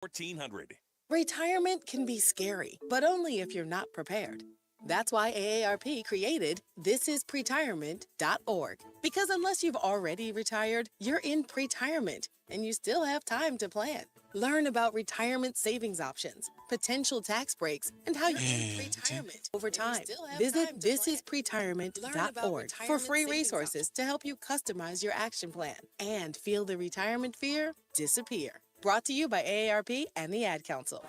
1400. Retirement can be scary, but only if you're not prepared. That's why AARP created thisispretirement.org. Because unless you've already retired, you're in pretirement, and you still have time to plan. Learn about retirement savings options, potential tax breaks, and how you can retirement over time. Visit thisispretirement.org for free resources to help you customize your action plan and feel the retirement fear disappear. Brought to you by AARP and the Ad Council.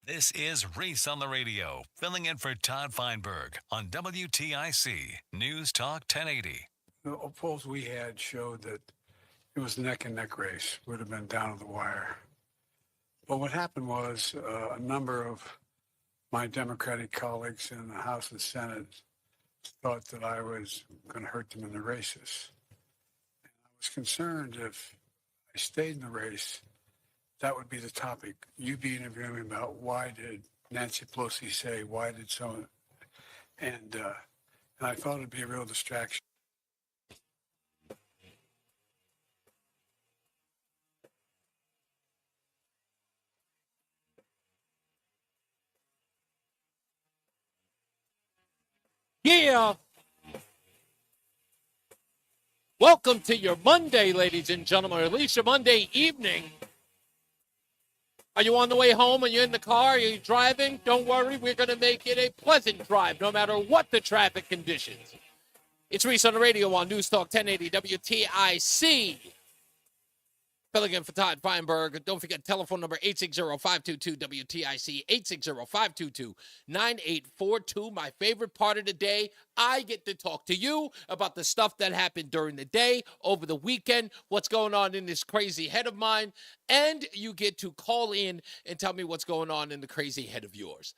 This is Reese on the Radio, filling in for Todd Feinberg on WTIC News Talk 1080. The polls we had showed that it was neck and neck race, would have been down to the wire. But what happened was a number of my Democratic colleagues in the House and Senate thought that I was going to hurt them in the races. And I was concerned if I stayed in the race, that would be the topic. You'd be interviewing me about why did Nancy Pelosi say, why did someone, and I thought it'd be a real distraction. Yeah. Welcome to your Monday, ladies and gentlemen, or at least your Monday evening. Are you on the way home? Are you in the car? Are you driving? Don't worry. We're going to make it a pleasant drive no matter what the traffic conditions. It's Reese on the Radio on NewsTalk 1080 WTIC. Filling in for Todd Feinberg. Don't forget, telephone number 860-522-WTIC, 860-522-9842. My favorite part of the day, I get to talk to you about the stuff that happened during the day, over the weekend, what's going on in this crazy head of mine, and you get to call in and tell me what's going on in the crazy head of yours.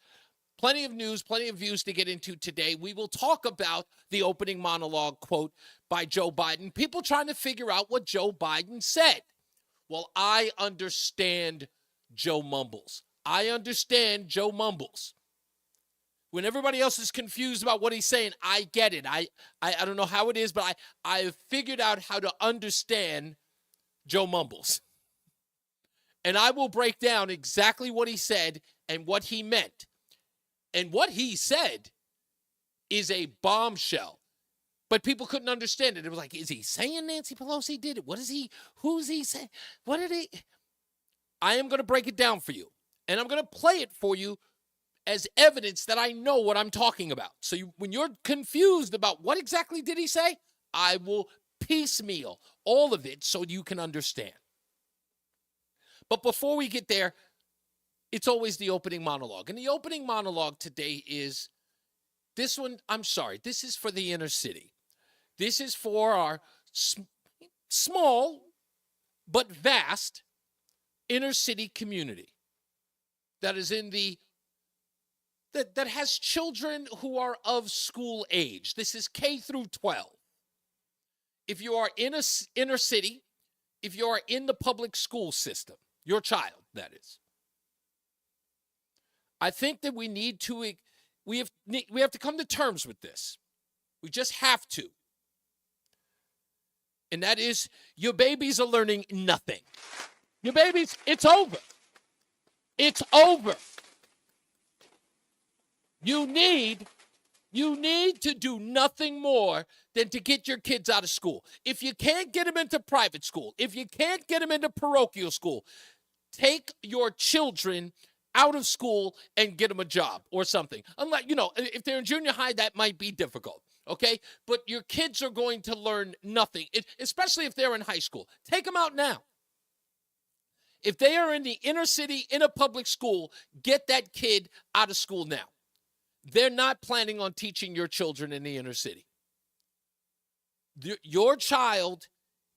Plenty of news, plenty of views to get into today. We will talk about the opening monologue quote by Joe Biden. People trying to figure out what Joe Biden said. Well, I understand Joe Mumbles. I understand Joe Mumbles. When everybody else is confused about what he's saying, I get it. I don't know how it is, but I have figured out how to understand Joe Mumbles. And I will break down exactly what he said and what he meant. And what he said is a bombshell. But people couldn't understand it. It was like, is he saying Nancy Pelosi did it? Who's he saying? What did he? I am going to break it down for you. And I'm going to play it for you as evidence that I know what I'm talking about. So when you're confused about what exactly did he say, I will piecemeal all of it so you can understand. But before we get there, it's always the opening monologue. And the opening monologue today is this one. I'm sorry. This is for the inner city. This is for our small but vast inner city community that is in that has children who are of school age. This is K through 12. If you are in a inner city, if you are in the public school system, your child, that is. I think that we have to come to terms with this. We just have to. And that is, your babies are learning nothing. Your babies, it's over. It's over. You need to do nothing more than to get your kids out of school. If you can't get them into private school, if you can't get them into parochial school, take your children out of school and get them a job or something. Unlike, if they're in junior high, that might be difficult. Okay, but your kids are going to learn nothing, especially if they're in high school. Take them out now. If they are in the inner city, in a public school, get that kid out of school now. They're not planning on teaching your children in the inner city. Your child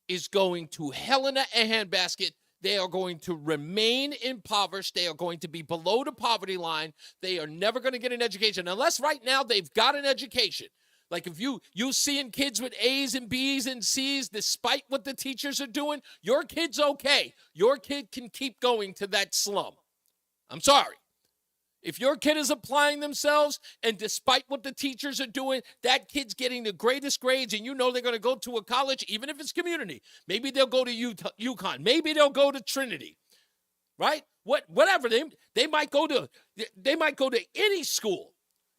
is going to hell in a handbasket. They are going to remain impoverished. They are going to be below the poverty line. They are never going to get an education unless right now they've got an education. Like if you seeing kids with A's and B's and C's despite what the teachers are doing, your kid's okay. Your kid can keep going to that slum. I'm sorry. If your kid is applying themselves and despite what the teachers are doing, that kid's getting the greatest grades and you know they're going to go to a college, even if it's community. Maybe they'll go to UConn. Maybe they'll go to Trinity, right? Whatever. They might go to any school.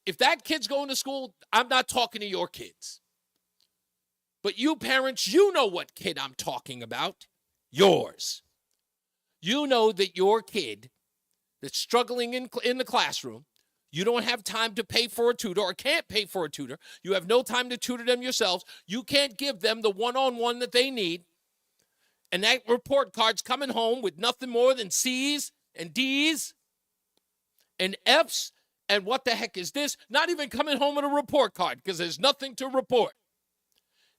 If that kid's going to school, I'm not talking to your kids. But you parents, you know what kid I'm talking about. Yours. You know that your kid that's struggling in the classroom, you don't have time to pay for a tutor or can't pay for a tutor. You have no time to tutor them yourselves. You can't give them the one-on-one that they need. And that report card's coming home with nothing more than C's and D's and F's. And what the heck is this? Not even coming home with a report card because there's nothing to report.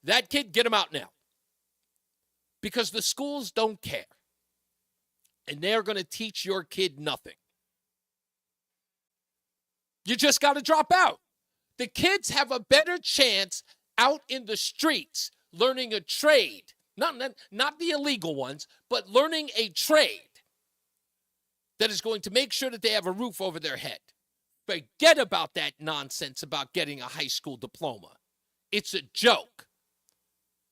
That kid, get him out now. Because the schools don't care. And they're going to teach your kid nothing. You just got to drop out. The kids have a better chance out in the streets learning a trade. Not the illegal ones, but learning a trade that is going to make sure that they have a roof over their head. Forget about that nonsense about getting a high school diploma. It's a joke.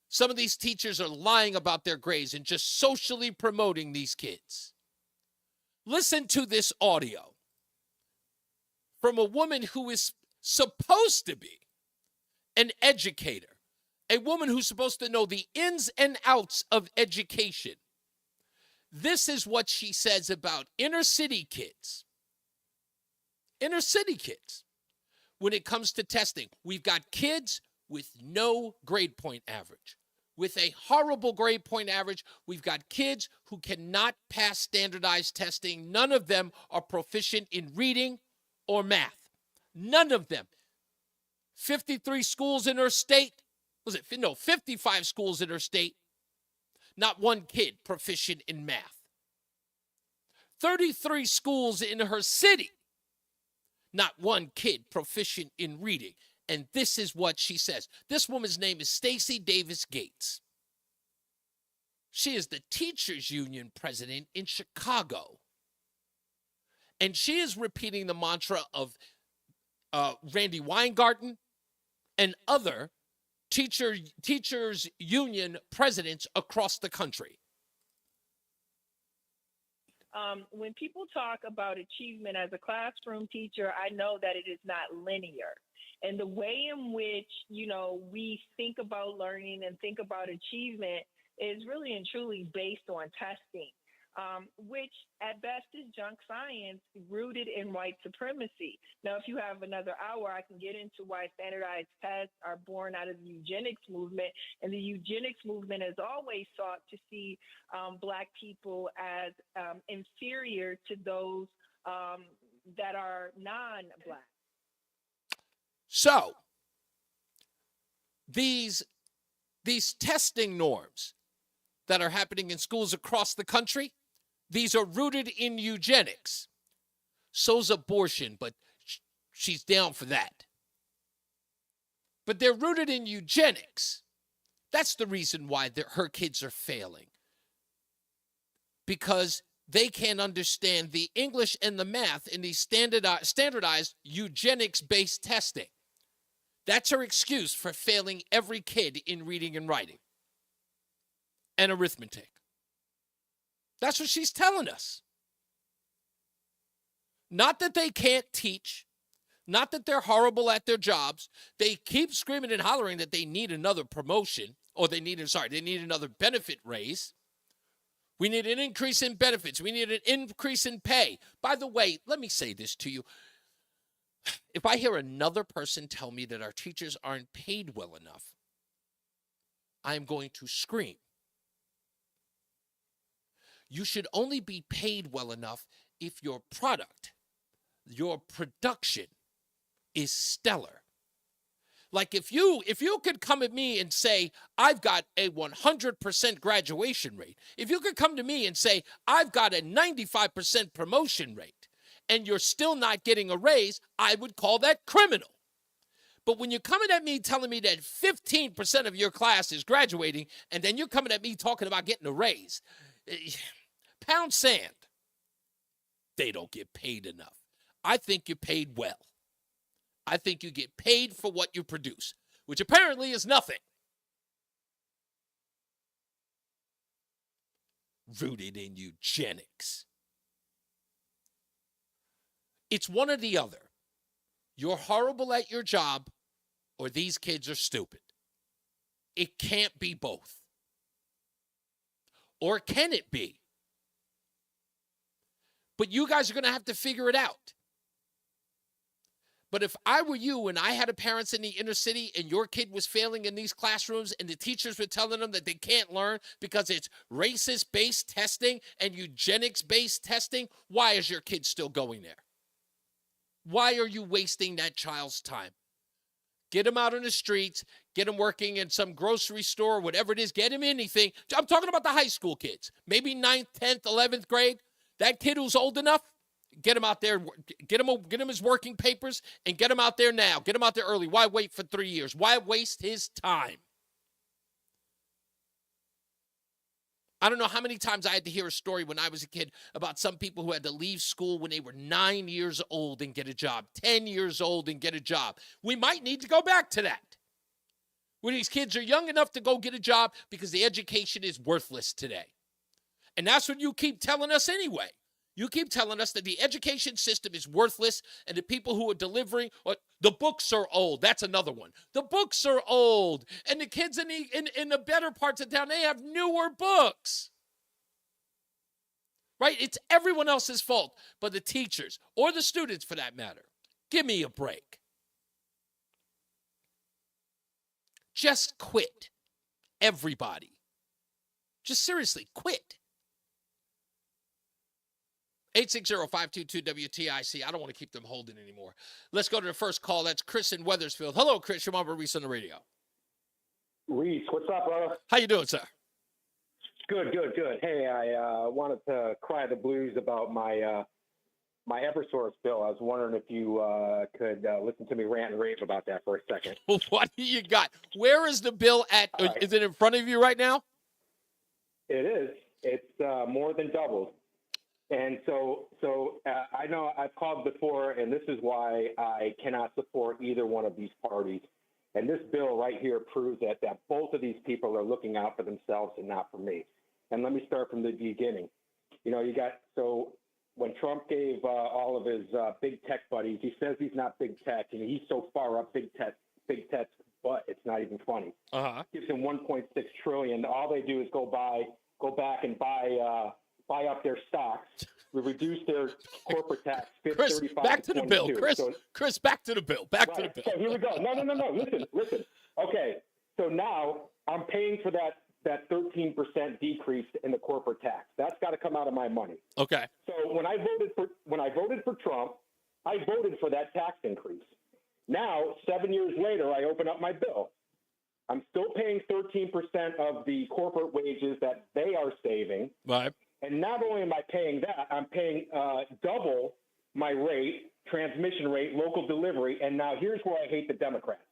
Some of these teachers are lying about their grades and just socially promoting these kids. Listen to this audio from a woman who is supposed to be an educator, a woman who's supposed to know the ins and outs of education. This is what she says about inner city kids. Inner city kids. When it comes to testing, we've got kids with no grade point average. With a horrible grade point average, we've got kids who cannot pass standardized testing. None of them are proficient in reading or math. None of them. 53 schools in her state. 55 schools in her state. Not one kid proficient in math. 33 schools in her city. Not one kid proficient in reading. And this is what she says. This woman's name is Stacey Davis Gates. She is the teachers union president in Chicago. And she is repeating the mantra of Randy Weingarten and other teachers union presidents across the country. When people talk about achievement as a classroom teacher, I know that it is not linear. And the way in which, we think about learning and think about achievement is really and truly based on testing, which at best is junk science rooted in white supremacy. Now, if you have another hour, I can get into why standardized tests are born out of the eugenics movement. And the eugenics movement has always sought to see Black people as inferior to those that are non-Black. So, these testing norms that are happening in schools across the country, these are rooted in eugenics. So's abortion, but she's down for that. But they're rooted in eugenics. That's the reason why her kids are failing. Because they can't understand the English and the math in these standardized eugenics-based testing. That's her excuse for failing every kid in reading and writing and arithmetic. That's what she's telling us. Not that they can't teach, not that they're horrible at their jobs. They keep screaming and hollering that they need another promotion or they need another benefit raise. We need an increase in benefits. We need an increase in pay. By the way, let me say this to you. If I hear another person tell me that our teachers aren't paid well enough, I'm going to scream. You should only be paid well enough if your product, your production is stellar. Like if you could come at me and say, I've got a 100% graduation rate, if you could come to me and say, I've got a 95% promotion rate, and you're still not getting a raise, I would call that criminal. But when you're coming at me telling me that 15% of your class is graduating, and then you're coming at me talking about getting a raise, pound sand. They don't get paid enough. I think you're paid well. I think you get paid for what you produce, which apparently is nothing. Rooted in eugenics. It's one or the other. You're horrible at your job, or these kids are stupid. It can't be both. Or can it be? But you guys are going to have to figure it out. But if I were you and I had parents in the inner city and your kid was failing in these classrooms and the teachers were telling them that they can't learn because it's racist-based testing and eugenics-based testing, why is your kid still going there? Why are you wasting that child's time? Get him out on the streets. Get him working in some grocery store, whatever it is. Get him anything. I'm talking about the high school kids. Maybe 9th, 10th, 11th grade. That kid who's old enough, get him out there. Get him his working papers and get him out there now. Get him out there early. Why wait for 3 years? Why waste his time? I don't know how many times I had to hear a story when I was a kid about some people who had to leave school when they were 9 years old and get a job, 10 years old and get a job. We might need to go back to that. When these kids are young enough to go get a job because the education is worthless today. And that's what you keep telling us anyway. You keep telling us that the education system is worthless and the people who are delivering, the books are old. That's another one. The books are old. And the kids in the better parts of town, they have newer books. Right? It's everyone else's fault, but the teachers or the students for that matter. Give me a break. Just quit. Everybody. Just seriously, quit. 860-522-WTIC. I don't want to keep them holding anymore. Let's go to the first call. That's Chris in Wethersfield. Hello, Chris. You're on Reese on the Radio. Reese, what's up, brother? How you doing, sir? Good. Hey, I wanted to cry the blues about my my Eversource bill. I was wondering if you could listen to me rant and rave about that for a second. What do you got? Where is the bill at? Right. Is it in front of you right now? It is. It's more than doubled. And so I know I've called before, and this is why I cannot support either one of these parties. And this bill right here proves that both of these people are looking out for themselves and not for me. And let me start from the beginning. So when Trump gave all of his big tech buddies, he says he's not big tech, and he's so far up big tech's butt, it's not even funny. Gives him $1.6 trillion. All they do is go back and buy up their stocks, reduce their corporate tax. Chris, 35 back to the bill. Chris, back to the bill. Back to the bill. So here we go. No. Listen. Okay. So now I'm paying for that 13% decrease in the corporate tax. That's got to come out of my money. Okay. So when I voted for Trump, I voted for that tax increase. Now, 7 years later, I open up my bill. I'm still paying 13% of the corporate wages that they are saving. Right. And not only am I paying that, I'm paying double my rate, transmission rate, local delivery. And now here's where I hate the Democrats.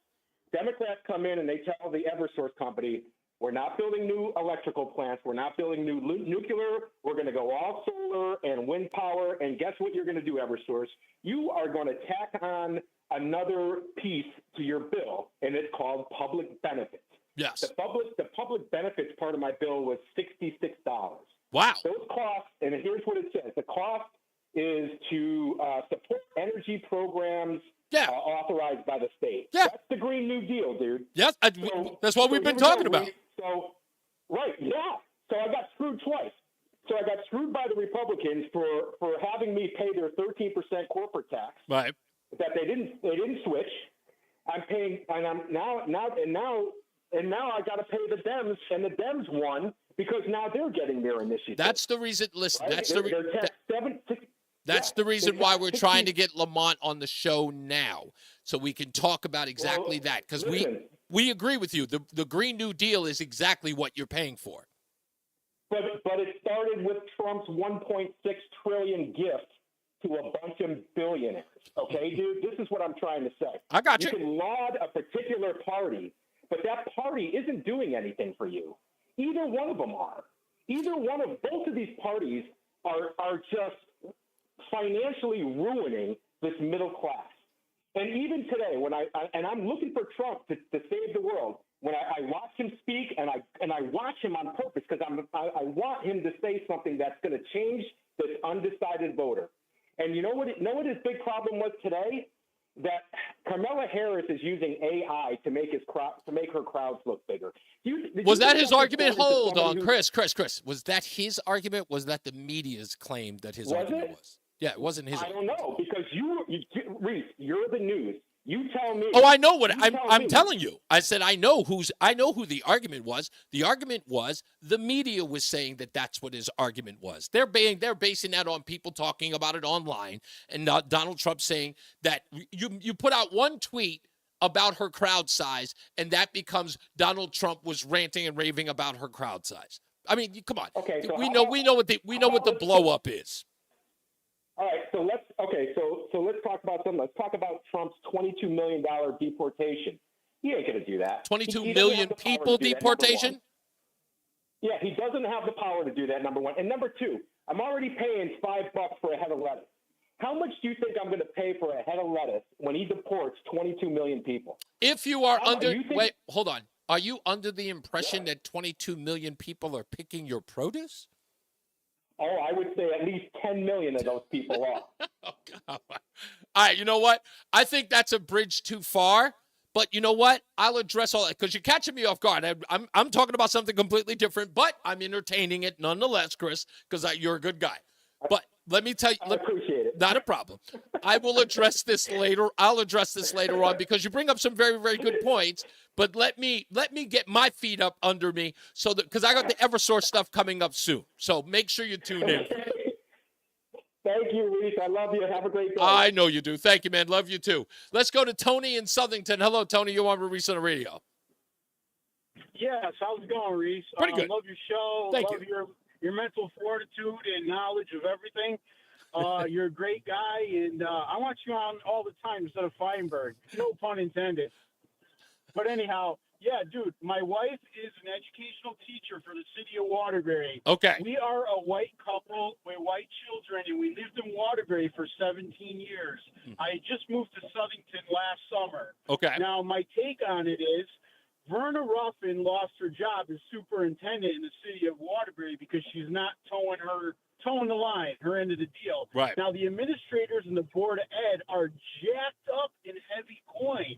Democrats come in and they tell the Eversource company, we're not building new electrical plants. We're not building new nuclear. We're going to go all solar and wind power. And guess what you're going to do, Eversource? You are going to tack on another piece to your bill, and it's called public benefits. Yes. The public benefits part of my bill was $66. Wow. Those costs, and here's what it says. The cost is to support energy programs authorized by the state. Yeah. That's the Green New Deal, dude. Yes, that's what we've been talking about. So I got screwed twice. So I got screwed by the Republicans for having me pay their 13% corporate tax. Right. That they didn't switch. I'm paying, and I'm now I got to pay the Dems, and the Dems won because now they're getting their initiative. That's the reason. Listen, right? That's the reason why we're trying to get Lamont on the show now, so we can talk about exactly that. Because we agree with you. The Green New Deal is exactly what you're paying for. But it started with Trump's $1.6 trillion gift to a bunch of billionaires. Okay, dude, this is what I'm trying to say. I got you. You can laud a particular party, but that party isn't doing anything for you. Either one of them are. Both of these parties are just financially ruining this middle class. And even today, when I'm looking for Trump to save the world, when I watch him speak, and I watch him on purpose because I want him to say something that's going to change this undecided voter. And you know what his big problem was today? That Kamala Harris is using AI to make her crowds look bigger. Was that his argument? Hold on, Chris. Was that his argument? Was that the media's claim that his argument was? Yeah, it wasn't his. I don't know, because Reese, you're the news. You tell me. Oh, I know what I'm telling you. I said I know who the argument was. The argument was the media was saying that that's what his argument was. They're basing that on people talking about it online, and not Donald Trump saying that you put out one tweet about her crowd size, and that becomes Donald Trump was ranting and raving about her crowd size. I mean, come on. Okay, so we know what the blow up is. All right, so let's talk about something. Let's talk about Trump's $22 million deportation. He ain't going to do that. 22 million people deportation? Yeah, he doesn't have the power to do that, number one. And number two, I'm already paying $5 for a head of lettuce. How much do you think I'm going to pay for a head of lettuce when he deports 22 million people? If you are wait, hold on. Are you under the impression that 22 million people are picking your produce? Oh, I would say at least 10 million of those people are. Oh, God. All right, you know what? I think that's a bridge too far. But you know what? I'll address all that because you're catching me off guard. I'm talking about something completely different, but I'm entertaining it nonetheless, Chris, because you're a good guy. But let me tell you, I appreciate it. Not a problem. I will address this later. I'll address this later on because you bring up some very, very good points. But let me get my feet up under me so that because I got the Eversource stuff coming up soon. So make sure you tune in. Thank you, Reese. I love you. Have a great day. I know you do. Thank you, man. Love you too. Let's go to Tony in Southington. Hello, Tony. You're on Reese on the Radio. Yes, how's it going, Reese? Pretty good. Love your show. Thank love you. Your mental fortitude and knowledge of everything. You're a great guy, and I want you on all the time instead of Feinberg. No pun intended. But anyhow, yeah, dude, my wife is an educational teacher for the city of Waterbury. Okay. We are a white couple with white children, and we lived in Waterbury for 17 years. I just moved to Southington last summer. Okay. Now, my take on it is Verna Ruffin lost her job as superintendent in the city of Waterbury because she's not towing the line, her end of the deal. Right. Now, the administrators and the Board of Ed are jacked up in heavy coin.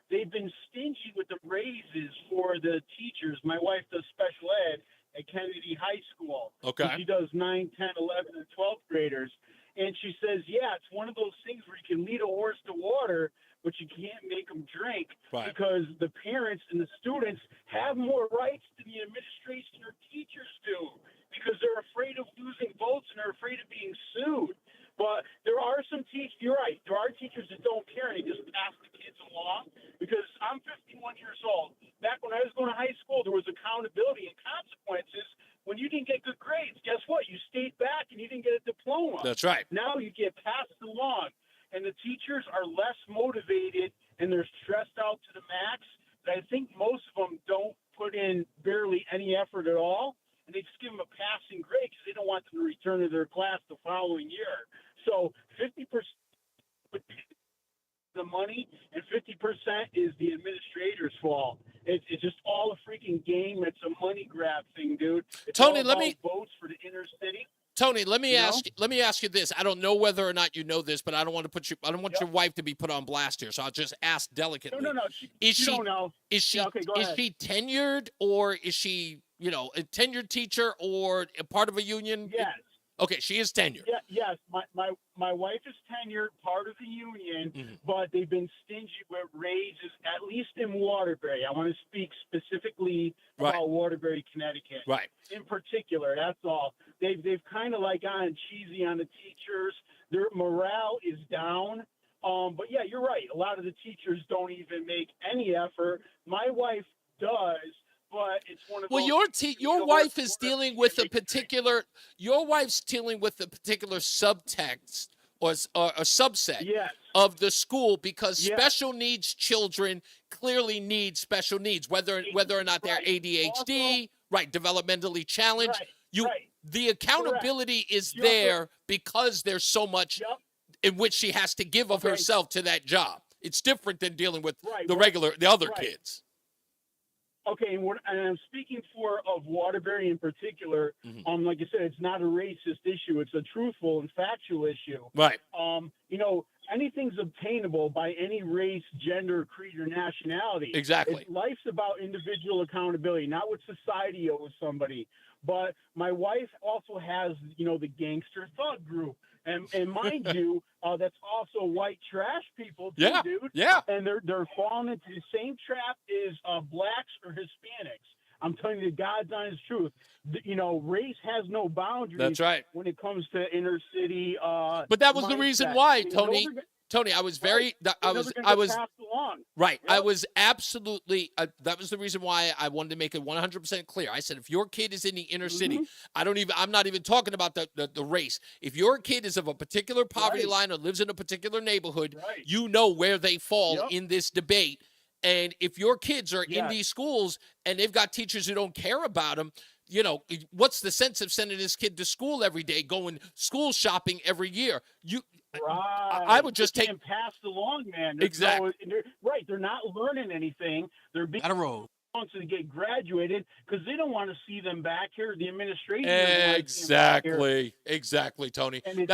They've been stingy with the raises for the teachers. My wife does special ed at Kennedy High School. Okay. She does 9, 10, 11, and 12th graders. And she says, yeah, it's one of those things where you can lead a horse to water, but you can't make them drink because the parents and the students have more rights than the administration or teachers do because they're afraid of losing votes and they're afraid of being sued. But there are some teachers, you're right, there are teachers that don't care and they just pass the kids along because I'm 51 years old. Back when I was going to high school, there was accountability and consequences. When you didn't get good grades, guess what? You stayed back and you didn't get a diploma. That's right. Now you get passed along, and the teachers are less motivated and they're stressed out to the max. But I think most of them don't put in barely any effort at all, and they just give them a passing grade because they don't want them to return to their class the following year. So 50% the money and 50% is the administrator's fault. It's just all a freaking game. It's a money grab thing, dude. It's Tony, all about votes for the inner city. Tony, let me ask you this. I don't know whether or not you know this, but I don't want your wife to be put on blast here. So I'll just ask delicately. No. She don't know. Is she tenured, or is she, a tenured teacher or a part of a union? Yes. Okay, she is tenured. Yeah, yes. My wife is tenured, part of the union, but they've been stingy with raises, at least in Waterbury. I want to speak specifically about Waterbury, Connecticut. Right. In particular, that's all. They've kind of gone cheesy on the teachers. Their morale is down. But yeah, you're right. A lot of the teachers don't even make any effort. My wife does, but it's one of Well, those. your wife is dealing with a particular. Your wife's dealing with a particular subtext or a subset Yes. of the school because Yes. special needs children clearly need special needs, whether or not they're Right. ADHD, right, developmentally challenged. Right. The accountability is there because there's so much in which she has to give of herself to that job. It's different than dealing with the other kids. Okay, and I'm speaking of Waterbury in particular. Like I said, it's not a racist issue; it's a truthful and factual issue. Right. Anything's obtainable by any race, gender, creed, or nationality. Exactly. Life's about individual accountability, not what society owes somebody. But my wife also has, the gangster thug group. And mind you, that's also white trash people too, dude. Yeah. And they're falling into the same trap as blacks or Hispanics. I'm telling you the God's honest truth. Race has no boundaries. That's right. When it comes to inner city. But that was the reason why, Tony. Tony, I was very. I was. Right. Yep. I was absolutely. That was the reason why I wanted to make it 100% clear. I said, if your kid is in the inner city, I'm not even talking about the race. If your kid is of a particular poverty line or lives in a particular neighborhood, you know where they fall in this debate. And if your kids are in these schools and they've got teachers who don't care about them, what's the sense of sending this kid to school every day, going school shopping every year? I would just take passed along, man. Exactly. They're not learning anything. They're being to get graduated because they don't want to see them back here. The administration. Exactly, Tony. And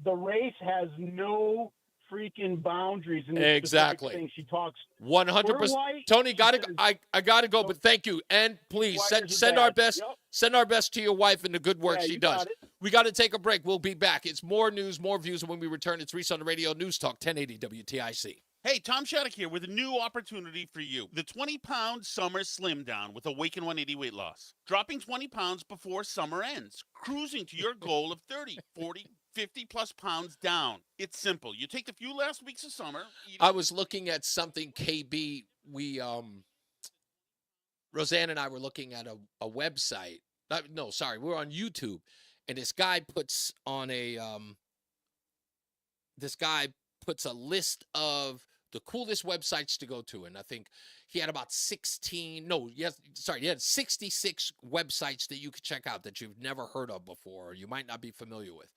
the race has no freaking boundaries. In exactly. Thing she talks 100%. Tony, I gotta go, but thank you, and please send our best. Send our best to your wife and the good work she does. We got to take a break. We'll be back. It's more news, more views, and when we return, it's Reese on the Radio, News Talk 1080 WTIC. Hey, Tom Shattuck here with a new opportunity for you. The 20-pound summer slim down with Awaken 180 weight loss. Dropping 20 pounds before summer ends. Cruising to your goal of 30, 40, 50-plus pounds down. It's simple. You take the few last weeks of summer. I was looking at something, KB. Roseanne and I were looking at a website. We're on YouTube. And this guy puts on puts a list of the coolest websites to go to. And I think he had about 66 websites that you could check out that you've never heard of before or you might not be familiar with.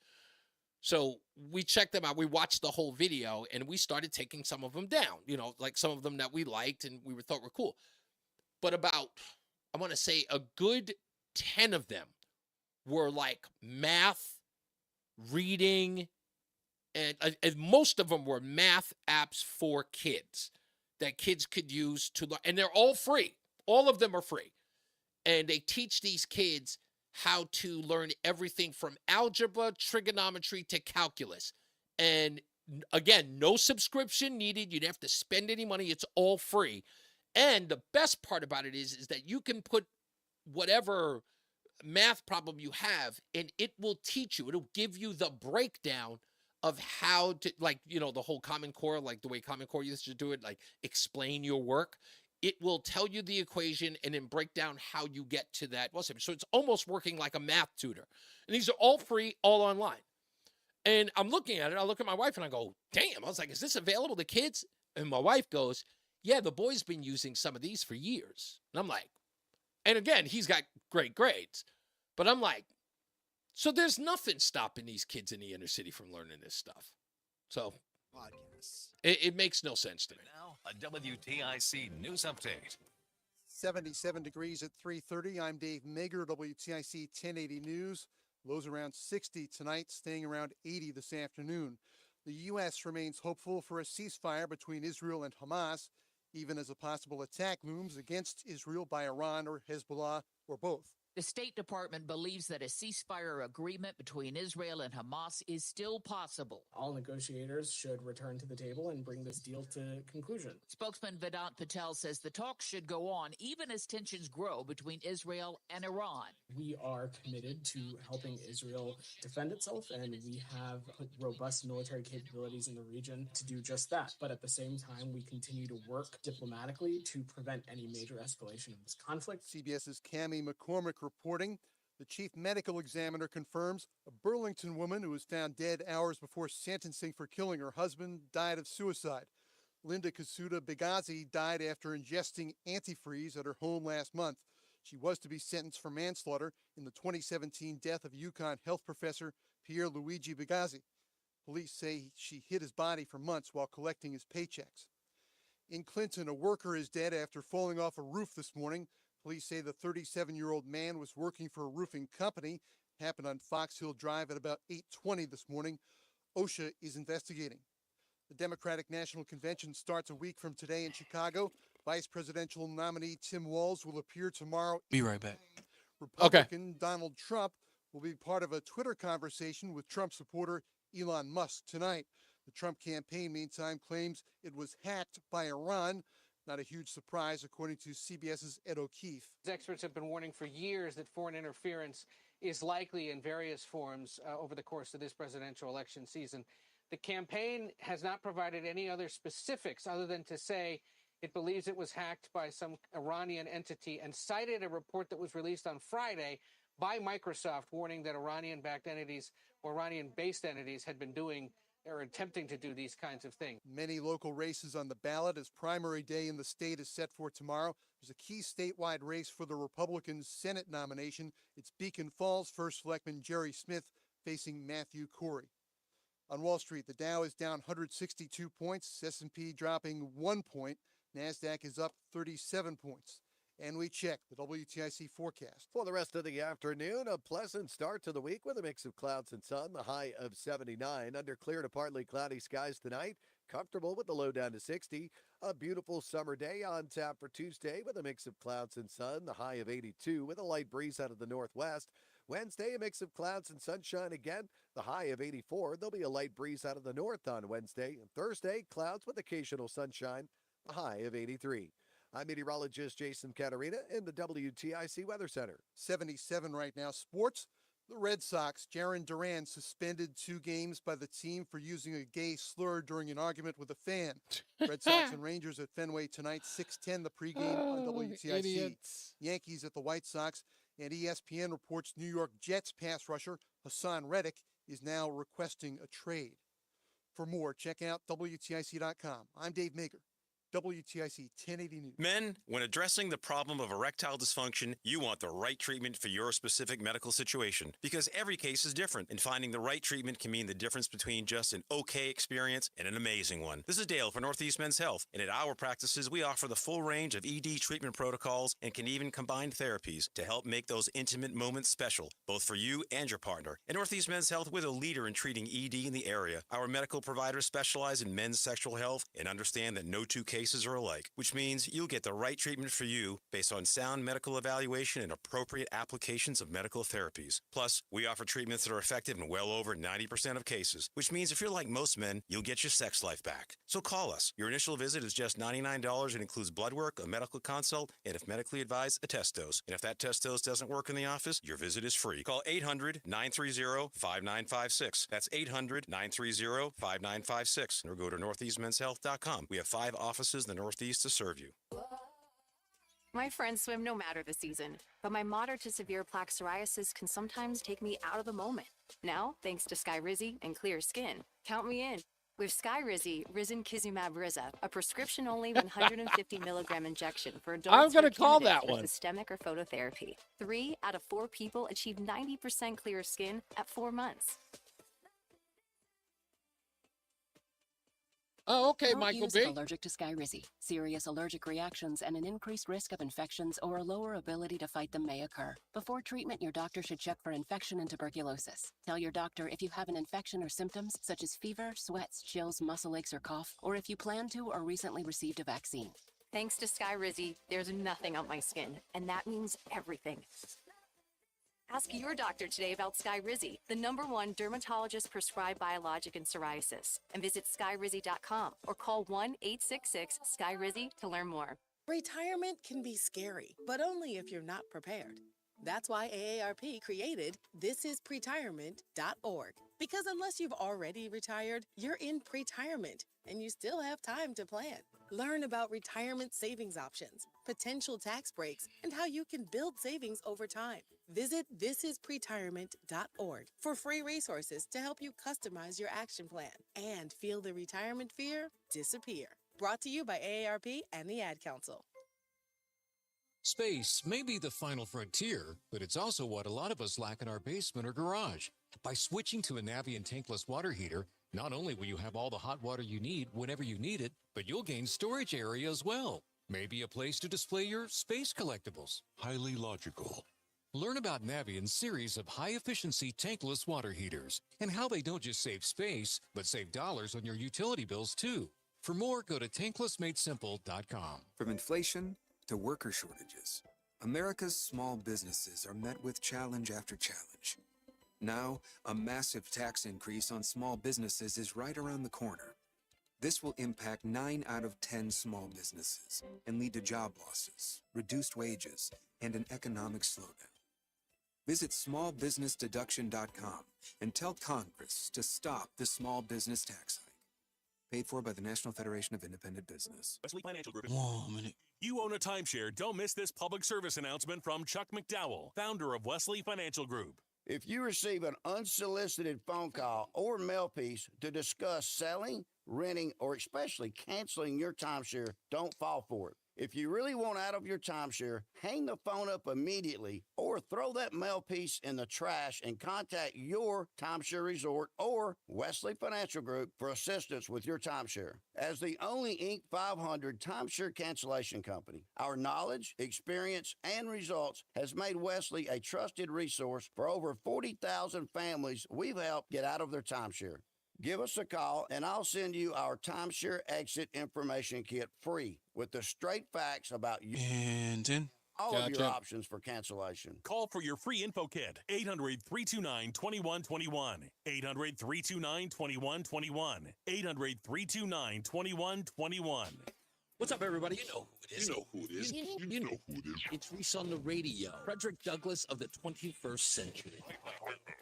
So we checked them out. We watched the whole video and we started taking some of them down, like some of them that we liked and we thought were cool. But about, I want to say a good 10 of them were like math, reading, and most of them were math apps for kids that kids could use to learn. And they're all free. All of them are free. And they teach these kids how to learn everything from algebra, trigonometry, to calculus. And again, no subscription needed. You don't have to spend any money. It's all free. And the best part about it is that you can put whatever math problem you have, and it will teach you. It'll give you the breakdown of how to, the whole Common Core, like the way Common Core used to do it, like explain your work. It will tell you the equation and then break down how you get to that. So it's almost working like a math tutor. And these are all free, all online. And I'm looking at it. I look at my wife and I go, damn. I was like, is this available to kids? And my wife goes, yeah, the boy's been using some of these for years. And I'm like, and again, he's got great grades. But I'm like, so there's nothing stopping these kids in the inner city from learning this stuff. So it makes no sense to me. Now, a WTIC news update. 77 degrees at 3:30. I'm Dave Mager, WTIC 1080 News. Lows around 60 tonight, staying around 80 this afternoon. The U.S. remains hopeful for a ceasefire between Israel and Hamas, even as a possible attack looms against Israel by Iran or Hezbollah or both. The State Department believes that a ceasefire agreement between Israel and Hamas is still possible. All negotiators should return to the table and bring this deal to conclusion. Spokesman Vedant Patel says the talks should go on even as tensions grow between Israel and Iran. We are committed to helping Israel defend itself, and we have robust military capabilities in the region to do just that. But at the same time, we continue to work diplomatically to prevent any major escalation of this conflict. CBS's Cammie McCormick reporting. The chief medical examiner confirms a Burlington woman who was found dead hours before sentencing for killing her husband died of suicide. Linda Kasuda Begazi died after ingesting antifreeze at her home last month. She was to be sentenced for manslaughter in the 2017 death of UConn health professor Pierre Luigi Begazi. Police say she hid his body for months while collecting his paychecks. In Clinton, a worker is dead after falling off a roof this morning. Police say the 37-year-old man was working for a roofing company. It happened on Fox Hill Drive at about 8:20 this morning. OSHA is investigating. The Democratic National Convention starts a week from today in Chicago. Vice presidential nominee Tim Walz will appear tomorrow. Be right back. Republican Donald Trump will be part of a Twitter conversation with Trump supporter Elon Musk tonight. The Trump campaign, meantime, claims it was hacked by Iran. Not a huge surprise, according to CBS's Ed O'Keefe. Experts have been warning for years that foreign interference is likely in various forms over the course of this presidential election season. The campaign has not provided any other specifics other than to say it believes it was hacked by some Iranian entity and cited a report that was released on Friday by Microsoft warning that Iranian-backed entities or Iranian-based entities had been doing or attempting to do these kinds of things. Many local races on the ballot as primary day in the state is set for tomorrow. There's a key statewide race for the Republican Senate nomination. It's Beacon Falls First Selectman Jerry Smith facing Matthew Corey. On Wall Street, the Dow is down 162 points, S&P dropping 1 point, NASDAQ is up 37 points. And we check the WTIC forecast. For the rest of the afternoon, a pleasant start to the week with a mix of clouds and sun, the high of 79. Under clear to partly cloudy skies tonight, comfortable with the low down to 60. A beautiful summer day on tap for Tuesday with a mix of clouds and sun, the high of 82 with a light breeze out of the northwest. Wednesday, a mix of clouds and sunshine again, the high of 84. There'll be a light breeze out of the north on Wednesday. And Thursday, clouds with occasional sunshine, a high of 83. I'm meteorologist Jason Caterina in the WTIC Weather Center. 77 right now. Sports, the Red Sox, Jarren Duran suspended 2 games by the team for using a gay slur during an argument with a fan. Red Sox and Rangers at Fenway tonight, 6:10 the pregame on WTIC. Idiots. Yankees at the White Sox, and ESPN reports New York Jets pass rusher Hassan Reddick is now requesting a trade. For more, check out WTIC.com. I'm Dave Maker. WTIC 1080 News. Men, when addressing the problem of erectile dysfunction, you want the right treatment for your specific medical situation because every case is different, and finding the right treatment can mean the difference between just an okay experience and an amazing one. This is Dale for Northeast Men's Health, and at our practices, we offer the full range of ED treatment protocols and can even combine therapies to help make those intimate moments special, both for you and your partner. At Northeast Men's Health, we're the leader in treating ED in the area. Our medical providers specialize in men's sexual health and understand that no two cases are alike, which means you'll get the right treatment for you based on sound medical evaluation and appropriate applications of medical therapies. Plus, we offer treatments that are effective in well over 90% of cases, which means if you're like most men, you'll get your sex life back. So call us. Your initial visit is just $99 and includes blood work, a medical consult, and if medically advised, a test dose. And if that test dose doesn't work in the office, your visit is free. Call 800-930-5956. That's 800-930-5956. Or go to northeastmenshealth.com. We have 5 offices in the Northeast to serve you. My friends swim no matter the season, but my moderate to severe plaque psoriasis can sometimes take me out of the moment. Now, thanks to Skyrizi and clear skin, count me in. With Skyrizi, Risankizumab Riza, a prescription-only 150 milligram injection for adults I'm going to call candidates that for one. systemic or phototherapy. 3 out of 4 people achieve 90% clear skin at 4 months. Oh, okay, Don't Michael use B. if allergic to Skyrizi. Serious allergic reactions and an increased risk of infections or a lower ability to fight them may occur. Before treatment, your doctor should check for infection and tuberculosis. Tell your doctor if you have an infection or symptoms such as fever, sweats, chills, muscle aches, or cough, or if you plan to or recently received a vaccine. Thanks to Skyrizi, there's nothing on my skin, and that means everything. Ask your doctor today about Skyrizi, the #1 dermatologist prescribed biologic in psoriasis. And visit skyrizi.com or call 1-866-SKYRIZI to learn more. Retirement can be scary, but only if you're not prepared. That's why AARP created thisispretirement.org. Because unless you've already retired, you're in pretirement and you still have time to plan. Learn about retirement savings options, potential tax breaks, and how you can build savings over time. Visit thisispretirement.org for free resources to help you customize your action plan and feel the retirement fear disappear. Brought to you by AARP and the Ad Council. Space may be the final frontier, but it's also what a lot of us lack in our basement or garage. By switching to a Navien tankless water heater, not only will you have all the hot water you need whenever you need it, but you'll gain storage area as well. Maybe a place to display your space collectibles. Highly logical. Learn about Navien's series of high-efficiency tankless water heaters and how they don't just save space, but save dollars on your utility bills too. For more, go to tanklessmadesimple.com. From inflation to worker shortages, America's small businesses are met with challenge after challenge. Now, a massive tax increase on small businesses is right around the corner. This will impact 9 out of 10 small businesses and lead to job losses, reduced wages, and an economic slowdown. Visit smallbusinessdeduction.com and tell Congress to stop the small business tax hike. Paid for by the National Federation of Independent Business. Wesley Financial Group. Whoa, a minute. You own a timeshare. Don't miss this public service announcement from Chuck McDowell, founder of Wesley Financial Group. If you receive an unsolicited phone call or mail piece to discuss selling, renting, or especially canceling your timeshare, don't fall for it. If you really want out of your timeshare, hang the phone up immediately or throw that mail piece in the trash and contact your timeshare resort or Wesley Financial Group for assistance with your timeshare. As the only Inc. 500 timeshare cancellation company, our knowledge, experience, and results has made Wesley a trusted resource for over 40,000 families we've helped get out of their timeshare. Give us a call, and I'll send you our timeshare exit information kit free with the straight facts about you and then all of your options for cancellation. Call for your free info kit. 800-329-2121. 800-329-2121. 800-329-2121. What's up, everybody? You know who it is. You know who it is. You know who it is. It's Reese on the Radio. Frederick Douglass of the 21st century.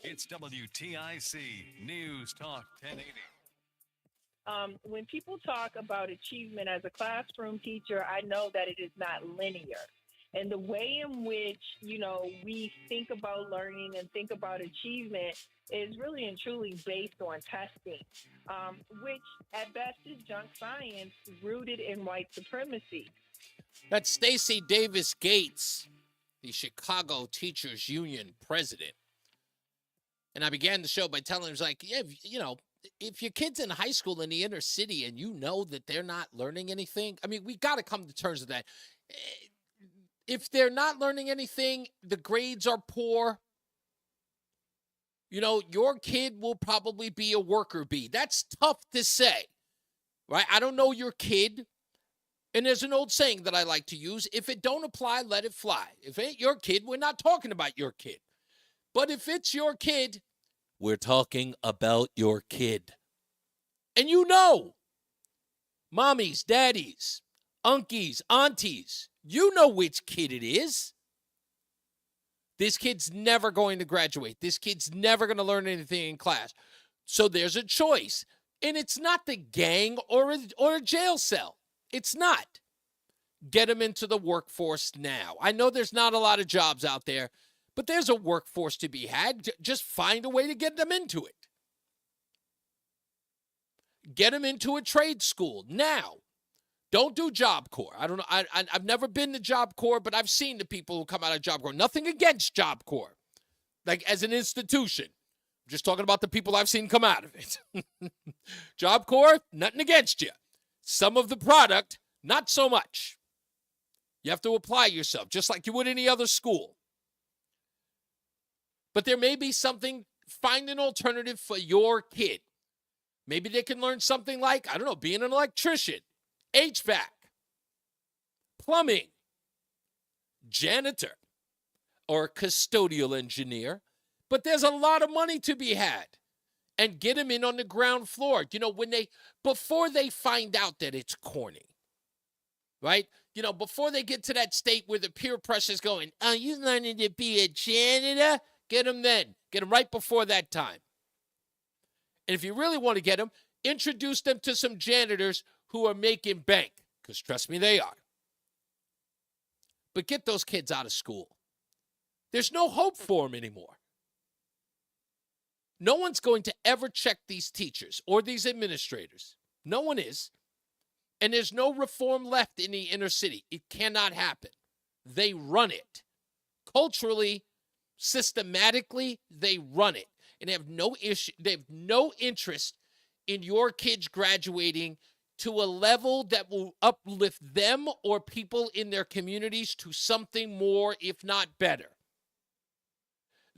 It's WTIC News Talk 1080. When people talk about achievement as a classroom teacher, I know that it is not linear. And the way in which, we think about learning and think about achievement is really and truly based on testing, which at best is junk science rooted in white supremacy. That's Stacey Davis Gates, the Chicago Teachers Union president. And I began the show by telling her, if your kid's in high school in the inner city and you know that they're not learning anything, we got to come to terms with that. If they're not learning anything, the grades are poor, your kid will probably be a worker bee. That's tough to say, right? I don't know your kid. And there's an old saying that I like to use. If it don't apply, let it fly. If it ain't your kid, we're not talking about your kid. But if it's your kid, we're talking about your kid. And mommies, daddies, unkies, aunties, you know which kid it is. This kid's never going to graduate. This kid's never going to learn anything in class. So there's a choice. And it's not the gang or a jail cell. It's not. Get them into the workforce now. I know there's not a lot of jobs out there, but there's a workforce to be had. Just find a way to get them into it. Get them into a trade school now. Don't do Job Corps. I don't know. I've never been to Job Corps, but I've seen the people who come out of Job Corps. Nothing against Job Corps, like as an institution. I'm just talking about the people I've seen come out of it. Job Corps, nothing against you. Some of the product, not so much. You have to apply yourself, just like you would any other school. But there may be something, find an alternative for your kid. Maybe they can learn something like, being an electrician, HVAC, plumbing, janitor, or a custodial engineer, but there's a lot of money to be had. And get them in on the ground floor. You know, before they find out that it's corny, right? You know, before they get to that state where the peer pressure is going, oh, you learning to be a janitor? Get them then. Get them right before that time. And if you really want to get them, introduce them to some janitors who are making bank, because trust me, they are. But get those kids out of school. There's no hope for them anymore. No one's going to ever check these teachers or these administrators. No one is. And there's no reform left in the inner city. It cannot happen. They run it. Culturally, systematically, they run it. And they have no issue. They have no interest in your kids graduating to a level that will uplift them or people in their communities to something more, if not better.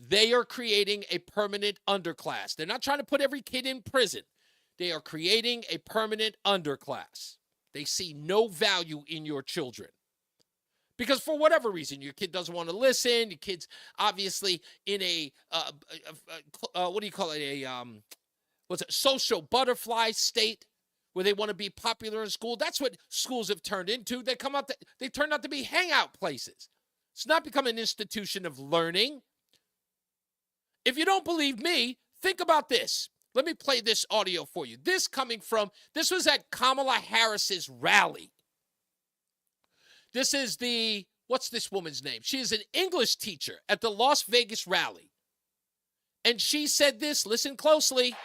They are creating a permanent underclass. They're not trying to put every kid in prison. They are creating a permanent underclass. They see no value in your children. Because for whatever reason, your kid doesn't want to listen. Your kid's obviously in a, what do you call it? Social butterfly state where they want to be popular in school. That's what schools have turned into. They turn out to be hangout places. It's not become an institution of learning. If you don't believe me, think about this. Let me play this audio for you. This was at Kamala Harris's rally. This is what's this woman's name? She is an English teacher at the Las Vegas rally. And she said this, listen closely.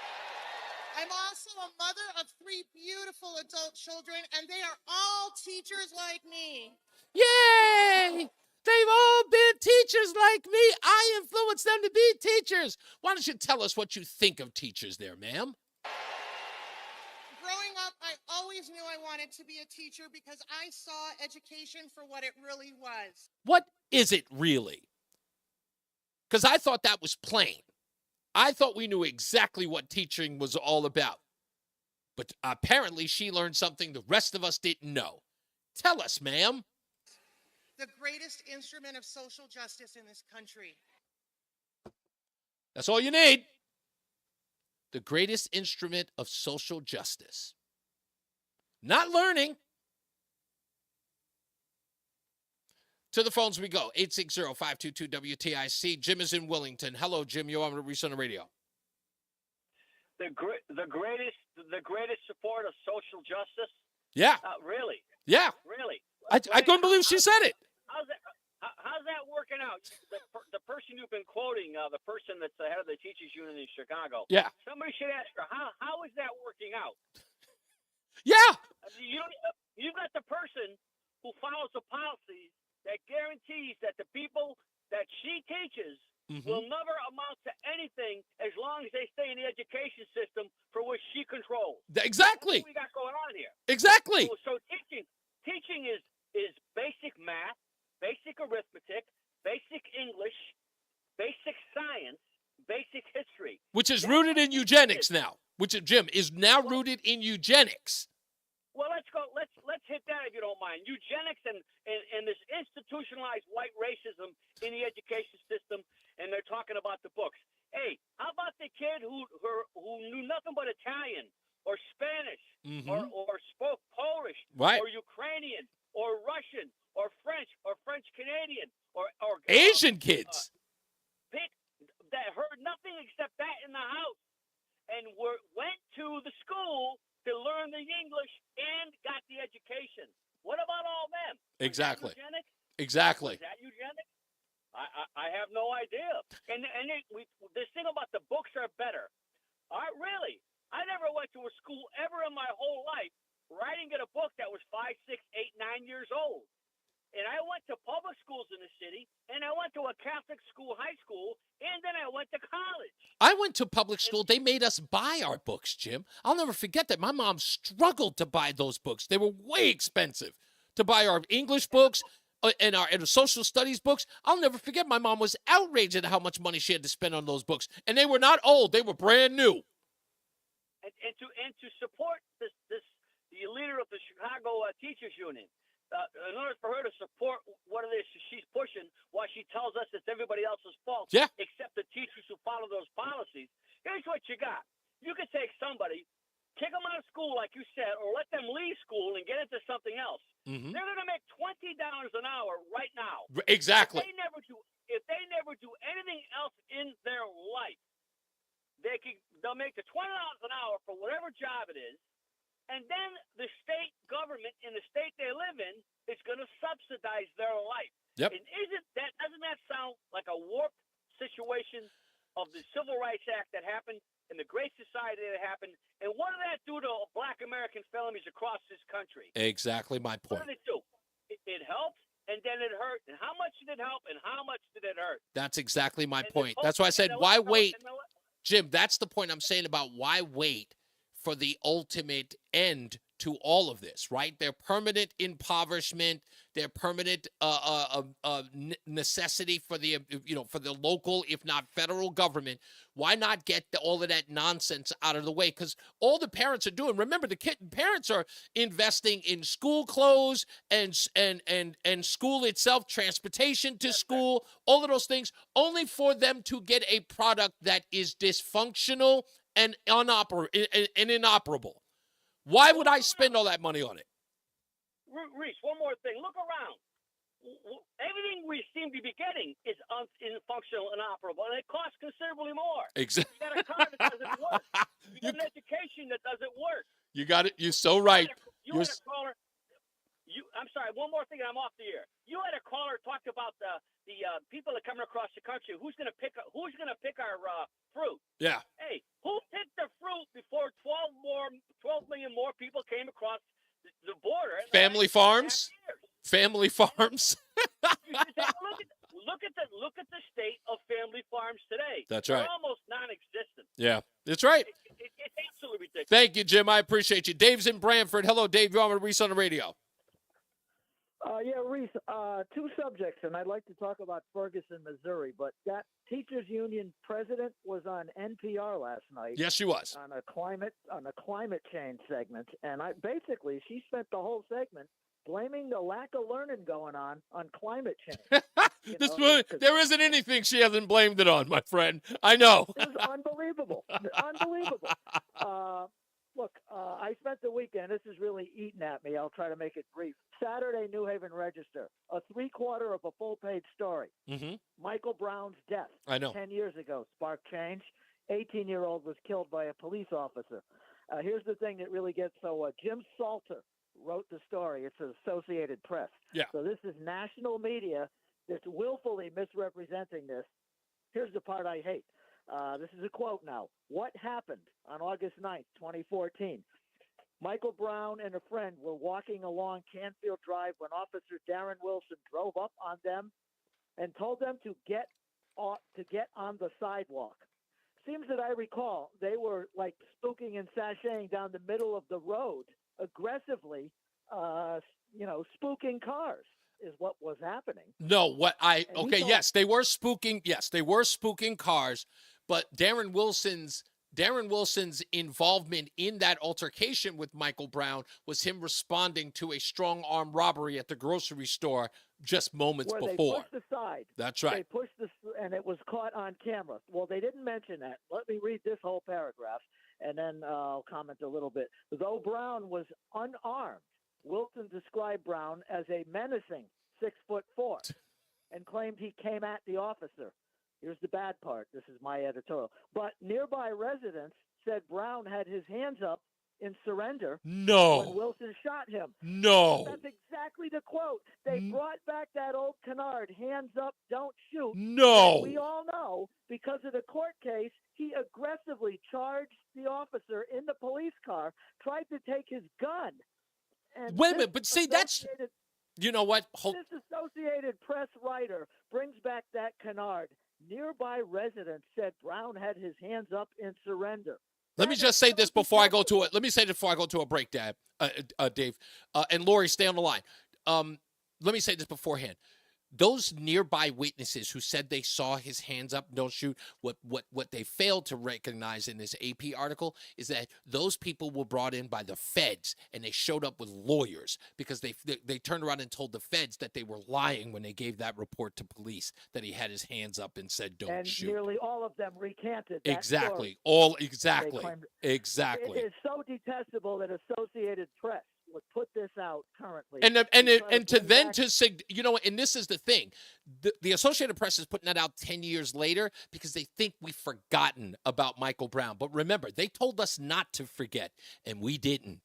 I'm also a mother of 3 beautiful adult children, and they are all teachers like me. Yay! They've all been teachers like me. I influenced them to be teachers. Why don't you tell us what you think of teachers there, ma'am? Growing up, I always knew I wanted to be a teacher because I saw education for what it really was. What is it really? Because I thought that was plain. I thought we knew exactly what teaching was all about. But apparently she learned something the rest of us didn't know. Tell us, ma'am. The greatest instrument of social justice in this country. That's all you need. The greatest instrument of social justice. Not learning. To the phones we go. 860-522-WTIC. Jim is in Wellington. Hello, Jim. You're on Reese On The Radio. The greatest support of social justice? Yeah. Really? Yeah. Really? I couldn't believe she said it. How's that working out? The person you've been quoting, the person that's the head of the teachers union in Chicago. Yeah. Somebody should ask her, how is that working out? Yeah. You've got the person who follows the policies that guarantees that the people that she teaches will never amount to anything as long as they stay in the education system for which she controls. Exactly. That's what we got going on here. Exactly. So teaching is basic math, basic arithmetic, basic English, basic science, basic history. Which is rooted in eugenics now. Jim, is now rooted in eugenics. Well, let's go. Let's hit that if you don't mind. Eugenics and this institutionalized white racism in the education system, and they're talking about the books. Hey, how about the kid who knew nothing but Italian or Spanish or spoke Polish or Ukrainian or Russian or French Canadian or Asian kids that heard nothing except that in the house and went to the school to learn the English and got the education. What about all them? Exactly. Was that eugenics? Exactly. Is that eugenics? I have no idea. And this thing about the books are better. Really? I never went to a school ever in my whole life where I didn't get a book that was 5, 6, 8, 9 years old. And I went to public schools in the city, and I went to a Catholic school, high school, and then I went to college. I went to public school. They made us buy our books, Jim. I'll never forget that. My mom struggled to buy those books. They were way expensive to buy our English books and our social studies books. I'll never forget my mom was outraged at how much money she had to spend on those books. And they were not old. They were brand new. And to support the leader of the Chicago Teachers Union, in order for her to support what it is she's pushing, while she tells us it's everybody else's fault, Yeah. except the teachers who follow those policies. Here's what you got. You could take somebody, kick them out of school, like you said, or let them leave school and get into something else. Mhm. They're going to make $20 an hour right now. Exactly. If they never do anything else in their life, they'll make the $20 an hour for whatever job it is, and then the state government in the state they live in is going to subsidize their life. Yep. And doesn't that sound like a warped situation of the Civil Rights Act that happened and the Great Society that happened? And what did that do to Black American families across this country? Exactly my What point. did it do? It helped, and then it hurt. And how much did it help, and how much did it hurt? That's exactly my And point. the That's why I said, why wait? and the- Jim, that's the point I'm saying about why wait for the ultimate end to all of this, right? Their permanent impoverishment, their permanent necessity for the for the local, if not federal government. Why not get all of that nonsense out of the way? Because all the parents are doing. Remember, parents are investing in school clothes and school itself, transportation to school, all of those things, only for them to get a product that is dysfunctional and inoperable. Why would I spend all that money on it? Reese, one more thing. Look around. Everything we seem to be getting is functional and operable, and it costs considerably more. Exactly. You got a car that doesn't work. You got an education that doesn't work. You got it. You're so right. You had a caller. I'm sorry. One more thing, and I'm off the air. You had a caller talk about the people that are coming across the country. Who's going to pick our fruit? Yeah. Hey, who picked the fruit before 12 million more people came across the border? Family farms. Family farms. Look at the state of family farms today. That's They're right. almost non-existent. Yeah, that's right. It's absolutely ridiculous. Thank you, Jim. I appreciate you. Dave's in Brantford. Hello, Dave. You're on with Reese on the radio. Yeah, Reese, two subjects, and I'd like to talk about Ferguson, Missouri, but that teachers union president was on NPR last night. Yes, she was. On a climate change segment, and she spent the whole segment blaming the lack of learning going on climate change. There isn't anything she hasn't blamed it on, my friend. I know. It was unbelievable. Unbelievable. Look, I spent the weekend. This is really eating at me. I'll try to make it brief. Saturday, New Haven Register, a 3/4 of a full-page story. Mm-hmm. Michael Brown's death. I know. 10 years ago, sparked change. 18-year-old was killed by a police officer. Here's the thing that really gets Jim Salter wrote the story. It's Associated Press. Yeah. So this is national media that's willfully misrepresenting this. Here's the part I hate. This is a quote now. What happened on August 9th, 2014? Michael Brown and a friend were walking along Canfield Drive when Officer Darren Wilson drove up on them and told them to get on the sidewalk. Seems that I recall they were like spooking and sashaying down the middle of the road aggressively, spooking cars is what was happening. No, yes, they were spooking. Yes, they were spooking cars, but Darren Wilson's involvement in that altercation with Michael Brown was him responding to a strong arm robbery at the grocery store just moments where before. They pushed aside. That's right. They pushed and it was caught on camera. Well, they didn't mention that. Let me read this whole paragraph, and then I'll comment a little bit. Though Brown was unarmed, Wilson described Brown as a menacing 6'4" and claimed he came at the officer. Here's the bad part. This is my editorial. But nearby residents said Brown had his hands up in surrender when Wilson shot him. No. That's exactly the quote. They brought back that old canard, hands up, don't shoot. No. And we all know, because of the court case, he aggressively charged the officer in the police car, tried to take his gun. And wait a minute, but see, that's... You know what? This Associated Press writer brings back that canard. Nearby residents said Brown had his hands up in surrender. Let me just say this before I go to it. Let me say this before I go to a break, Dave, and Lori, stay on the line. Let me say this beforehand. those nearby witnesses who said they saw his hands up, don't shoot, what they failed to recognize in this AP article is that those people were brought in by the feds, and they showed up with lawyers because they turned around and told the feds that they were lying when they gave that report to police that he had his hands up and said, don't shoot. And nearly all of them recanted that Exactly. story. Exactly. It is so detestable that Associated Press would put this out currently. And this is the thing. The Associated Press is putting that out 10 years later because they think we've forgotten about Michael Brown. But remember, they told us not to forget, and we didn't.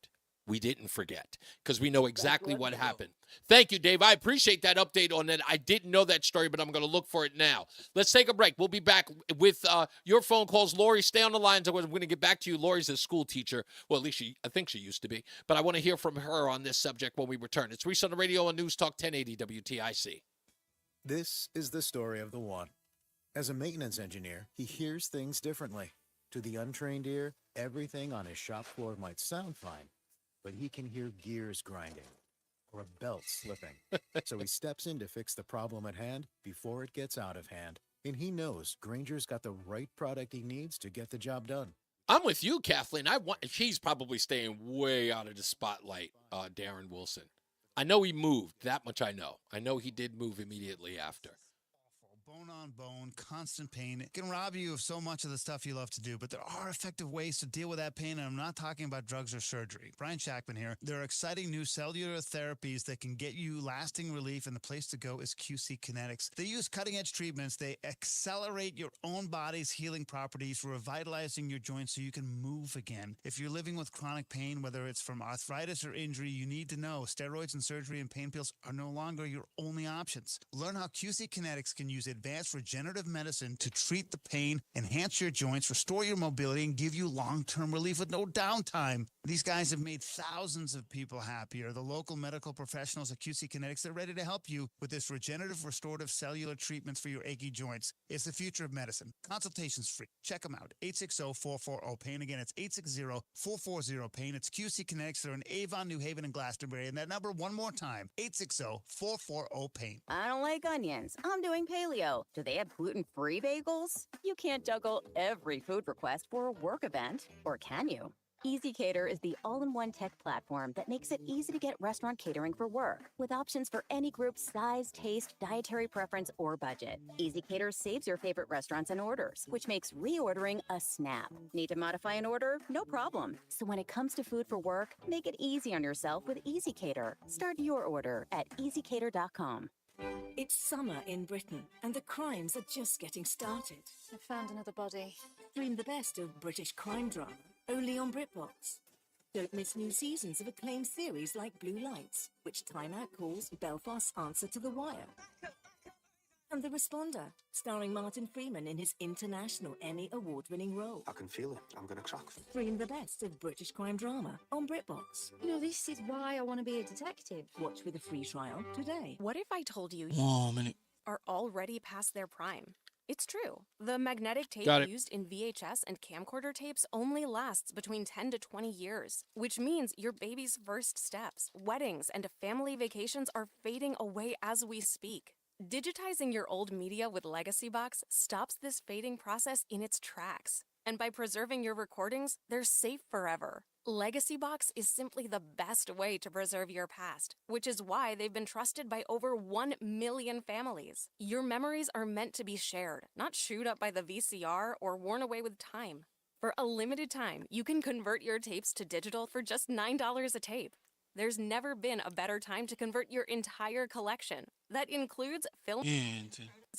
We didn't forget because we know exactly what happened. Thank you, Dave. I appreciate that update on that. I didn't know that story, but I'm going to look for it now. Let's take a break. We'll be back with your phone calls. Lori, stay on the lines. I'm going to get back to you. Lori's a school teacher. Well, at least I think she used to be. But I want to hear from her on this subject when we return. It's Reese on the Radio on News Talk 1080 WTIC. This is the story of the one. As a maintenance engineer, he hears things differently. To the untrained ear, everything on his shop floor might sound fine, but he can hear gears grinding or a belt slipping. So he steps in to fix the problem at hand before it gets out of hand. And he knows Granger's got the right product he needs to get the job done. I'm with you, Kathleen. He's probably staying way out of the spotlight, Darren Wilson. I know he moved. That much I know. I know he did move immediately after. Bone on bone, constant pain. It can rob you of so much of the stuff you love to do, but there are effective ways to deal with that pain, and I'm not talking about drugs or surgery. Brian Shackman here. There are exciting new cellular therapies that can get you lasting relief, and the place to go is QC Kinetics. They use cutting-edge treatments. They accelerate your own body's healing properties, revitalizing your joints so you can move again. If you're living with chronic pain, whether it's from arthritis or injury, you need to know steroids and surgery and pain pills are no longer your only options. Learn how QC Kinetics can use advanced regenerative medicine to treat the pain, enhance your joints, restore your mobility, and give you long-term relief with no downtime. These guys have made thousands of people happier. The local medical professionals at QC Kinetics, they're ready to help you with this regenerative, restorative cellular treatments for your achy joints. It's the future of medicine. Consultations free. Check them out. 860-440-PAIN. Again, it's 860-440-PAIN. It's QC Kinetics. They're in Avon, New Haven, and Glastonbury. And that number one more time, 860-440-PAIN. I don't like onions. I'm doing paleo. Do they have gluten-free bagels? You can't juggle every food request for a work event, or can you? EasyCater is the all-in-one tech platform that makes it easy to get restaurant catering for work, with options for any group size, taste, dietary preference, or budget. EasyCater saves your favorite restaurants and orders, which makes reordering a snap. Need to modify an order? No problem. So when it comes to food for work, make it easy on yourself with EasyCater. Start your order at easycater.com. It's summer in Britain, and the crimes are just getting started. I found another body. Stream the best of British crime drama, only on BritBox. Don't miss new seasons of acclaimed series like Blue Lights, which Time Out calls Belfast's answer to The Wire. And The Responder, starring Martin Freeman in his international Emmy award-winning role. I can feel it. I'm going to crack. Stream the best of British crime drama on BritBox. You know, this is why I want to be a detective. Watch with a free trial today. What if I told you are already past their prime? It's true. The magnetic tape used in VHS and camcorder tapes only lasts between 10 to 20 years, which means your baby's first steps, weddings, and family vacations are fading away as we speak. Digitizing your old media with Legacy Box stops this fading process in its tracks. And by preserving your recordings, they're safe forever. Legacy Box is simply the best way to preserve your past, which is why they've been trusted by over 1 million families. Your memories are meant to be shared, not chewed up by the VCR or worn away with time. For a limited time, you can convert your tapes to digital for just $9 a tape. There's never been a better time to convert your entire collection. That includes film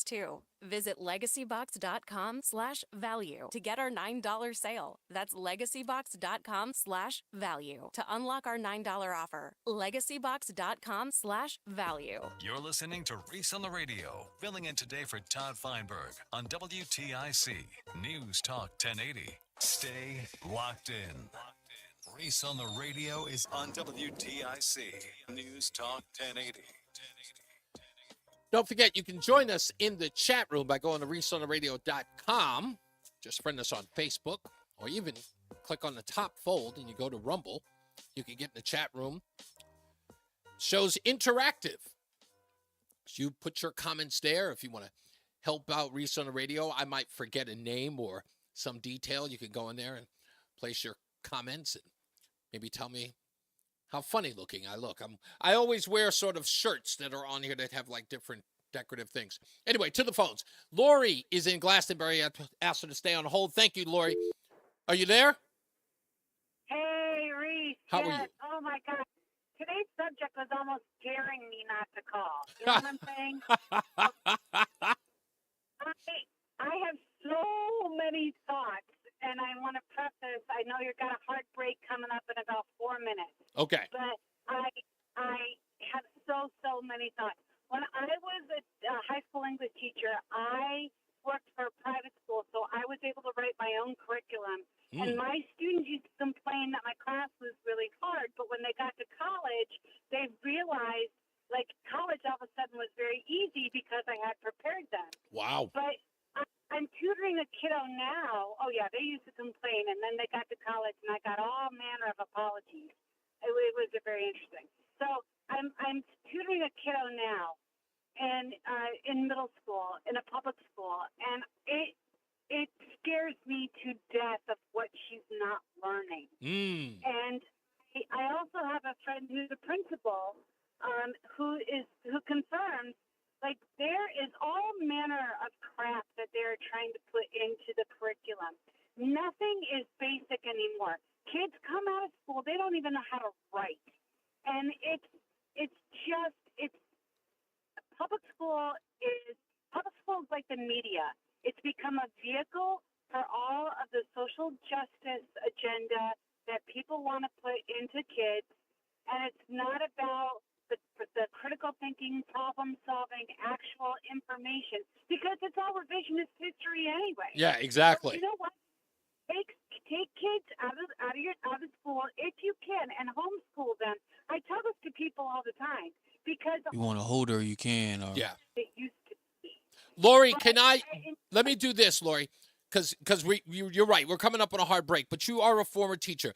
too. Visit legacybox.com/value to get our $9 sale. That's legacybox.com/value to unlock our $9 offer. Legacybox.com/value. You're listening to Reese on the Radio, filling in today for Todd Feinberg on WTIC News Talk 1080. Stay locked in. Reese on the Radio is on WTIC News Talk 1080. Don't forget, you can join us in the chat room by going to ReeseOnTheRadio.com. Just friend us on Facebook, or even click on the top fold and you go to Rumble. You can get in the chat room. Show's interactive. You put your comments there. If you want to help out Reese on the Radio, I might forget a name or some detail. You can go in there and place your comments and maybe tell me how funny looking I look. I always wear sort of shirts that are on here that have like different decorative things. Anyway, to the phones. Lori is in Glastonbury. I asked her to stay on hold. Thank you, Lori. Are you there? Hey, Reese. How are yes. you? Oh, my God. Today's subject was almost daring me not to call. You know what I'm saying? I have so many thoughts, and I want to preface, I know you've got a heartbreak coming up in about 4 minutes. Okay. But I have so many thoughts. When I was a high school English teacher, I worked for a private school, so I was able to write my own curriculum. And my students used to complain that my class was really hard, but when they got to college, they realized, like, college all of a sudden was very easy because I had prepared them. Wow. But I'm tutoring a kiddo now. Oh, yeah, they used to complain, and then they got to college, and I got all manner of apologies. It was very interesting. So I'm tutoring a kiddo now, and in middle school, in a public school, and it scares me to death of what she's not learning. And I also have a friend who's a principal who confirms, like, there is all manner of crap that they're trying to put into the curriculum. Nothing is basic anymore. Kids come out of school, they don't even know how to write. And it's public school is like the media. It's become a vehicle for all of the social justice agenda that people want to put into kids, and it's not about the critical thinking, problem solving, actual information, because it's all revisionist history anyway. Yeah, exactly. But you know what? Take kids out of school if you can, and homeschool them. I tell this to people all the time because You want to hold her, you can. Or... Yeah. it used to be. Lori, let me do this, Lori, because you're right. We're coming up on a hard break, but you are a former teacher.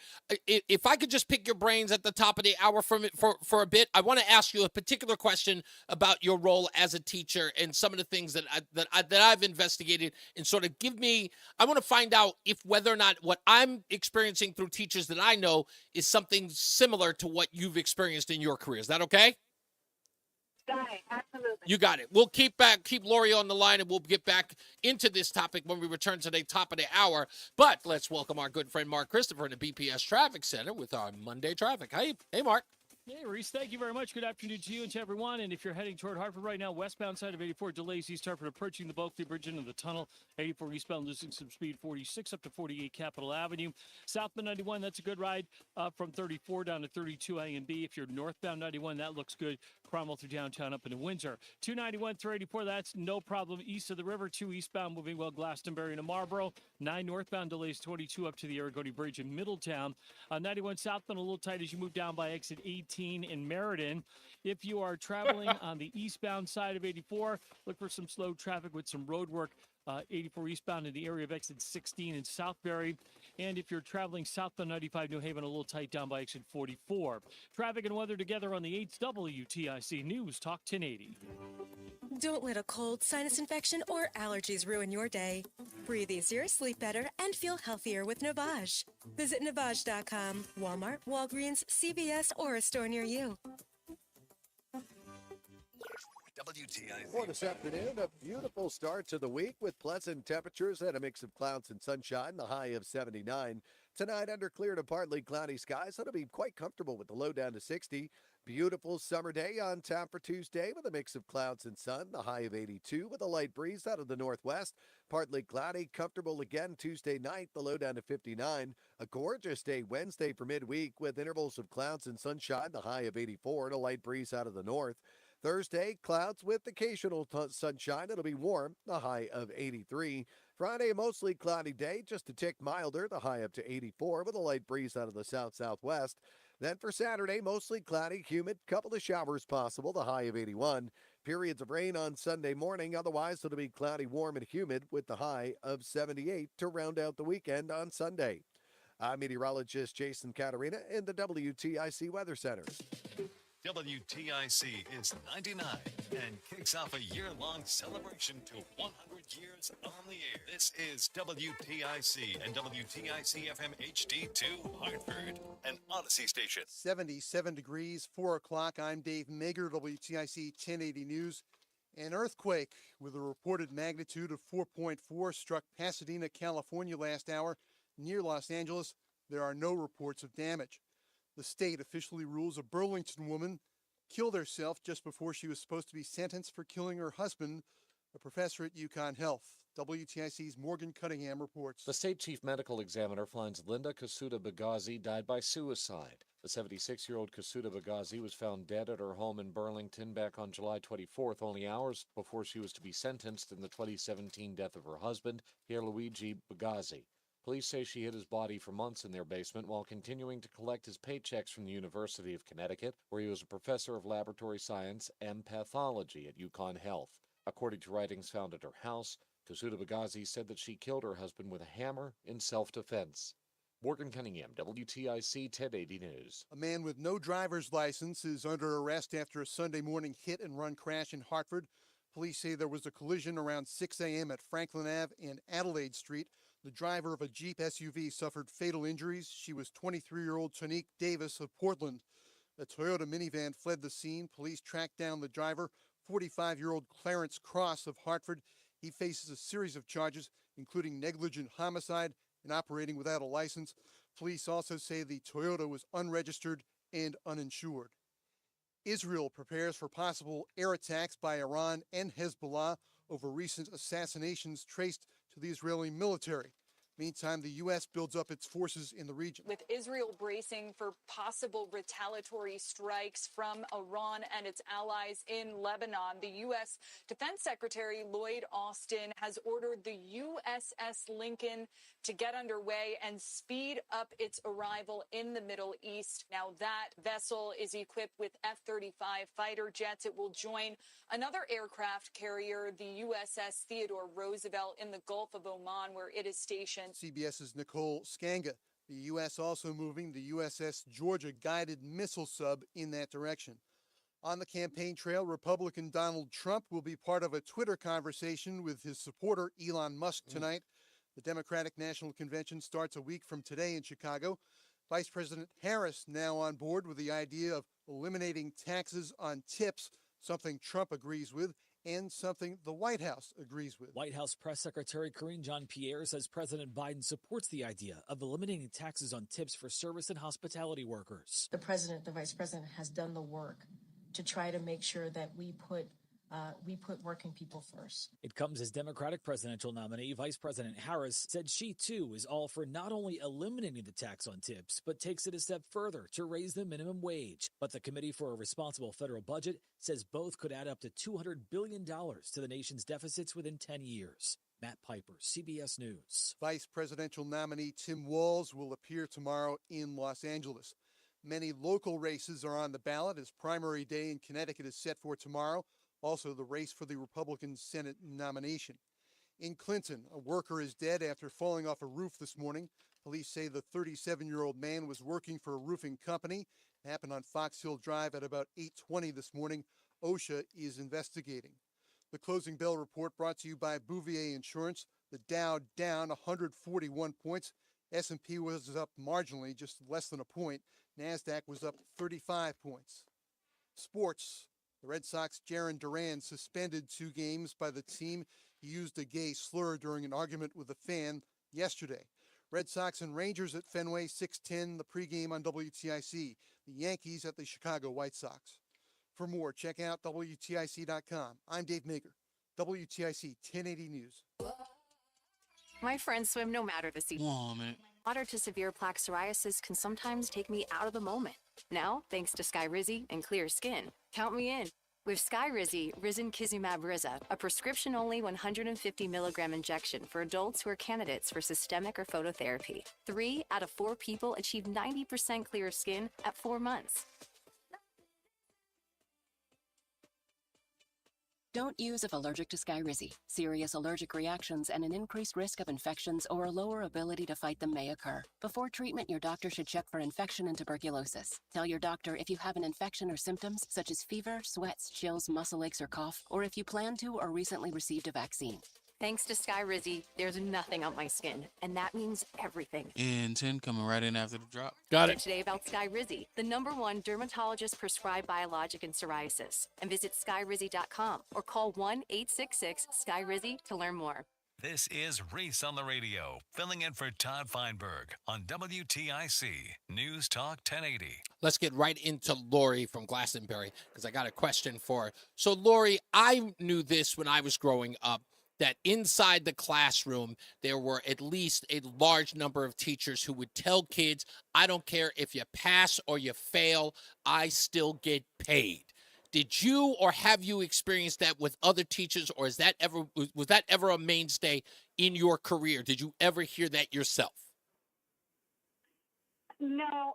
If I could just pick your brains at the top of the hour for a bit, I want to ask you a particular question about your role as a teacher and some of the things that I've investigated, and sort of I want to find out if whether or not what I'm experiencing through teachers that I know is something similar to what you've experienced in your career. Is that okay? Got it. Absolutely. You got it. We'll keep Lori on the line, and we'll get back into this topic when we return today, top of the hour. But let's welcome our good friend Mark Christopher in the BPS Traffic Center with our Monday traffic. Hey, Mark. Hey, Reese, thank you very much. Good afternoon to you and to everyone. And if you're heading toward Hartford right now, westbound side of 84, delays East Hartford approaching the Bulkley Bridge into the tunnel. 84 eastbound losing some speed, 46 up to 48 Capitol Avenue. Southbound 91, that's a good ride from 34 down to 32 A and B. If you're northbound 91, that looks good. Cromwell through downtown up into Windsor. 291 through 84, that's no problem east of the river. 2 eastbound moving well Glastonbury into Marlboro. 9 northbound delays 22 up to the Aragoni Bridge in Middletown. 91 southbound a little tight as you move down by exit 18 in Meriden. If you are traveling on the eastbound side of 84, look for some slow traffic with some road work. 84 eastbound in the area of exit 16 in Southbury. And if you're traveling southbound 95 New Haven, a little tight down by exit 44. Traffic and weather together on the 8th WTIC News Talk 1080. Don't let a cold, sinus infection, or allergies ruin your day. Breathe easier, sleep better, and feel healthier with Navage. Visit Navage.com, Walmart, Walgreens, CVS, or a store near you. WTIC. For this afternoon, a beautiful start to the week with pleasant temperatures and a mix of clouds and sunshine, the high of 79. Tonight, under clear to partly cloudy skies, it'll be quite comfortable with the low down to 60. Beautiful summer day on tap for Tuesday with a mix of clouds and sun, the high of 82 with a light breeze out of the northwest. Partly cloudy, comfortable again Tuesday night, the low down to 59. A gorgeous day Wednesday for midweek with intervals of clouds and sunshine, the high of 84 and a light breeze out of the north. Thursday, clouds with occasional sunshine. It'll be warm, the high of 83. Friday, a mostly cloudy day, just a tick milder, the high up to 84 with a light breeze out of the south-southwest. Then for Saturday, mostly cloudy, humid, couple of showers possible, the high of 81. Periods of rain on Sunday morning, otherwise it'll be cloudy, warm, and humid with the high of 78 to round out the weekend on Sunday. I'm meteorologist Jason Caterina in the WTIC Weather Center. WTIC is 99 and kicks off a year-long celebration to 100 years on the air. This is WTIC and WTIC FM HD2 Hartford, an Odyssey station. 77 degrees, 4 o'clock. I'm Dave Mager, WTIC 1080 News. An earthquake with a reported magnitude of 4.4 struck Pasadena, California last hour near Los Angeles. There are no reports of damage. The state officially rules a Burlington woman killed herself just before she was supposed to be sentenced for killing her husband, a professor at UConn Health. WTIC's Morgan Cunningham reports. The state chief medical examiner finds Linda Kasuda Bagazi died by suicide. The 76-year-old Kasuda Bagazi was found dead at her home in Burlington back on July 24th, only hours before she was to be sentenced in the 2017 death of her husband, Pierluigi Bagazi. Police say she hid his body for months in their basement while continuing to collect his paychecks from the University of Connecticut, where he was a professor of laboratory science and pathology at UConn Health. According to writings found at her house, Kasuda Bagazi said that she killed her husband with a hammer in self-defense. Morgan Cunningham, WTIC 1080 News. A man with no driver's license is under arrest after a Sunday morning hit-and-run crash in Hartford. Police say there was a collision around 6 a.m. at Franklin Ave and Adelaide Street. The driver of a Jeep SUV suffered fatal injuries. She was 23-year-old Tonique Davis of Portland. A Toyota minivan fled the scene. Police tracked down the driver, 45-year-old Clarence Cross of Hartford. He faces a series of charges, including negligent homicide and operating without a license. Police also say the Toyota was unregistered and uninsured. Israel prepares for possible air attacks by Iran and Hezbollah over recent assassinations traced to the Israeli military. Meantime, the U.S. builds up its forces in the region. With Israel bracing for possible retaliatory strikes from Iran and its allies in Lebanon, the U.S. Defense Secretary Lloyd Austin has ordered the USS Lincoln to get underway and speed up its arrival in the Middle East. Now, that vessel is equipped with F-35 fighter jets. It will join another aircraft carrier, the USS Theodore Roosevelt, in the Gulf of Oman, where it is stationed. CBS's Nicole Skanga. The U.S. also moving the USS Georgia guided missile sub in that direction. On the campaign trail, Republican Donald Trump will be part of a Twitter conversation with his supporter Elon Musk tonight. The Democratic National Convention starts a week from today in Chicago. Vice President Harris now on board with the idea of eliminating taxes on tips, something Trump agrees with, and something the White House agrees with. White House Press Secretary Karine Jean-Pierre says President Biden supports the idea of eliminating taxes on tips for service and hospitality workers. The president, the vice president, has done the work to try to make sure that we put working people first. It comes as Democratic presidential nominee Vice President Harris said she, too, is all for not only eliminating the tax on tips, but takes it a step further to raise the minimum wage. But the Committee for a Responsible Federal Budget says both could add up to $200 billion to the nation's deficits within 10 years. Matt Piper, CBS News. Vice presidential nominee Tim Walz will appear tomorrow in Los Angeles. Many local races are on the ballot as primary day in Connecticut is set for tomorrow. Also, the race for the Republican Senate nomination. In Clinton, a worker is dead after falling off a roof this morning. Police say the 37-year-old man was working for a roofing company. It happened on Fox Hill Drive at about 8:20 this morning. OSHA is investigating. The closing bell report brought to you by Bouvier Insurance. The Dow down 141 points. S&P was up marginally, just less than a point. NASDAQ was up 35 points. Sports. The Red Sox' Jarren Duran suspended 2 games by the team. He used a gay slur during an argument with a fan yesterday. Red Sox and Rangers at Fenway, 6:10, the pregame on WTIC. The Yankees at the Chicago White Sox. For more, check out WTIC.com. I'm Dave Mager, WTIC 1080 News. My friends swim no matter the season. Woman. Moderate to severe plaque psoriasis can sometimes take me out of the moment. Now, thanks to Skyrizi and clear skin, count me in. With Skyrizi, Risankizumab Riza, a prescription-only 150 milligram injection for adults who are candidates for systemic or phototherapy. 3 out of 4 people achieve 90% clear skin at 4 months. Don't use if allergic to Skyrizi. Serious allergic reactions and an increased risk of infections or a lower ability to fight them may occur. Before treatment, your doctor should check for infection and tuberculosis. Tell your doctor if you have an infection or symptoms such as fever, sweats, chills, muscle aches, or cough, or if you plan to or recently received a vaccine. Thanks to Skyrizi, there's nothing on my skin, and that means everything. And 10 coming right in after the drop. Got Learn it. today about Skyrizi, the #1 dermatologist-prescribed biologic in psoriasis, and visit skyrizi.com or call 1-866-SKYRIZI to learn more. This is Reese on the Radio, filling in for Todd Feinberg on WTIC News Talk 1080. Let's get right into Lori from Glastonbury because I got a question for her. So, Lori, I knew this when I was growing up, that inside the classroom, there were at least a large number of teachers who would tell kids, I don't care if you pass or you fail, I still get paid. Did you or have you experienced that with other teachers, or was that ever a mainstay in your career? Did you ever hear that yourself? No,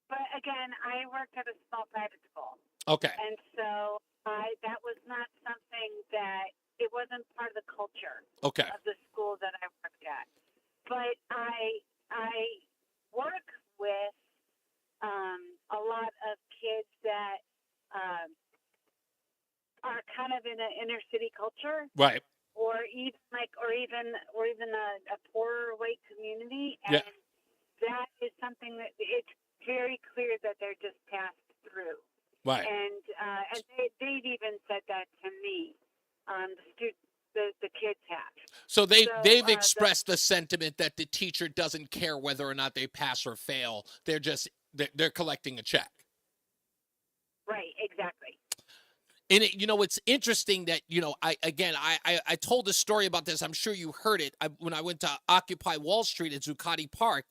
but again, I worked at a small private school. Okay. And so that was not something that, it wasn't part of the culture Okay. of the school that I worked at. But I work with a lot of kids that are kind of in an inner city culture. Right. Or even a poorer white community, and Yeah. that is something that it's very clear that they're just passed through. Right. And they've even said that to me. The kids have. So they've expressed the sentiment that the teacher doesn't care whether or not they pass or fail. They're collecting a check. Right. Exactly. And it's interesting that, I told a story about this. I'm sure you heard it. When I went to Occupy Wall Street at Zuccotti Park,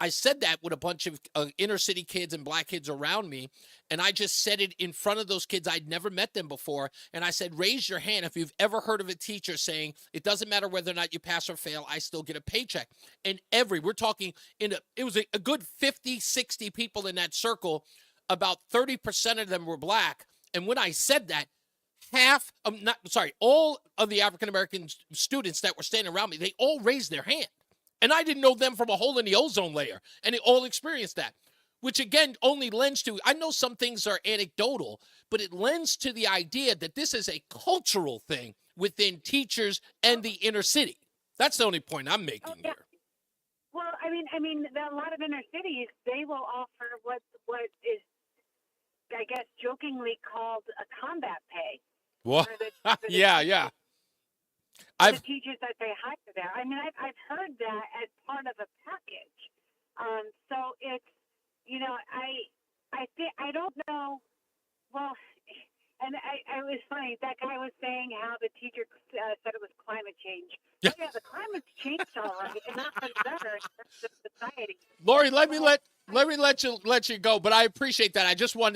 I said that with a bunch of inner city kids and black kids around me. And I just said it in front of those kids. I'd never met them before. And I said, raise your hand if you've ever heard of a teacher saying, it doesn't matter whether or not you pass or fail, I still get a paycheck. And we're talking, it was a good 50, 60 people in that circle. About 30% of them were black. And when I said that, all of the African-American students that were standing around me, they all raised their hand. And I didn't know them from a hole in the ozone layer. And they all experienced that, which again only lends to, I know some things are anecdotal, but it lends to the idea that this is a cultural thing within teachers and the inner city. That's the only point I'm making here. Well, I mean, a lot of inner cities, they will offer what is, I guess, jokingly called a combat pay. What? Yeah. The teachers that they hire there. I mean, I've heard that as part of a package. So it's, I don't know. Well, and I was funny. That guy was saying how the teacher said it was climate change. Yeah, the climate's changed all right, and not much better in terms of society. Lori, let me let you go, but I appreciate that.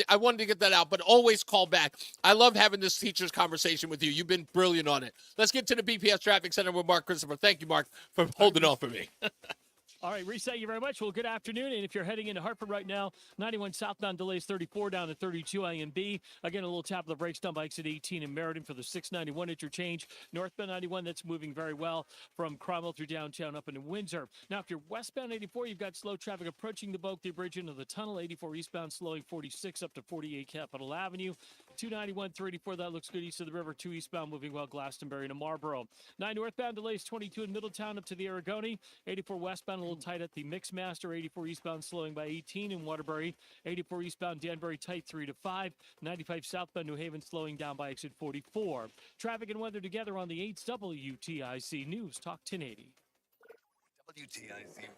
I wanted to get that out, but always call back. I love having this teacher's conversation with you. You've been brilliant on it. Let's get to the BPS Traffic Center with Mark Christopher. Thank you, Mark, for holding on for me. All right, Reese, thank you very much. Well, good afternoon. And if you're heading into Hartford right now, 91 southbound delays 34 down to 32 A&B. Again, a little tap of the brakes done by exit 18 in Meriden for the 691 interchange. Northbound 91, that's moving very well from Cromwell through downtown up into Windsor. Now, if you're westbound 84, you've got slow traffic approaching the Bulkley Bridge into the tunnel. 84 eastbound slowing 46 up to 48 Capitol Avenue. 291, 384, that looks good east of the river. 2 eastbound moving well Glastonbury to Marlboro. 9 northbound delays 22 in Middletown up to the Aragoni. 84 westbound a little tight at the Mixmaster. 84 eastbound slowing by 18 in Waterbury. 84 eastbound Danbury tight 3 to 5. 95 southbound New Haven slowing down by exit 44. Traffic and weather together on the 8's WTIC News Talk 1080. WTIC.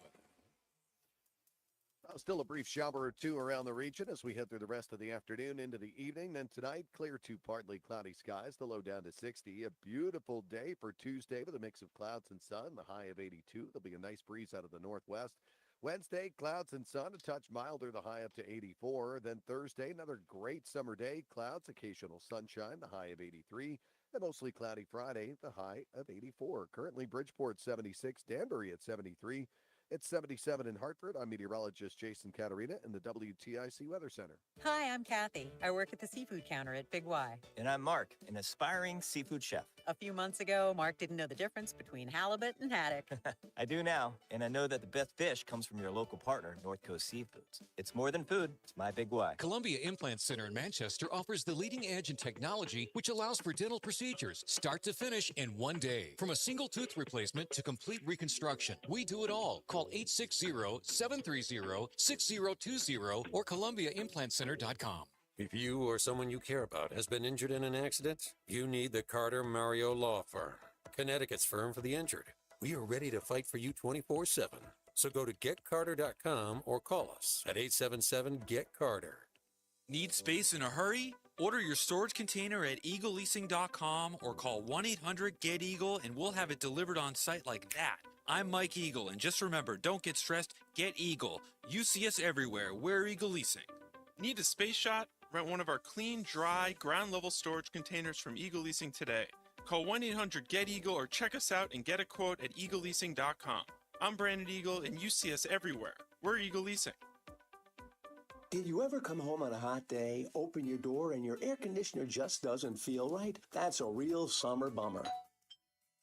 Still a brief shower or two around the region as we head through the rest of the afternoon into the evening. Then tonight, clear to partly cloudy skies, the low down to 60. A beautiful day for Tuesday with a mix of clouds and sun, the high of 82. There'll be a nice breeze out of the northwest. Wednesday, clouds and sun, a touch milder, the high up to 84. Then Thursday, another great summer day, clouds, occasional sunshine, the high of 83. And mostly cloudy Friday, the high of 84. Currently, Bridgeport 76, Danbury at 73. It's 77 in Hartford. I'm meteorologist Jason Caterina in the WTIC Weather Center. Hi, I'm Kathy. I work at the seafood counter at Big Y. And I'm Mark, an aspiring seafood chef. A few months ago, Mark didn't know the difference between halibut and haddock. I do now, and I know that the best fish comes from your local partner, North Coast Seafoods. It's more than food, it's my Big Y. Columbia Implant Center in Manchester offers the leading edge in technology, which allows for dental procedures, start to finish in one day. From a single tooth replacement to complete reconstruction, we do it all. Call 860-730-6020 or ColumbiaImplantCenter.com. If you or someone you care about has been injured in an accident, you need the Carter Mario Law Firm, Connecticut's firm for the injured. We are ready to fight for you 24/7. So go to getcarter.com or call us at 877-GET-CARTER. Need space in a hurry? Order your storage container at eagleleasing.com or call 1-800-GET-EAGLE and we'll have it delivered on site like that. I'm Mike Eagle, and just remember, don't get stressed, get Eagle. You see us everywhere. We're Eagle Leasing. Need a space shot? Rent one of our clean, dry, ground-level storage containers from Eagle Leasing today. Call 1-800-GET-EAGLE or check us out and get a quote at eagleleasing.com. I'm Brandon Eagle, and you see us everywhere. We're Eagle Leasing. Did you ever come home on a hot day, open your door, and your air conditioner just doesn't feel right? That's a real summer bummer.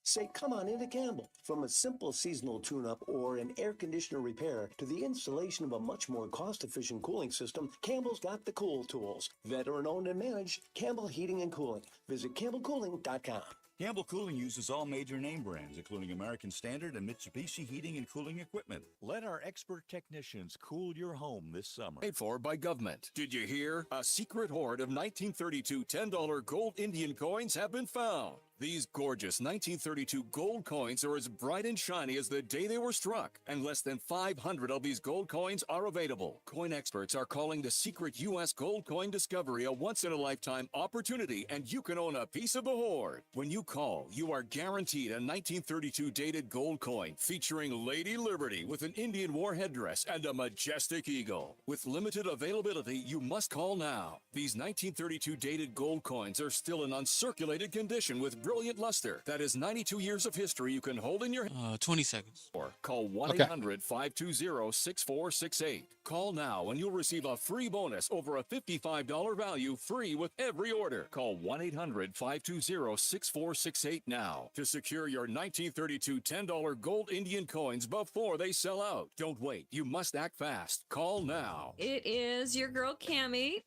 Say, come on into Campbell. From a simple seasonal tune-up or an air conditioner repair to the installation of a much more cost-efficient cooling system, Campbell's got the cool tools. Veteran-owned and managed, Campbell Heating and Cooling. Visit CampbellCooling.com. Campbell Cooling uses all major name brands, including American Standard and Mitsubishi heating and cooling equipment. Let our expert technicians cool your home this summer. Paid for by government. Did you hear? A secret hoard of 1932 $10 gold Indian coins have been found. These gorgeous 1932 gold coins are as bright and shiny as the day they were struck, and less than 500 of these gold coins are available. Coin experts are calling the secret U.S. gold coin discovery a once-in-a-lifetime opportunity, and you can own a piece of the hoard. When you call, you are guaranteed a 1932 dated gold coin featuring Lady Liberty with an Indian war headdress and a majestic eagle. With limited availability, you must call now. These 1932 dated gold coins are still in uncirculated condition with brilliant luster. That is 92 years of history you can hold in your 20 seconds. Or call 1-800-520-6468. Call now and you'll receive a free bonus over a $55 value, free with every order. Call 1-800-520-6468 now to secure your 1932 $10 gold Indian coins before they sell out. Don't wait. You must act fast. Call now. It is your girl, Cammie.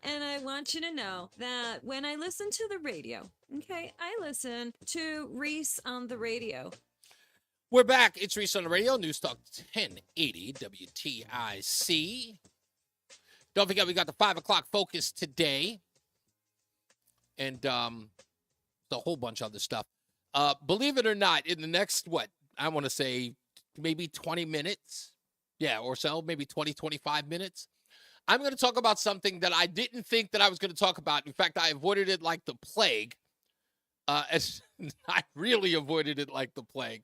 And I want you to know that when I listen to the radio, okay, I listen to Reese on the radio. We're back. It's Reese on the Radio, NewsTalk 1080 WTIC. Don't forget, we got the 5 o'clock focus today. And a whole bunch of other stuff. Believe it or not, in the next, I want to say maybe 20 minutes. Yeah, or so, maybe 20, 25 minutes. I'm going to talk about something that I didn't think that I was going to talk about. In fact, I avoided it like the plague. I really avoided it like the plague.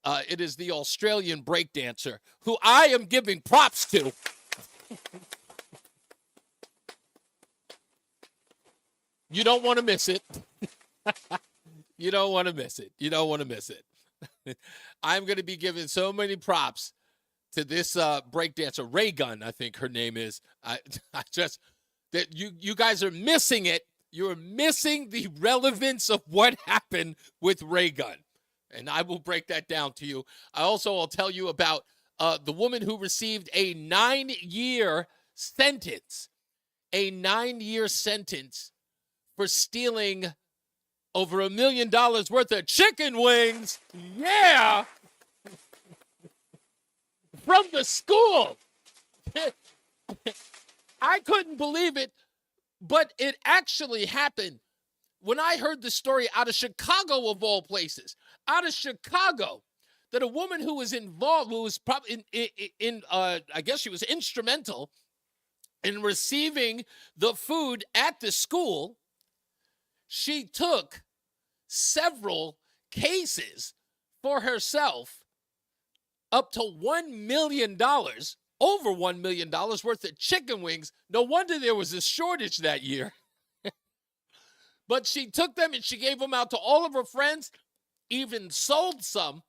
It is the Australian breakdancer, who I am giving props to. You don't want to miss it. You don't want to miss it. You don't want to miss it. I'm going to be giving so many props to this breakdancer, Ray Gunn, I think her name is. I just, that you guys are missing it. You're missing the relevance of what happened with Ray Gunn. And I will break that down to you. I'll tell you about the woman who received a 9-year sentence. A 9-year sentence for stealing over $1 million worth of chicken wings. Yeah! From the school. I couldn't believe it, but it actually happened. When I heard the story out of Chicago, of all places, out of Chicago, that a woman who was involved, who was probably I guess she was instrumental in receiving the food at the school, she took several cases for herself, up to $1 million, over $1 million worth of chicken wings. No wonder there was a shortage that year. But she took them and she gave them out to all of her friends, even sold some,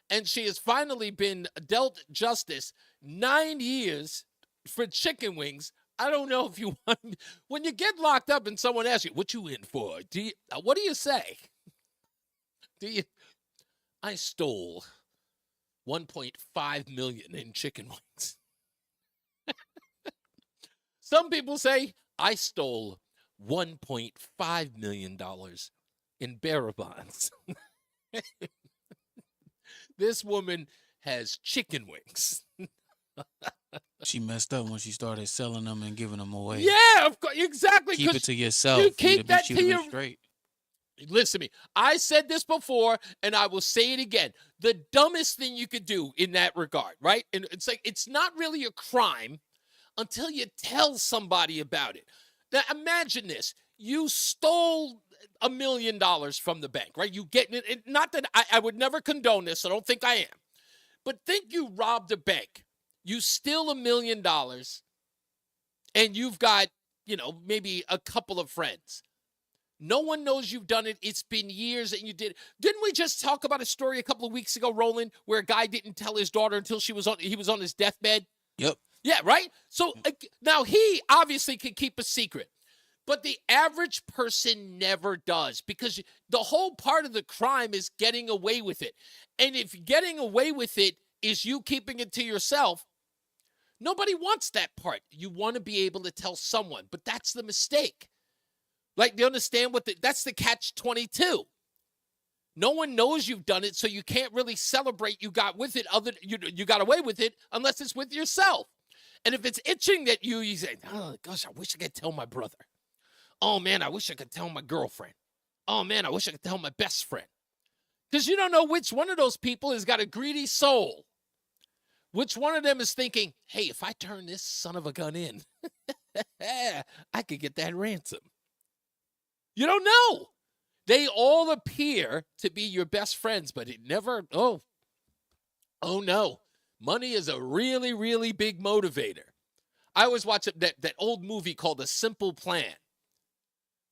and she has finally been dealt justice. 9 years for chicken wings. I don't know if you want, when you get locked up and someone asks you, what you in for? What do you say? I stole 1.5 million in chicken wings. Some people say I stole $1.5 million in bearer bonds. This woman has chicken wings. She messed up when she started selling them and giving them away. Yeah, of course, exactly. Keep it to yourself. You keep that to to your straight. Listen to me. I said this before, and I will say it again. The dumbest thing you could do in that regard, right? And it's like, it's not really a crime until you tell somebody about it. Now, imagine this. You stole $1 million from the bank, right? You get it. Not that I would never condone this. I don't think I am. But think you robbed a bank. You steal $1 million, and you've got, maybe a couple of friends. No one knows you've done it. It's been years and you did. Didn't we just talk about a story a couple of weeks ago, Roland, where a guy didn't tell his daughter until he was on his deathbed? Yep. Yeah, right? So now he obviously can keep a secret, but the average person never does, because the whole part of the crime is getting away with it. And if getting away with it is you keeping it to yourself, nobody wants that part. You want to be able to tell someone, but that's the mistake. Like, do you understand that's the catch-22? No one knows you've done it, so you can't really celebrate you got with it. You got away with it unless it's with yourself. And if it's itching that you say, oh, gosh, I wish I could tell my brother. Oh, man, I wish I could tell my girlfriend. Oh, man, I wish I could tell my best friend. Because you don't know which one of those people has got a greedy soul. Which one of them is thinking, hey, if I turn this son of a gun in, I could get that ransom. You don't know. They all appear to be your best friends, but it never, oh no. Money is a really, really big motivator. I always watch that old movie called A Simple Plan,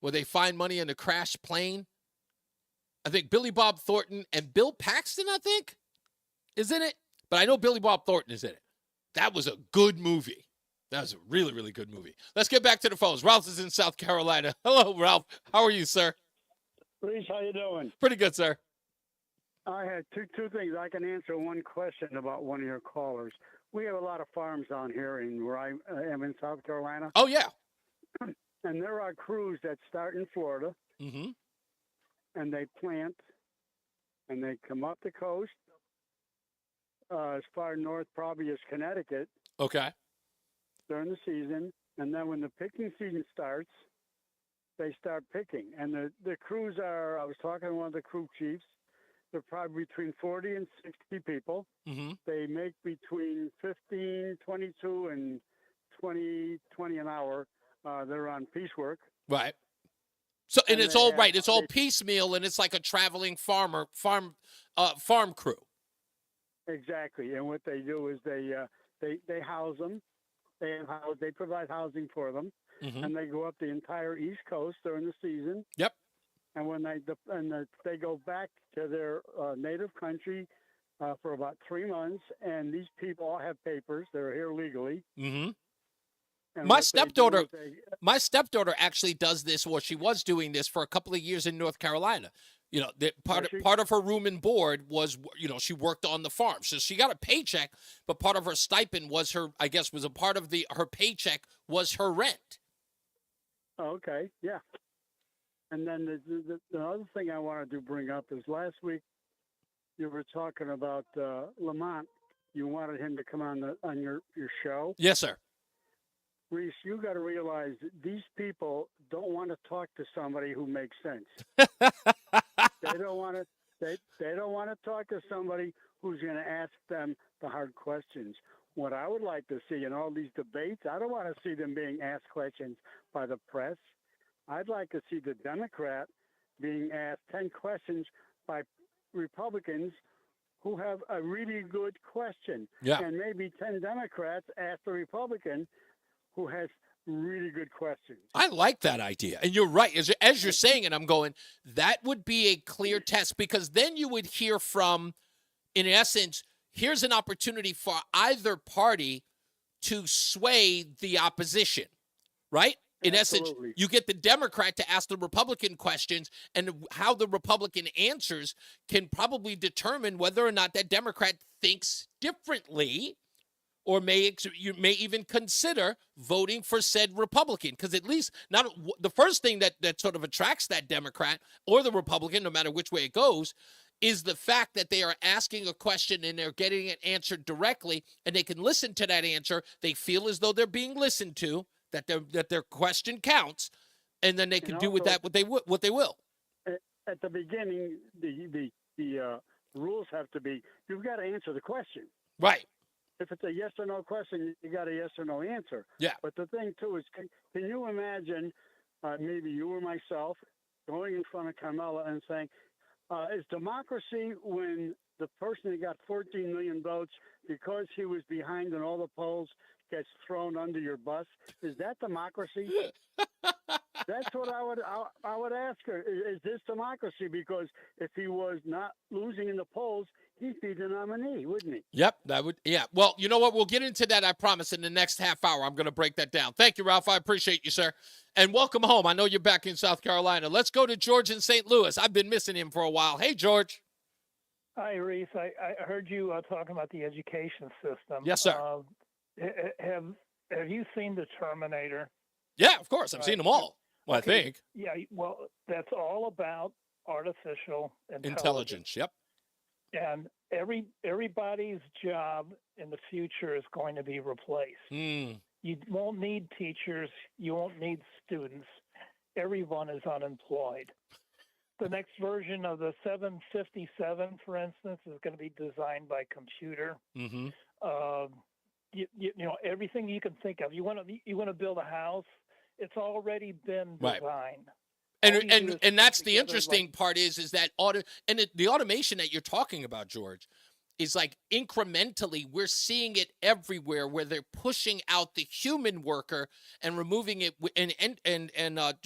where they find money in a crashed plane. I think Billy Bob Thornton and Bill Paxton, is in it. But I know Billy Bob Thornton is in it. That was a good movie. That was a really, really good movie. Let's get back to the phones. Ralph is in South Carolina. Hello, Ralph. How are you, sir? Reese, how you doing? Pretty good, sir. I had two things. I can answer one question about one of your callers. We have a lot of farms down here where I am in South Carolina. Oh, yeah. And there are crews that start in Florida, and they plant, and they come up the coast, as far north probably as Connecticut. Okay. During the season, and then when the picking season starts, they start picking. And the crews I was talking to one of the crew chiefs, they're probably between 40 and 60 people. Mm-hmm. They make between 15, 22, and 20 an hour. They're on piecework. Right. So, and it's all right. It's all piecemeal, and it's like a traveling farm crew. Exactly. And what they do is they house them. They provide housing for them, and they go up the entire East Coast during the season. Yep. And when they go back to their native country for about 3 months, and these people all have papers; they're here legally. Mm-hmm. And my stepdaughter actually does this, or she was doing this for a couple of years in North Carolina. Part of her room and board was, she worked on the farm. So she got a paycheck, but part of her stipend was her paycheck was her rent. Oh, okay. Yeah. And then the other thing I wanted to bring up is last week you were talking about Lamont. You wanted him to come on your show. Yes, sir. Reese, you got to realize these people don't want to talk to somebody who makes sense. They don't want to talk to somebody who's going to ask them the hard questions. What I would like to see in all these debates, I don't want to see them being asked questions by the press. I'd like to see the Democrat being asked 10 questions by Republicans who have a really good question. Yeah. And maybe 10 Democrats ask the Republican who has really good questions. I like that idea. And you're right. As you're saying it, I'm going, that would be a clear test, because then you would hear from, in essence, here's an opportunity for either party to sway the opposition, right? In essence, you get the Democrat to ask the Republican questions, and how the Republican answers can probably determine whether or not that Democrat thinks differently, or you may even consider voting for said Republican. Because at least not the first thing that sort of attracts that Democrat or the Republican, no matter which way it goes, is the fact that they are asking a question and they're getting it answered directly, and they can listen to that answer. They feel as though they're being listened to, that their question counts, and then they can do with that what they will. At the beginning, the rules have to be, you've got to answer the question. Right. If it's a yes or no question, you got a yes or no answer. Yeah. But the thing, too, is can you imagine maybe you or myself going in front of Carmela and saying, is democracy when the person that got 14 million votes because he was behind in all the polls gets thrown under your bus? Is that democracy? That's what I would ask her. Is this democracy? Because if he was not losing in the polls, he'd be the nominee, wouldn't he? Yep, that would. Yeah. Well, you know what? We'll get into that, I promise, in the next half hour. I'm going to break that down. Thank you, Ralph. I appreciate you, sir. And welcome home. I know you're back in South Carolina. Let's go to George in St. Louis. I've been missing him for a while. Hey, George. Hi, Reese. I heard you talking about the education system. Yes, sir. Have you seen The Terminator? Yeah, of course. I've seen them all. Well, Okay. I think. Yeah, well, that's all about artificial Intelligence. Yep. And everybody's job in the future is going to be replaced. You won't need teachers. You won't need students. Everyone is unemployed. The next version of the 757, for instance, is going to be designed by computer. Mm-hmm. You know, everything you can think of. You want to build a house, it's already been designed. Right. All you do is And that's put the together, interesting part is that the automation that you're talking about, George, is like incrementally we're seeing it everywhere, where they're pushing out the human worker and removing it and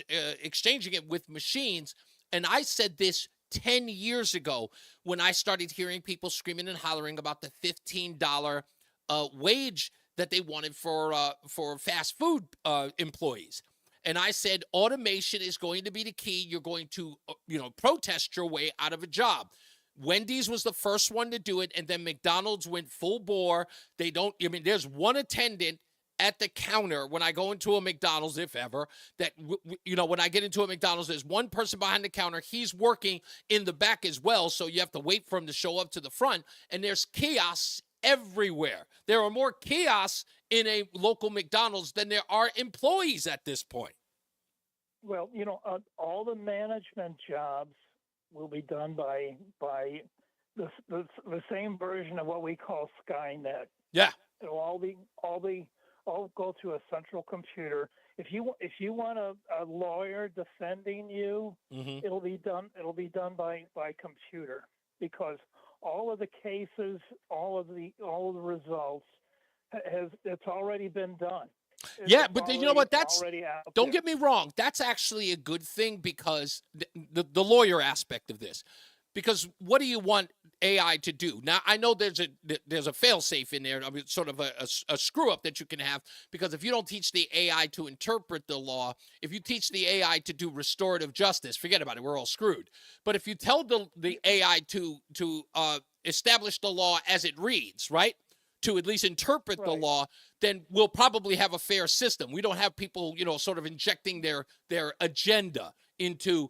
exchanging it with machines. And I said this 10 years ago when I started hearing people screaming and hollering about the $15 wage that they wanted for fast food employees. And I said, automation is going to be the key. You're going to, protest your way out of a job. Wendy's was the first one to do it, and then McDonald's went full bore. There's one attendant at the counter when I go into a McDonald's, if ever, that, when I get into a McDonald's, there's one person behind the counter. He's working in the back as well, so you have to wait for him to show up to the front. And there's kiosks everywhere. There are more kiosks in a local McDonald's than there are employees at this point. Well, all the management jobs will be done by the same version of what we call Skynet. Yeah. It'll all go through a central computer. If you want a lawyer defending you, Mm-hmm. it'll be done by computer, because all of the cases, all of the results it's already been done. Yeah, but you know what? That's already out don't there. get me wrong. That's actually a good thing, because the lawyer aspect of this. Because what do you want AI to do? Now, I know there's a fail-safe in there, sort of a screw-up that you can have, because if you don't teach the AI to interpret the law, if you teach the AI to do restorative justice, forget about it, we're all screwed. But if you tell the AI to establish the law as it reads, right, to at least interpret the law, then we'll probably have a fair system. We don't have people, sort of injecting their agenda into,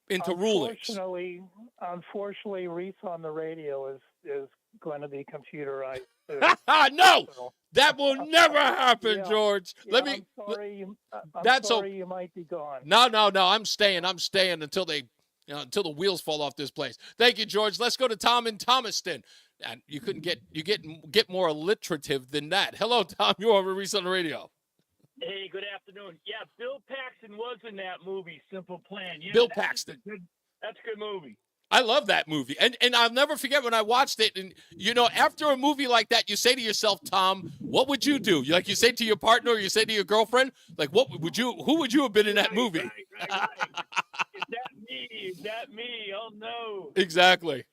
into rulings. Unfortunately, Reese on the Radio is going to be computerized. No, that will never happen, George. I'm sorry, you might be gone. No. I'm staying until until the wheels fall off this place. Thank you, George. Let's go to Tom in Thomaston. And you couldn't get more alliterative than that. Hello, Tom. You're on Reese on the Radio. Hey, good afternoon. Yeah, Bill Paxton was in that movie, Simple Plan. Yeah, Bill Paxton. That's a good movie. I love that movie. And I'll never forget when I watched it. And, after a movie like that, you say to yourself, Tom, what would you do? You say to your partner or you say to your girlfriend, like, who would you have been in that movie? Right. Is that me? Oh, no. Exactly.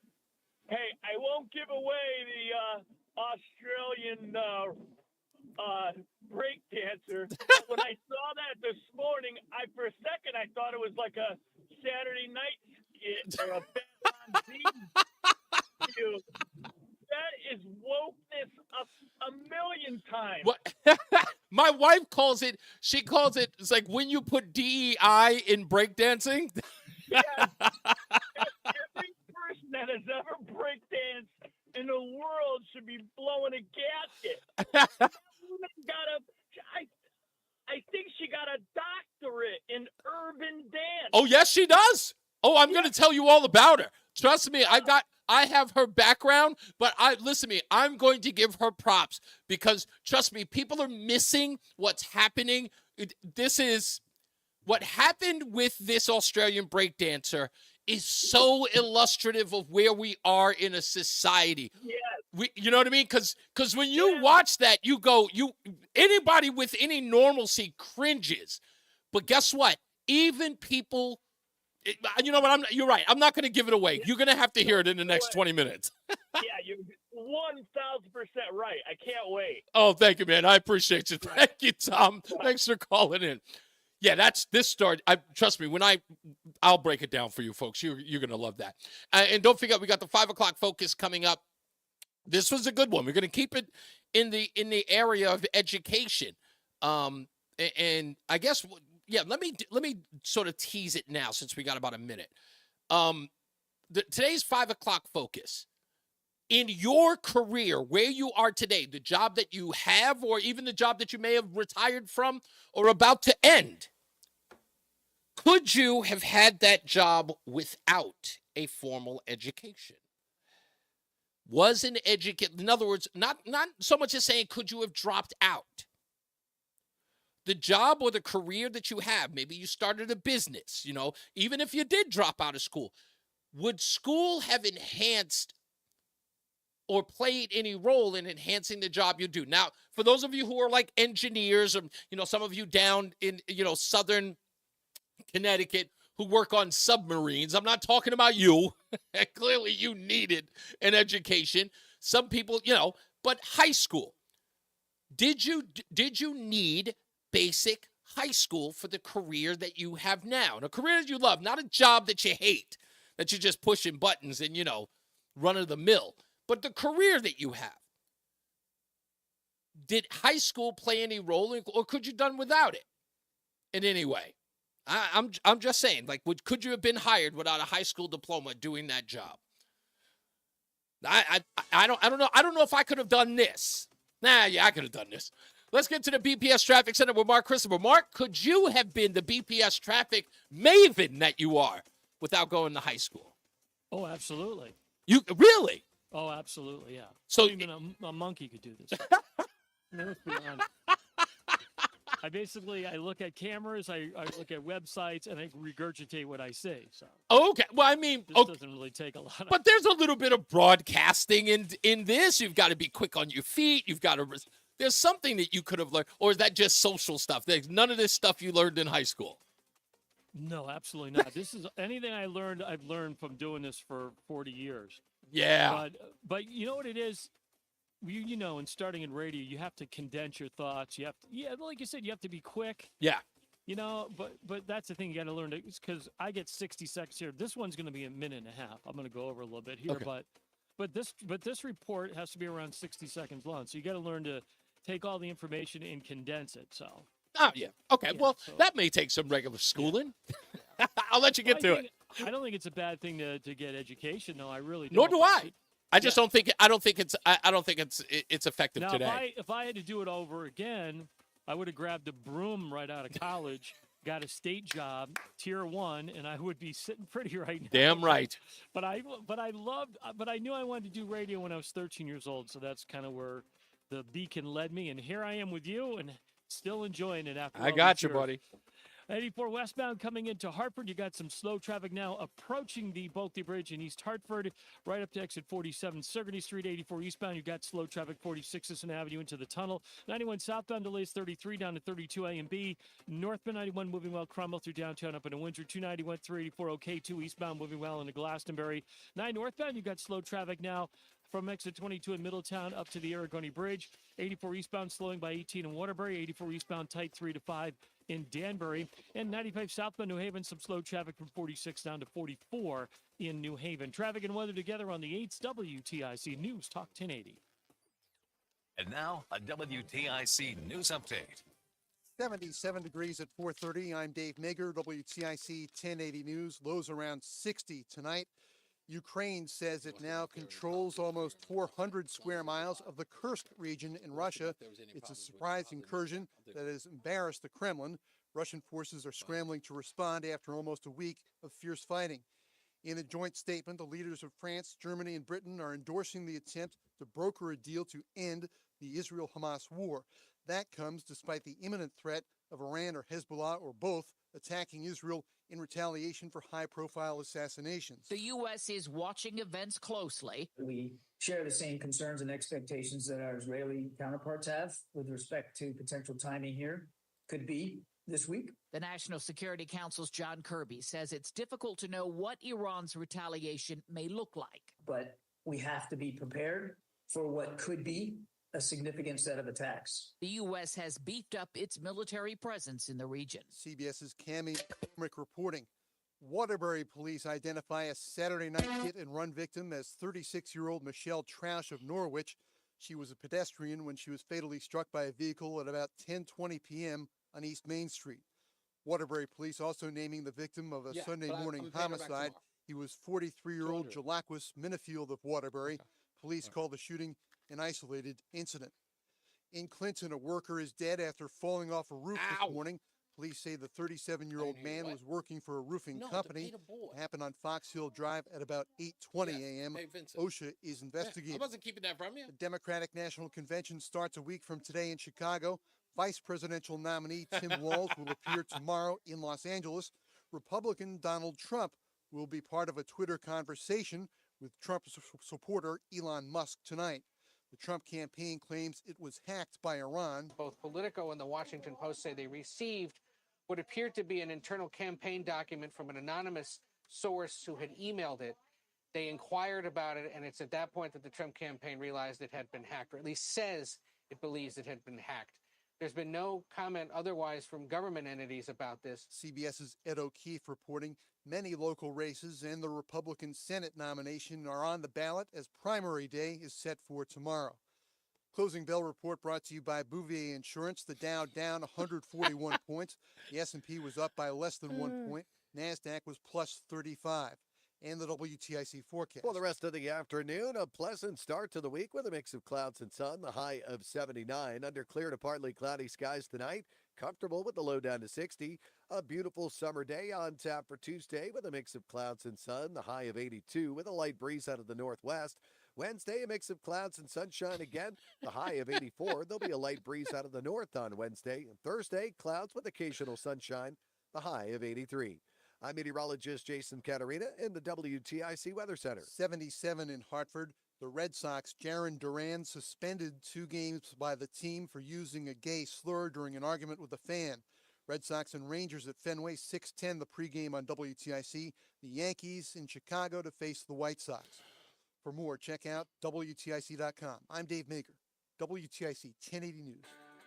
Hey, I won't give away the Australian break dancer. But when I saw that this morning, for a second, I thought it was like a Saturday night skit or a bet on TV. That is wokeness a million times. What? My wife calls it, it's like when you put DEI in breakdancing. Yes. Every person that has ever breakdanced in the world should be blowing a gasket. That woman I think she got a doctorate in urban dance. Oh, yes, she does. Oh, I'm going to tell you all about her. Trust me, I have her background, but listen to me, I'm going to give her props because, trust me, people are missing what's happening. This is what happened with this Australian breakdancer is so illustrative of where we are in a society. Yes. You know what I mean? Because when you watch that, you go, anybody with any normalcy cringes. But guess what? Even people, you know what? You're right. I'm not going to give it away. You're going to have to hear it in the next 20 minutes. Yeah, you're 1,000% right. I can't wait. Oh, thank you, man. I appreciate you. Thank you, Tom. Thanks for calling in. Yeah, this story. Trust me, I'll break it down for you folks. You're going to love that. And don't forget, we got the 5 o'clock focus coming up. This was a good one. We're going to keep it in the area of education. And I guess, yeah, let me sort of tease it now since we got about a minute. Today's 5 o'clock focus. In your career, where you are today, the job that you have, or even the job that you may have retired from or about to end, could you have had that job without a formal education? Was an education, in other words, not so much as saying, could you have dropped out? The job or the career that you have, maybe you started a business, even if you did drop out of school, would school have enhanced or played any role in enhancing the job you do? Now, for those of you who are like engineers or, some of you down in, southern Connecticut who work on submarines, I'm not talking about you. Clearly you needed an education. Some people, but high school. Did you need basic high school for the career that you have now? And a career that you love, not a job that you hate, that you're just pushing buttons and, run of the mill. But the career that you have, did high school play any role, or could you have done without it in any way? I'm just saying, like, could you have been hired without a high school diploma doing that job? I don't know. I don't know if I could have done this. Yeah, I could have done this. Let's get to the BPS Traffic Center with Mark Christopher. Mark, could you have been the BPS traffic maven that you are without going to high school? Oh, absolutely. You really? Oh, absolutely, yeah. So even a monkey could do this. Let's be honest. I look at cameras, I look at websites, and I regurgitate what I say. So. Okay. Well, I mean, this doesn't really take a lot. But there's a little bit of broadcasting in this. You've got to be quick on your feet. You've got to. There's something that you could have learned, or is that just social stuff? There's none of this stuff you learned in high school. No, absolutely not. This is anything I've learned from doing this for 40 years. Yeah. But you know what it is? In starting in radio, you have to condense your thoughts. You have to, like you said, you have to be quick. Yeah. But that's the thing you got to learn because I get 60 seconds here. This one's going to be a minute and a half. I'm going to go over a little bit here, okay. but this report has to be around 60 seconds long. So you got to learn to take all the information and condense it. So. Oh yeah. Okay. Yeah, well, that may take some regular schooling. Yeah. I'll let you get to it. I don't think it's a bad thing to get education, though. I really don't. Nor do I. I just don't think it's effective now, today. If I had to do it over again, I would have grabbed a broom right out of college, got a state job, tier 1, and I would be sitting pretty right now. Damn right. But I knew I wanted to do radio when I was 13 years old, so that's kind of where the beacon led me, and here I am with you, and still enjoying it after. I got you, buddy. 84 westbound coming into Hartford. You got some slow traffic now approaching the Bulkley Bridge in East Hartford, right up to exit 47 Sigourney Street. 84 eastbound, you got slow traffic 46 Sisson Avenue into the tunnel. 91 southbound delays 33 down to 32 A and B. Northbound 91 moving well Cromwell through downtown up into Windsor. 291 384 OK. 2 eastbound moving well into Glastonbury. 9 northbound, you got slow traffic now from exit 22 in Middletown up to the Aragoni Bridge. 84 eastbound slowing by 18 in Waterbury. 84 eastbound tight 3 to 5 in Danbury. And 95 southbound New Haven, some slow traffic from 46 down to 44 in New Haven. Traffic and weather together on the 8th WTIC News Talk 1080. And now, a WTIC news update. 77 degrees at 4:30. I'm Dave Mager, WTIC 1080 News. Lows around 60 tonight. Ukraine says it now controls almost 400 square miles of the Kursk region in Russia. It's a surprise incursion that has embarrassed the Kremlin. Russian forces are scrambling to respond after almost a week of fierce fighting. In a joint statement, the leaders of France, Germany, and Britain are endorsing the attempt to broker a deal to end the Israel-Hamas war. That comes despite the imminent threat of Iran or Hezbollah or both attacking Israel in retaliation for high-profile assassinations. The U.S. is watching events closely. We share the same concerns and expectations that our Israeli counterparts have with respect to potential timing here. Could be this week. The National Security Council's John Kirby says it's difficult to know what Iran's retaliation may look like. But we have to be prepared for what could be a significant set of attacks. The U.S. has beefed up its military presence in the region. CBS's Cammie McCormick reporting. Waterbury police identify a Saturday night hit and run victim as 36-year-old Michelle Troush of Norwich. She was a pedestrian when she was fatally struck by a vehicle at about 10:20 p.m. on East Main Street. Waterbury police also naming the victim of a Sunday morning homicide. He was 43-year-old Jalaquis Minifield of Waterbury. Police call the shooting an isolated incident. In Clinton, a worker is dead after falling off a roof this morning. Police say the 37-year-old man was working for a roofing company. It happened on Fox Hill Drive at about 8:20 a.m. OSHA is investigating. I wasn't keeping that from you. The Democratic National Convention starts a week from today in Chicago. Vice presidential nominee Tim Walz will appear tomorrow in Los Angeles. Republican Donald Trump will be part of a Twitter conversation with Trump supporter Elon Musk tonight. The Trump campaign claims it was hacked by Iran. Both Politico and the Washington Post say they received what appeared to be an internal campaign document from an anonymous source who had emailed it. They inquired about it, and it's at that point that the Trump campaign realized it had been hacked, or at least says it believes it had been hacked. There's been no comment otherwise from government entities about this. CBS's Ed O'Keefe reporting many local races and the Republican Senate nomination are on the ballot as primary day is set for tomorrow. Closing bell report brought to you by Bouvier Insurance. The Dow down 141 points. The S&P was up by less than 1 point. NASDAQ was plus 35. And the WTIC forecast. For the rest of the afternoon, a pleasant start to the week with a mix of clouds and sun, the high of 79. Under clear to partly cloudy skies tonight, comfortable with the low down to 60. A beautiful summer day on tap for Tuesday with a mix of clouds and sun, the high of 82 with a light breeze out of the northwest. Wednesday, a mix of clouds and sunshine again, the high of 84. There'll be a light breeze out of the north on Wednesday. And Thursday, clouds with occasional sunshine, the high of 83. I'm meteorologist Jason Caterina in the WTIC Weather Center. 77 in Hartford. The Red Sox, Jaron Duran, suspended 2 games by the team for using a gay slur during an argument with a fan. Red Sox and Rangers at Fenway, 6:10 the pregame on WTIC. The Yankees in Chicago to face the White Sox. For more, check out WTIC.com. I'm Dave Mager, WTIC 1080 News.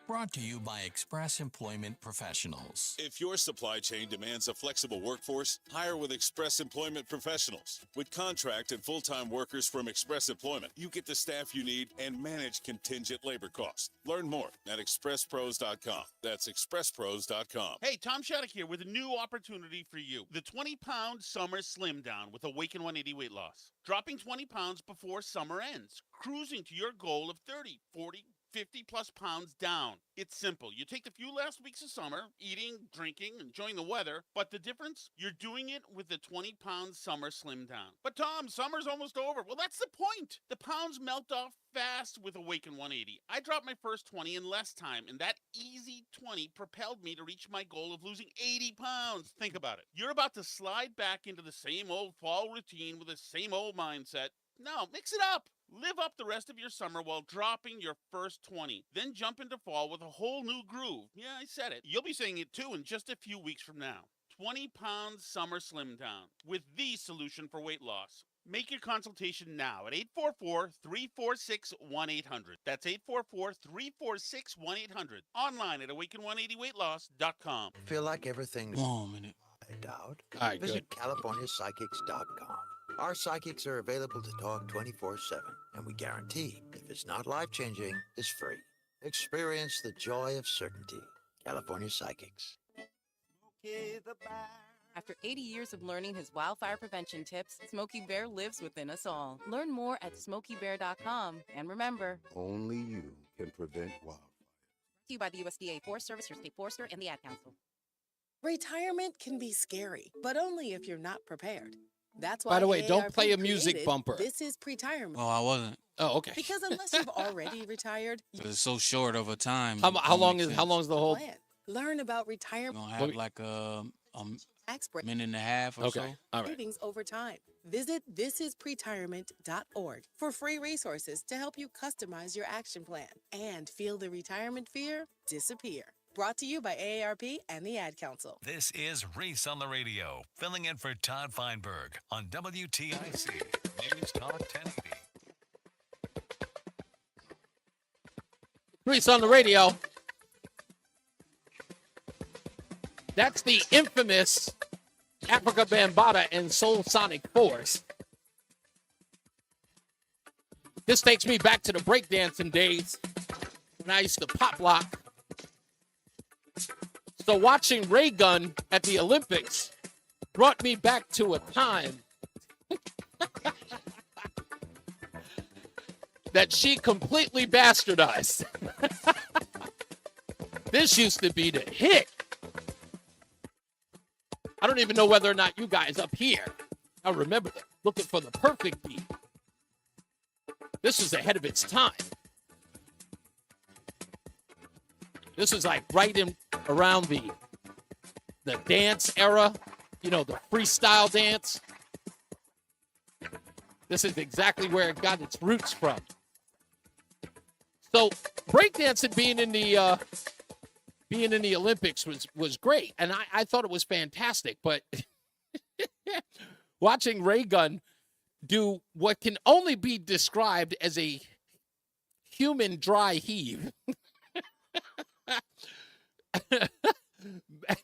Brought to you by Express Employment Professionals. If your supply chain demands a flexible workforce, hire with Express Employment Professionals. With contract and full-time workers from Express Employment, you get the staff you need and manage contingent labor costs. Learn more at expresspros.com. That's expresspros.com. Hey, Tom Shattuck here with a new opportunity for you. The 20-pound summer slim down with Awaken 180 weight loss. Dropping 20 pounds before summer ends. Cruising to your goal of 30, 40, 50 plus pounds down. It's simple. You take the few last weeks of summer, eating, drinking, enjoying the weather, but the difference? You're doing it with the 20-pound summer slim down. But Tom, summer's almost over. Well, that's the point. The pounds melt off fast with Awaken 180. I dropped my first 20 in less time, and that easy 20 propelled me to reach my goal of losing 80 pounds. Think about it. You're about to slide back into the same old fall routine with the same old mindset. No, mix it up. Live up the rest of your summer while dropping your first 20. Then jump into fall with a whole new groove. Yeah, I said it. You'll be saying it too in just a few weeks from now. 20-pound summer slim down with the solution for weight loss. Make your consultation now at 844-346-1800. That's 844-346-1800. Online at awaken180weightloss.com. Feel like everything's One minute. out? All right, Visit CaliforniaPsychics.com. Our psychics are available to talk 24/7, and we guarantee if it's not life-changing, it's free. Experience the joy of certainty. California Psychics. After 80 years of learning his wildfire prevention tips, Smokey Bear lives within us all. Learn more at SmokeyBear.com. And remember, only you can prevent wildfire. brought to you by the USDA Forest Service, your state forester, and the Ad Council. Retirement can be scary, but only if you're not prepared. That's why. By the way, don't AARP play a music created bumper. This is pre-retirement. Oh, I wasn't. Oh, okay. Because unless you've already retired, It's so short of a time. How long is the whole? plan. Learn about retirement Gonna have like a tax break minute and a half or so. All right. savings over time. Visit thisispretirement.org for free resources to help you customize your action plan and feel the retirement fear disappear. Brought to you by AARP and the Ad Council. This is Reese on the Radio, filling in for Todd Feinberg on WTIC News Talk 1080. Reese on the Radio. That's the infamous Africa Bambaataa and Soul Sonic Force. This takes me back to the breakdancing days when I used to pop lock. So watching Ray Gun at the Olympics brought me back to a time that she completely bastardized. This used to be the hit. I don't even know whether or not you guys up here, I remember that, looking for the perfect beat. This was ahead of its time. This is like right in around the dance era, you know, the freestyle dance. This is exactly where it got its roots from. So breakdancing being in the Olympics was great, and I thought it was fantastic. But watching Ray Gun do what can only be described as a human dry heave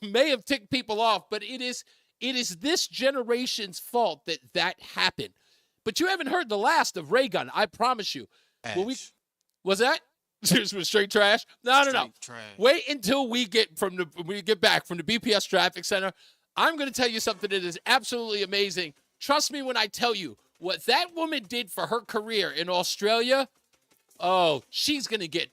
may have ticked people off, but it is this generation's fault that happened. But you haven't heard the last of Ray Gun, I promise you. Was that? This was straight trash? No. Trash. Wait until we get back from the BPS Traffic Center. I'm going to tell you something that is absolutely amazing. Trust me when I tell you what that woman did for her career in Australia. Oh, she's going to get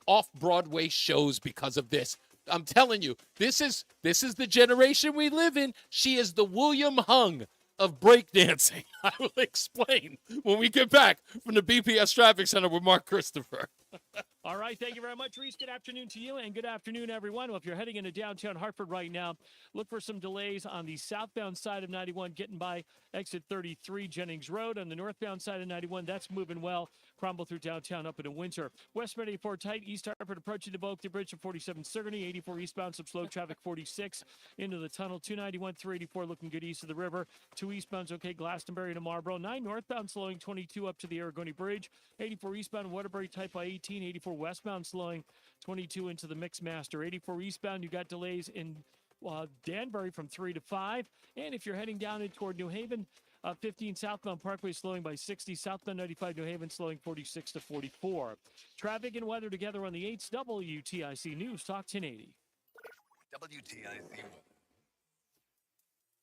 off-Broadway shows because of this. I'm telling you, this is the generation we live in. She is the William Hung of breakdancing. I will explain when we get back from the BPS Traffic Center with Mark Christopher. All right, thank you very much, Reese. Good afternoon to you, and good afternoon, everyone. Well, if you're heading into downtown Hartford right now, look for some delays on the southbound side of 91, getting by exit 33 Jennings Road. On the northbound side of 91, that's moving well. Cromwell through downtown up into Windsor. Westbound 84 tight, East Hartford approaching the Oakley Bridge at 47 Sigourney, 84 eastbound, some slow traffic, 46 into the tunnel, 291 through 84 looking good east of the river. 2 eastbound's okay, Glastonbury to Marlboro. 9 northbound slowing, 22 up to the Aragoni Bridge. 84 eastbound, Waterbury tight by 18, 84 westbound slowing, 22 into the Mixmaster. 84 eastbound, you got delays in Danbury from 3 to 5. And if you're heading down in toward New Haven, 15 southbound Parkway slowing by 60. Southbound 95 New Haven slowing 46 to 44. Traffic and weather together on the 8s. WTIC News Talk 1080. WTIC.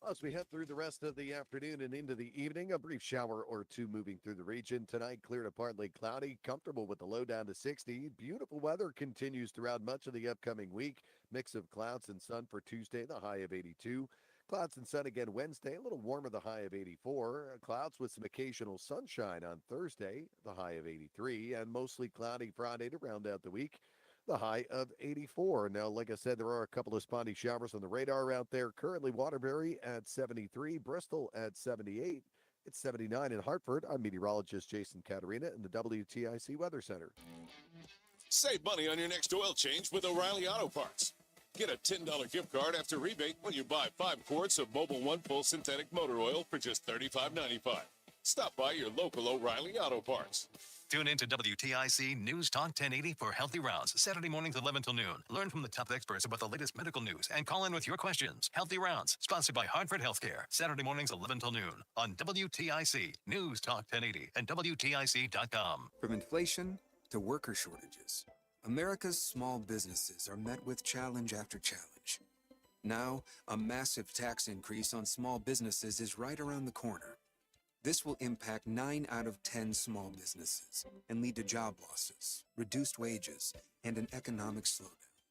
As we head through the rest of the afternoon and into the evening, a brief shower or two moving through the region. Tonight, clear to partly cloudy, comfortable with the low down to 60. Beautiful weather continues throughout much of the upcoming week. Mix of clouds and sun for Tuesday, the high of 82. Clouds and sun again Wednesday, a little warmer, the high of 84. Clouds with some occasional sunshine on Thursday, the high of 83. And mostly cloudy Friday to round out the week, the high of 84. Now, like I said, there are a couple of spotty showers on the radar out there. Currently, Waterbury at 73, Bristol at 78. It's 79 in Hartford. I'm meteorologist Jason Caterina in the WTIC Weather Center. Save money on your next oil change with O'Reilly Auto Parts. Get a $10 gift card after rebate when you buy 5 quarts of Mobil 1 full synthetic motor oil for just $35.95. Stop by your local O'Reilly Auto Parts. Tune in to WTIC News Talk 1080 for Healthy Rounds, Saturday mornings 11 till noon. Learn from the top experts about the latest medical news and call in with your questions. Healthy Rounds, sponsored by Hartford Healthcare, Saturday mornings 11 till noon on WTIC News Talk 1080 and WTIC.com. From inflation to worker shortages, America's small businesses are met with challenge after challenge. Now, a massive tax increase on small businesses is right around the corner. This will impact 9 out of 10 small businesses and lead to job losses, reduced wages, and an economic slowdown.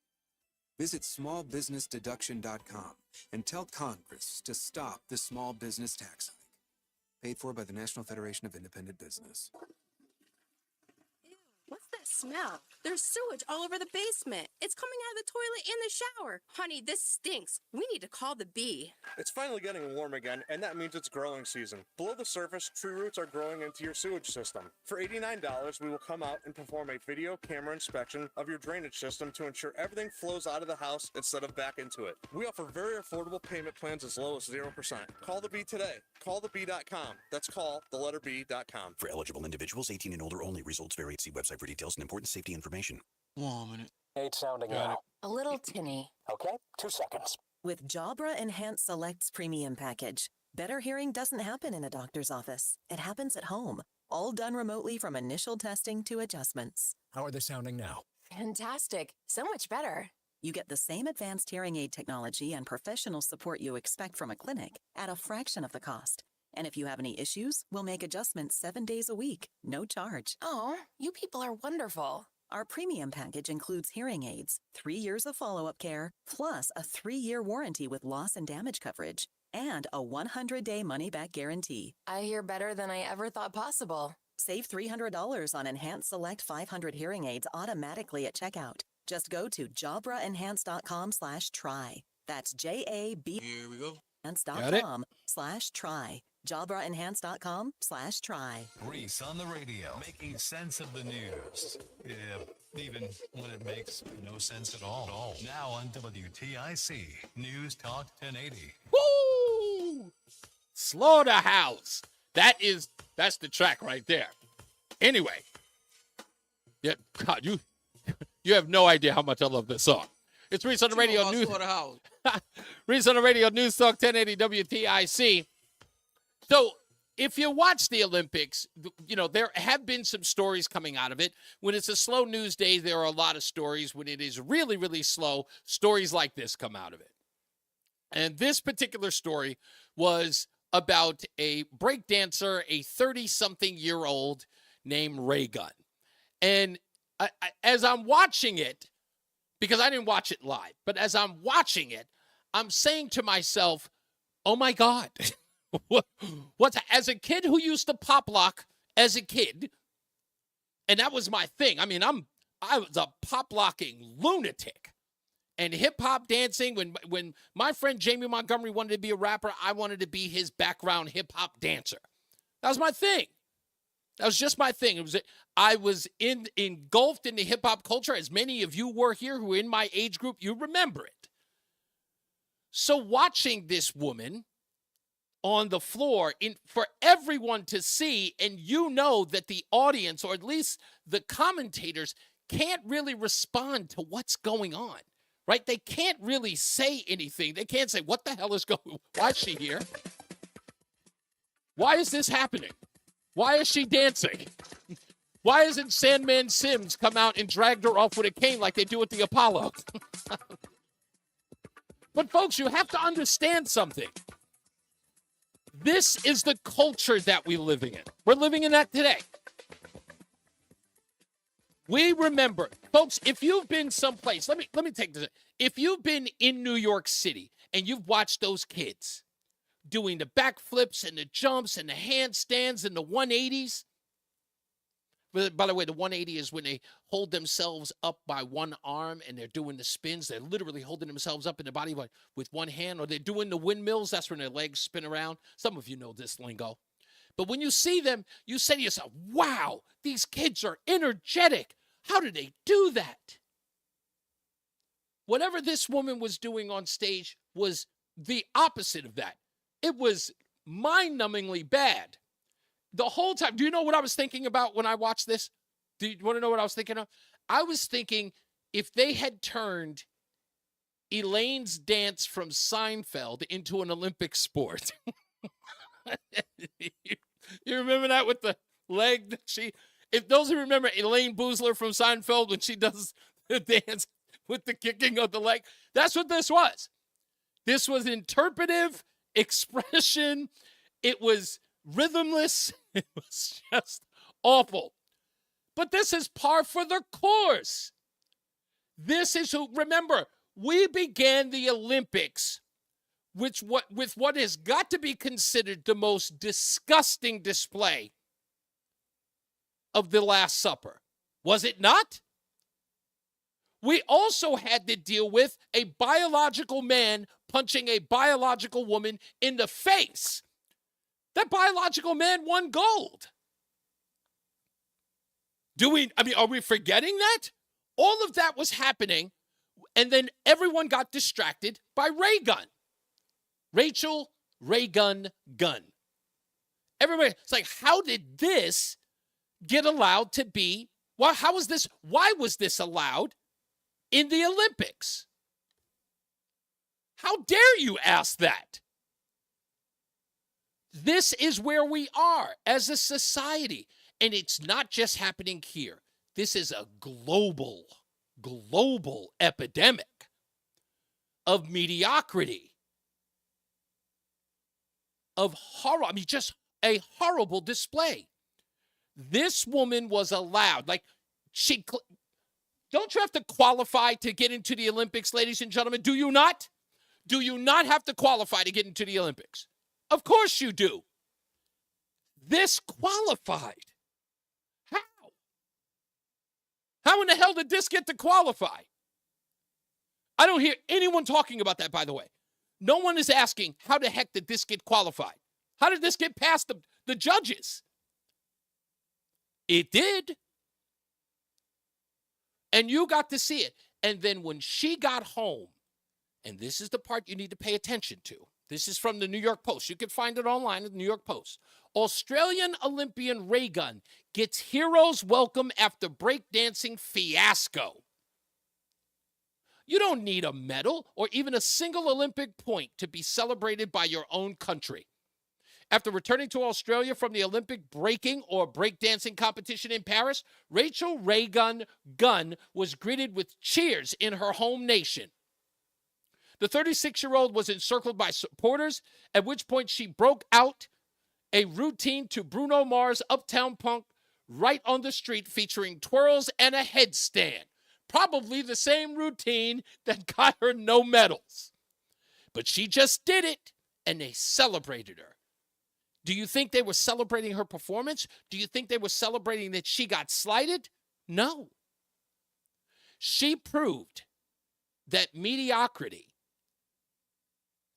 Visit smallbusinessdeduction.com and tell Congress to stop the small business tax hike. Paid for by the National Federation of Independent Business. What's that smell? There's sewage all over the basement. It's coming out of the toilet and the shower. Honey, this stinks. We need to call the bee. It's finally getting warm again, and that means it's growing season. Below the surface, tree roots are growing into your sewage system. For $89, we will come out and perform a video camera inspection of your drainage system to ensure everything flows out of the house instead of back into it. We offer very affordable payment plans as low as 0%. Call the bee today. Callthebee.com. That's callthelletterb.com. For eligible individuals, 18 and older only. Results vary. See website for details and important safety information. 1 minute. 8 sounding now. A little tinny. Okay, 2 seconds. With Jabra Enhanced Select's premium package, better hearing doesn't happen in a doctor's office. It happens at home, all done remotely from initial testing to adjustments. How are they sounding now? Fantastic. So much better. You get the same advanced hearing aid technology and professional support you expect from a clinic at a fraction of the cost. And if you have any issues, we'll make adjustments 7 days a week, no charge. Oh, you people are wonderful. Our premium package includes hearing aids, 3 years of follow-up care, plus a 3-year warranty with loss and damage coverage, and a 100-day money-back guarantee. I hear better than I ever thought possible. Save $300 on Enhanced Select 500 hearing aids automatically at checkout. Just go to jabraenhance.com/try. That's JAB. Here we go. Enhance.com/try. jabraenhance.com/try. Reese on the radio, making sense of the news. Yeah, even when it makes no sense at all. Now on WTIC News Talk 1080. Woo! Slaughterhouse. That's the track right there. Anyway. Yeah, God, you have no idea how much I love this song. It's Reese on the Radio News. Reese on the Radio News Talk 1080 WTIC. So, if you watch the Olympics, you know, there have been some stories coming out of it. When it's a slow news day, there are a lot of stories. When it is really, really slow, stories like this come out of it. And this particular story was about a breakdancer, a 30-something-year-old named Ray Gunn. And as I'm watching it, because I didn't watch it live, but as I'm watching it, I'm saying to myself, oh, my God. What's as a kid who used to pop lock as a kid, and that was my thing. I mean, I was a pop locking lunatic, and hip hop dancing. When my friend Jamie Montgomery wanted to be a rapper, I wanted to be his background hip hop dancer. That was my thing. That was just my thing. I was engulfed in the hip hop culture, as many of you were here who are in my age group. You remember it. So watching this woman on the floor for everyone to see, and you know that the audience, or at least the commentators, can't really respond to what's going on, right? They can't really say anything. They can't say, what the hell is going on? Why is she here? Why is this happening? Why is she dancing? Why isn't Sandman Sims come out and dragged her off with a cane like they do at the Apollo? But folks, you have to understand something. This is the culture that we're living in. We're living in that today. We remember, folks, if you've been someplace, let me take this. If you've been in New York City and you've watched those kids doing the backflips and the jumps and the handstands and the 180s. By the way, the 180 is when they hold themselves up by one arm and they're doing the spins. They're literally holding themselves up in the body with one hand, or they're doing the windmills. That's when their legs spin around. Some of you know this lingo. But when you see them, you say to yourself, wow, these kids are energetic. How do they do that? Whatever this woman was doing on stage was the opposite of that. It was mind-numbingly bad. The whole time, do you know what I was thinking about when I watched this? Do you want to know what I was thinking of? I was thinking if they had turned Elaine's dance from Seinfeld into an Olympic sport. You remember that with the leg that if those who remember Elaine Boozler from Seinfeld when she does the dance with the kicking of the leg, that's what this was. This was interpretive expression. It was rhythmless. It was just awful. But this is par for the course. This is remember, we began the Olympics with what has got to be considered the most disgusting display of the Last Supper. Was it not? We also had to deal with a biological man punching a biological woman in the face. That biological man won gold. Are we forgetting that? All of that was happening, and then everyone got distracted by Ray Gun. Rachel Ray Gun Gun. Everybody, it's like, how did this get allowed to be? Well, why was this allowed in the Olympics? How dare you ask that? This is where we are as a society. And it's not just happening here. This is a global epidemic of mediocrity, of horror. Just a horrible display. This woman was allowed, don't you have to qualify to get into the Olympics, ladies and gentlemen? Do you not? Do you not have to qualify to get into the Olympics? Of course you do. This qualified. How? How in the hell did this get to qualify? I don't hear anyone talking about that, by the way. No one is asking, how the heck did this get qualified? How did this get past the judges? It did. And you got to see it. And then when she got home, and this is the part you need to pay attention to. This is from the New York Post. You can find it online at the New York Post. Australian Olympian Ray Gun gets hero's welcome after breakdancing fiasco. You don't need a medal or even a single Olympic point to be celebrated by your own country. After returning to Australia from the Olympic breaking or breakdancing competition in Paris, Rachel Ray Gun was greeted with cheers in her home nation. The 36-year-old was encircled by supporters, at which point she broke out a routine to Bruno Mars' Uptown Funk right on the street featuring twirls and a headstand. Probably the same routine that got her no medals. But she just did it, and they celebrated her. Do you think they were celebrating her performance? Do you think they were celebrating that she got slighted? No. She proved that mediocrity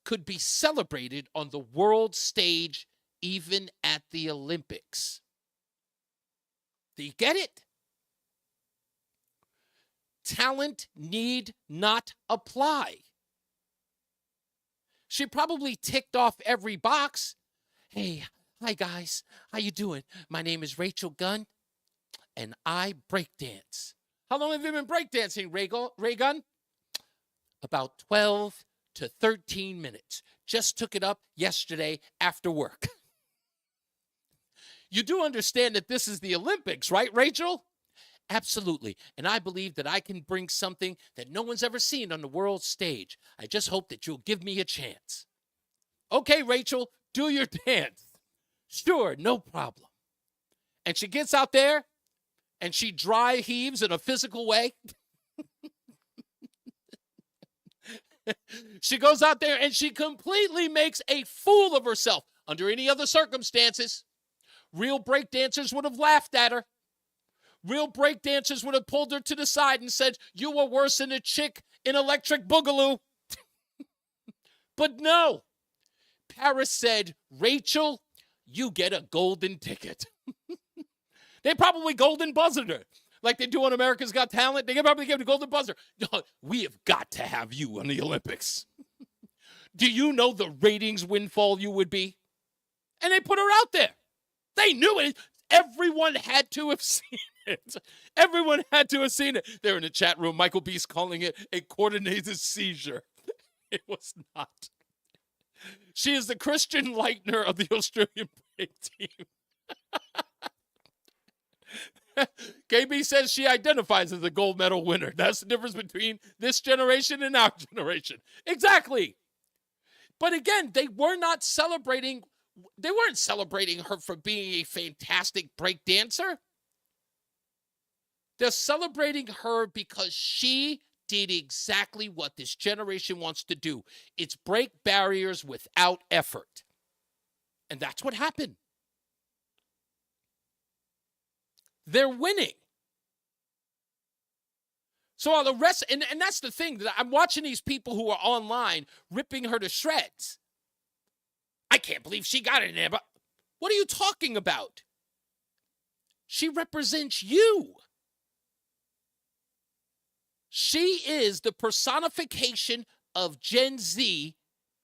could be celebrated on the world stage, even at the Olympics. Do you get it? Talent need not apply. She probably ticked off every box. Hey, hi guys, how you doing? My name is Rachel Gunn, and I breakdance. How long have you been breakdancing, Ray Gun? About 12 to 13 minutes. Just took it up yesterday after work. You do understand that this is the Olympics, right, Rachel? Absolutely. And I believe that I can bring something that no one's ever seen on the world stage. I just hope that you'll give me a chance. Okay, Rachel, do your dance. Sure, no problem. And she gets out there and she dry heaves in a physical way. She goes out there and she completely makes a fool of herself. Under any other circumstances, real breakdancers would have laughed at her. Real breakdancers would have pulled her to the side and said, you were worse than a chick in Electric Boogaloo. But no. Paris said, Rachel, you get a golden ticket. They probably golden buzzed her. Like they do on America's Got Talent. They can probably give a golden buzzer. We have got to have you on the Olympics. Do you know the ratings windfall you would be? And they put her out there. They knew it. Everyone had to have seen it. Everyone had to have seen it. They're in the chat room. Michael B's calling it a coordinated seizure. It was not. She is the Christian Leitner of the Australian break team. KB says she identifies as a gold medal winner. That's the difference between this generation and our generation. Exactly. But again, they weren't celebrating her for being a fantastic break dancer. They're celebrating her because she did exactly what this generation wants to do. It's break barriers without effort. And that's what happened. They're winning. So while the rest, and that's the thing, that I'm watching these people who are online ripping her to shreds. I can't believe she got it in there, but what are you talking about? She represents you. She is the personification of Gen Z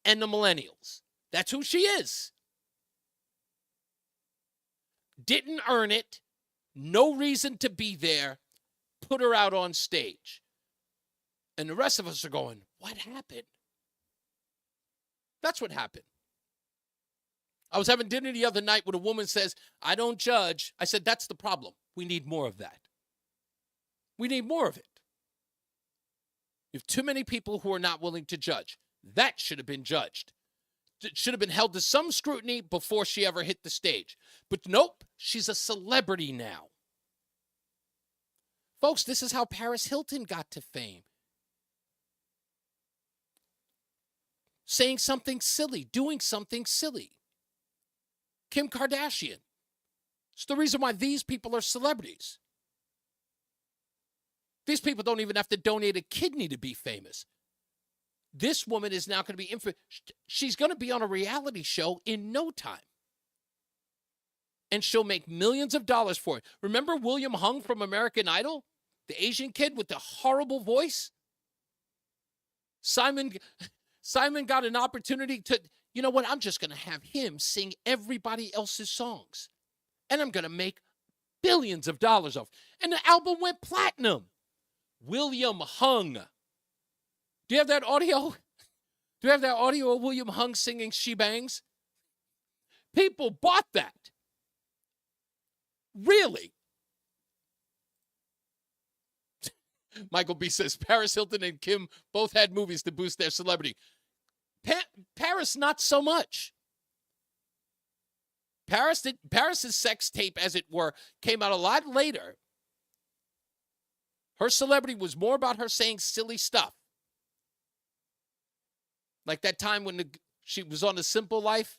and the millennials. That's who she is. Didn't earn it. No reason to be there. Put her out on stage. And the rest of us are going, what happened? That's what happened. I was having dinner the other night when a woman says, I don't judge. I said, that's the problem. We need more of that. We need more of it. You have too many people who are not willing to judge. That should have been judged. It should have been held to some scrutiny before she ever hit the stage. But nope, she's a celebrity now. Folks, this is how Paris Hilton got to fame. Saying something silly, doing something silly. Kim Kardashian. It's the reason why these people are celebrities. These people don't even have to donate a kidney to be famous. This woman is now going to be she's going to be on a reality show in no time. And she'll make millions of dollars for it. Remember William Hung from American Idol? The Asian kid with the horrible voice? Simon got an opportunity to, you know what, I'm just going to have him sing everybody else's songs. And I'm going to make billions of dollars off. And the album went platinum. William Hung. Do you have that audio? Do you have that audio of William Hung singing She Bangs? People bought that. Really? Michael B says, Paris Hilton and Kim both had movies to boost their celebrity. Paris, not so much. Paris's sex tape, as it were, came out a lot later. Her celebrity was more about her saying silly stuff. Like that time when she was on The Simple Life,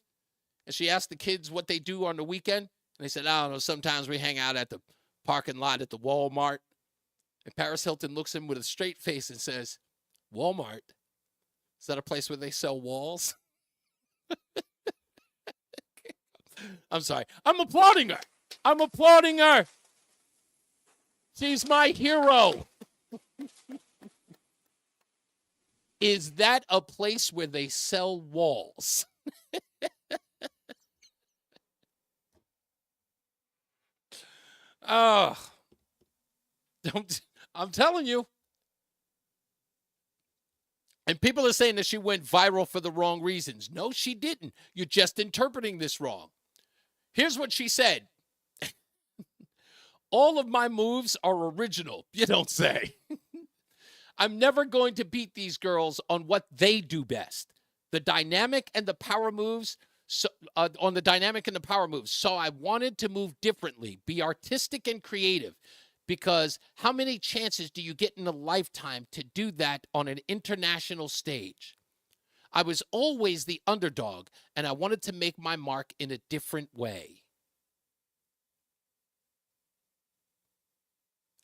and she asked the kids what they do on the weekend. And they said, I don't know, sometimes we hang out at the parking lot at the Walmart. And Paris Hilton looks at him with a straight face and says, Walmart? Is that a place where they sell walls? I'm sorry. I'm applauding her. I'm applauding her. She's my hero. Is that a place where they sell walls? Oh, I'm telling you. And people are saying that she went viral for the wrong reasons. No, she didn't. You're just interpreting this wrong. Here's what she said. All of my moves are original, you don't say. I'm never going to beat these girls on what they do best. The dynamic and the power moves So on the dynamic and the power moves. So I wanted to move differently, be artistic and creative, because how many chances do you get in a lifetime to do that on an international stage? I was always the underdog, and I wanted to make my mark in a different way.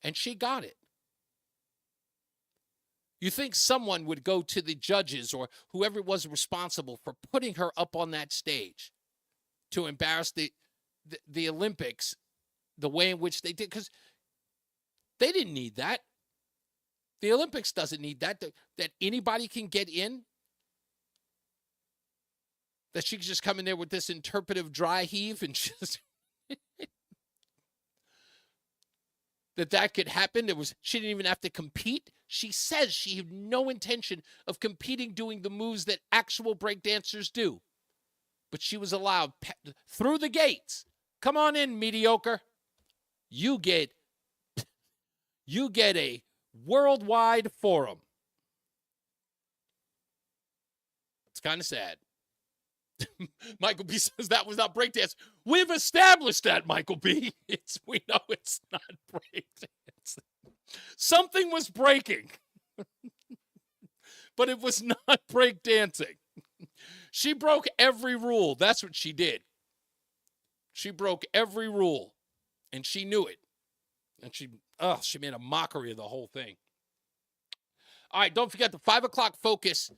And she got it. You think someone would go to the judges or whoever was responsible for putting her up on that stage to embarrass the Olympics the way in which they did? Because they didn't need that. The Olympics doesn't need that anybody can get in. That she could just come in there with this interpretive dry heave and just that could happen. She didn't even have to compete. She says she had no intention of competing doing the moves that actual breakdancers do. But she was allowed through the gates. Come on in, mediocre. You get a worldwide forum. It's kind of sad. Michael B says that was not breakdance. We've established that, Michael B. We know it's not breakdance. Something was breaking, but it was not breakdancing. She broke every rule. That's what she did. She broke every rule, and she knew it. And she made a mockery of the whole thing. All right, don't forget the 5 o'clock focus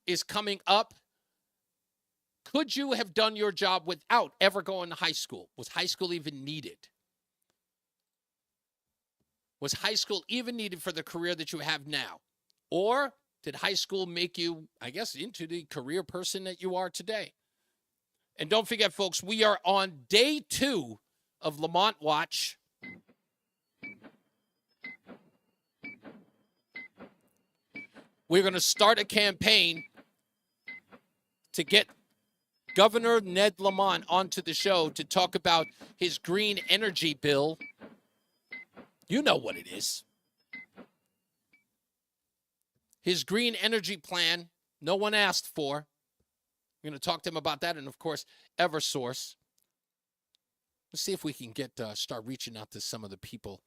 is coming up. Could you have done your job without ever going to high school? Was high school even needed? Was high school even needed for the career that you have now? Or did high school make you, I guess, into the career person that you are today? And don't forget, folks, we are on day 2 of Lamont Watch. We're going to start a campaign to get Governor Ned Lamont onto the show to talk about his green energy bill. You know what it is. His green energy plan, no one asked for. We're going to talk to him about that, and of course, Eversource. Let's see if we can start reaching out to some of the people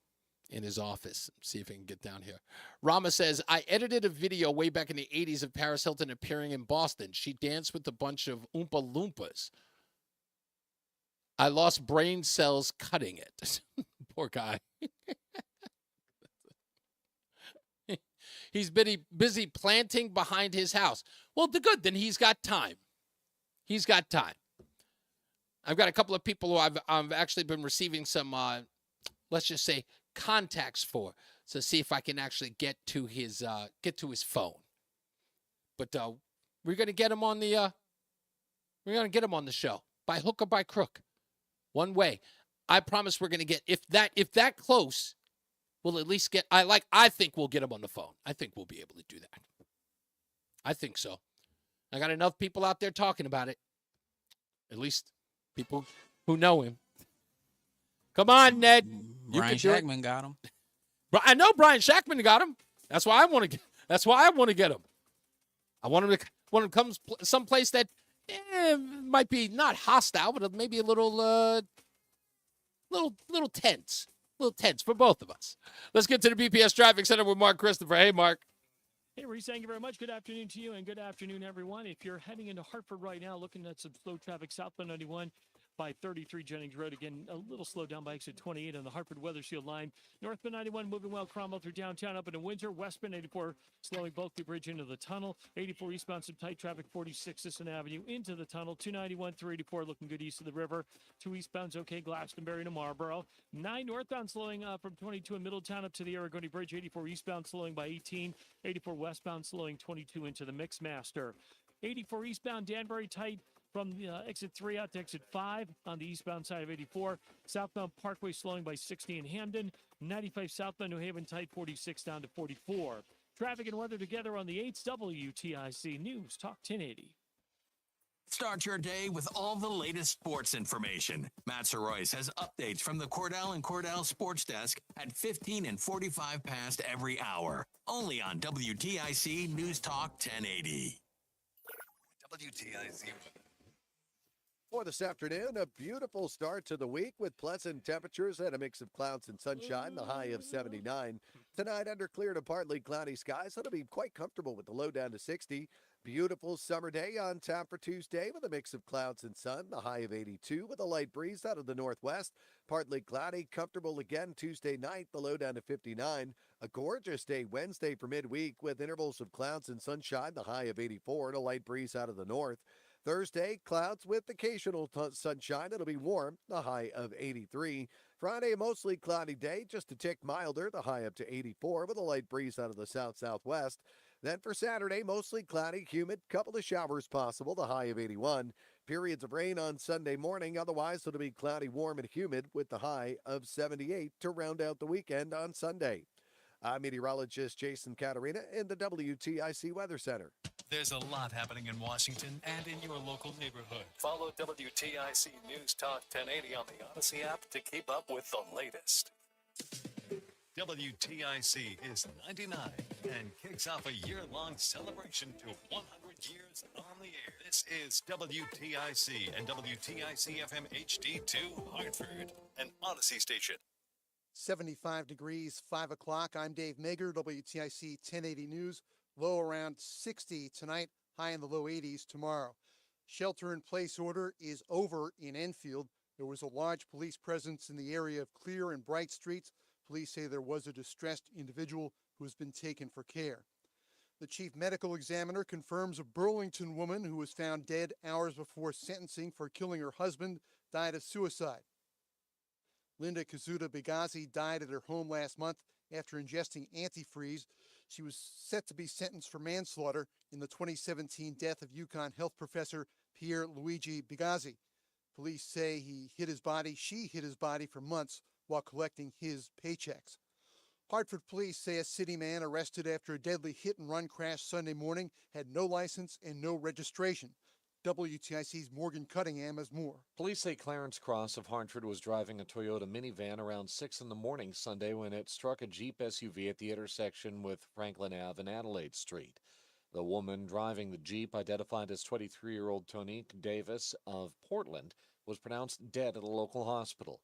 in his office. See if we can get down here. Rama says, I edited a video way back in the 80s of Paris Hilton appearing in Boston. She danced with a bunch of Oompa Loompas. I lost brain cells cutting it. Poor guy. He's busy planting behind his house. Well, good. Then he's got time. He's got time. I've got a couple of people who I've actually been receiving some, let's just say, contacts for, so see if I can actually get to his phone. But we're gonna get him on the show by hook or by crook, one way. I promise we're gonna get if that close, we'll at least get. I think we'll get him on the phone. I think we'll be able to do that. I think so. I got enough people out there talking about it. At least people who know him. Come on, Ned. Brian Shackman got him. I know Brian Shackman got him. That's why I want to get him. I want him to come someplace that might be not hostile, but maybe a little tense. A little tense for both of us. Let's get to the BPS Traffic Center with Mark Christopher. Hey, Mark. Hey, Reese, thank you very much. Good afternoon to you, and good afternoon, everyone. If you're heading into Hartford right now, looking at some slow traffic southbound 91 by 33 Jennings Road. Again, a little slow down by exit 28 on the Hartford Weather Shield line. Northbound 91 moving well, Cromwell through downtown up into Windsor. Westbound 84 slowing Bulkley Bridge into the tunnel. 84 eastbound some tight traffic, 46 Sisson Avenue into the tunnel. 291 through 84 looking good east of the river. 2 eastbound's okay, Glastonbury to Marlboro. 9 northbound slowing from 22 in Middletown up to the Aragoni Bridge. 84 eastbound slowing by 18. 84 westbound slowing 22 into the Mixmaster. 84 eastbound Danbury tight from exit 3 out to exit 5 on the eastbound side of 84. Southbound Parkway slowing by 60 in Hamden. 95 southbound New Haven tight, 46 down to 44. Traffic and weather together on the 8th WTIC News Talk 1080. Start your day with all the latest sports information. Matt Soroyce has updates from the Cordell and Cordell Sports Desk at 15 and 45 past every hour. Only on WTIC News Talk 1080. WTIC. For this afternoon, a beautiful start to the week with pleasant temperatures and a mix of clouds and sunshine, the high of 79. Tonight, under clear to partly cloudy skies, it'll be quite comfortable with the low down to 60. Beautiful summer day on tap for Tuesday with a mix of clouds and sun, the high of 82 with a light breeze out of the northwest. Partly cloudy, comfortable again Tuesday night, the low down to 59. A gorgeous day Wednesday for midweek with intervals of clouds and sunshine, the high of 84 and a light breeze out of the north. Thursday, clouds with occasional sunshine. It'll be warm, the high of 83. Friday, a mostly cloudy day, just a tick milder, the high up to 84 with a light breeze out of the south-southwest. Then for Saturday, mostly cloudy, humid, couple of showers possible, the high of 81. Periods of rain on Sunday morning, otherwise it'll be cloudy, warm, and humid with the high of 78 to round out the weekend on Sunday. I'm meteorologist Jason Caterina in the WTIC Weather Center. There's a lot happening in Washington and in your local neighborhood. Follow WTIC News Talk 1080 on the Odyssey app to keep up with the latest. WTIC is 99 and kicks off a year-long celebration to 100 years on the air. This is WTIC and WTIC FM HD2 Hartford, an Odyssey station. 75 degrees, 5 o'clock. I'm Dave Mager, WTIC 1080 News. Low around 60 tonight, high in the low 80s tomorrow. Shelter-in-place order is over in Enfield. There was a large police presence in the area of Clear and Bright Streets. Police say there was a distressed individual who has been taken for care. The chief medical examiner confirms a Burlington woman who was found dead hours before sentencing for killing her husband died of suicide. Linda Kazuda Bigazi died at her home last month after ingesting antifreeze. She was set to be sentenced for manslaughter in the 2017 death of UConn health professor Pierre Luigi Bigazi. Police say she hid his body for months while collecting his paychecks. Hartford police say a city man arrested after a deadly hit-and-run crash Sunday morning had no license and no registration. WTIC's Morgan Cunningham has more. Police say Clarence Cross of Hartford was driving a Toyota minivan around 6 in the morning Sunday when it struck a Jeep SUV at the intersection with Franklin Ave and Adelaide Street. The woman driving the Jeep, identified as 23-year-old Tonique Davis of Portland, was pronounced dead at a local hospital.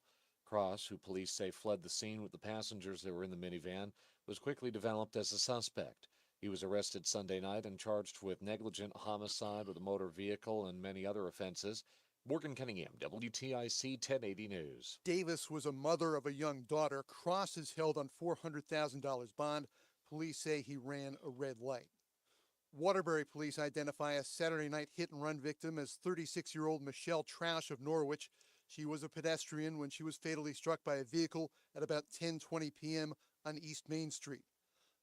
Cross, who police say fled the scene with the passengers that were in the minivan, was quickly developed as a suspect. He was arrested Sunday night and charged with negligent homicide with a motor vehicle and many other offenses. Morgan Cunningham, WTIC 1080 News. Davis was a mother of a young daughter. Cross is held on $400,000 bond. Police say he ran a red light. Waterbury police identify a Saturday night hit-and-run victim as 36-year-old Michelle Troush of Norwich. She was a pedestrian when she was fatally struck by a vehicle at about 10:20 p.m. on East Main Street.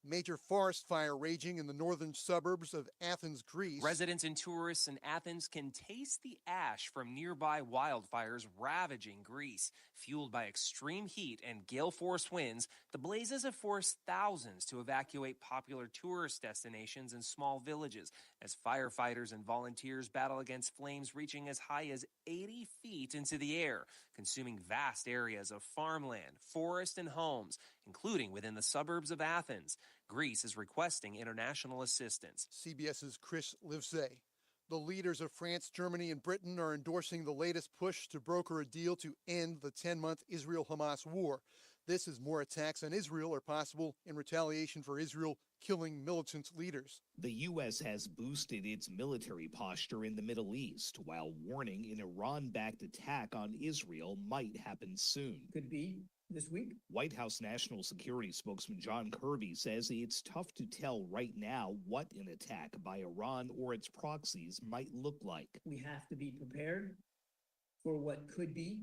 Major forest fire raging in the northern suburbs of Athens, Greece. Residents and tourists in Athens can taste the ash from nearby wildfires ravaging Greece. Fueled by extreme heat and gale-force winds, the blazes have forced thousands to evacuate popular tourist destinations and small villages as firefighters and volunteers battle against flames reaching as high as 80 feet into the air, consuming vast areas of farmland, forest, and homes, including within the suburbs of Athens. Greece is requesting international assistance. CBS's Chris Livesey. The leaders of France, Germany, and Britain are endorsing the latest push to broker a deal to end the 10-month Israel-Hamas war. This as more attacks on Israel are possible in retaliation for Israel killing militant leaders. The U.S. has boosted its military posture in the Middle East, while warning an Iran-backed attack on Israel might happen soon. Could be this week. White House National Security spokesman John Kirby says it's tough to tell right now what an attack by Iran or its proxies might look like. We have to be prepared for what could be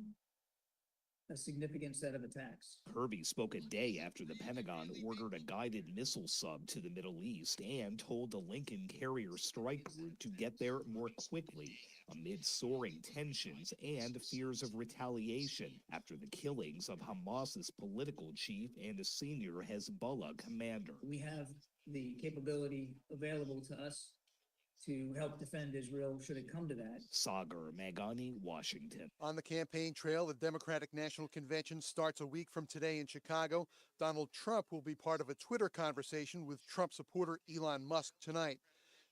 a significant set of attacks. Kirby spoke a day after the Pentagon ordered a guided missile sub to the Middle East and told the Lincoln Carrier Strike Group to get there more quickly amid soaring tensions and fears of retaliation after the killings of Hamas's political chief and a senior Hezbollah commander. We have the capability available to us to help defend Israel should it come to that. Sagar Magani, Washington. On the campaign trail, the Democratic National Convention starts a week from today in Chicago. Donald Trump will be part of a Twitter conversation with Trump supporter Elon Musk tonight.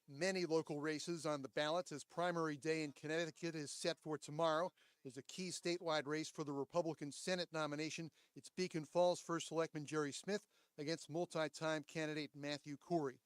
Many local races on the ballot as primary day in Connecticut is set for tomorrow. There's a key statewide race for the Republican Senate nomination. It's Beacon Falls First Selectman Jerry Smith against multi-time candidate Matthew Corey.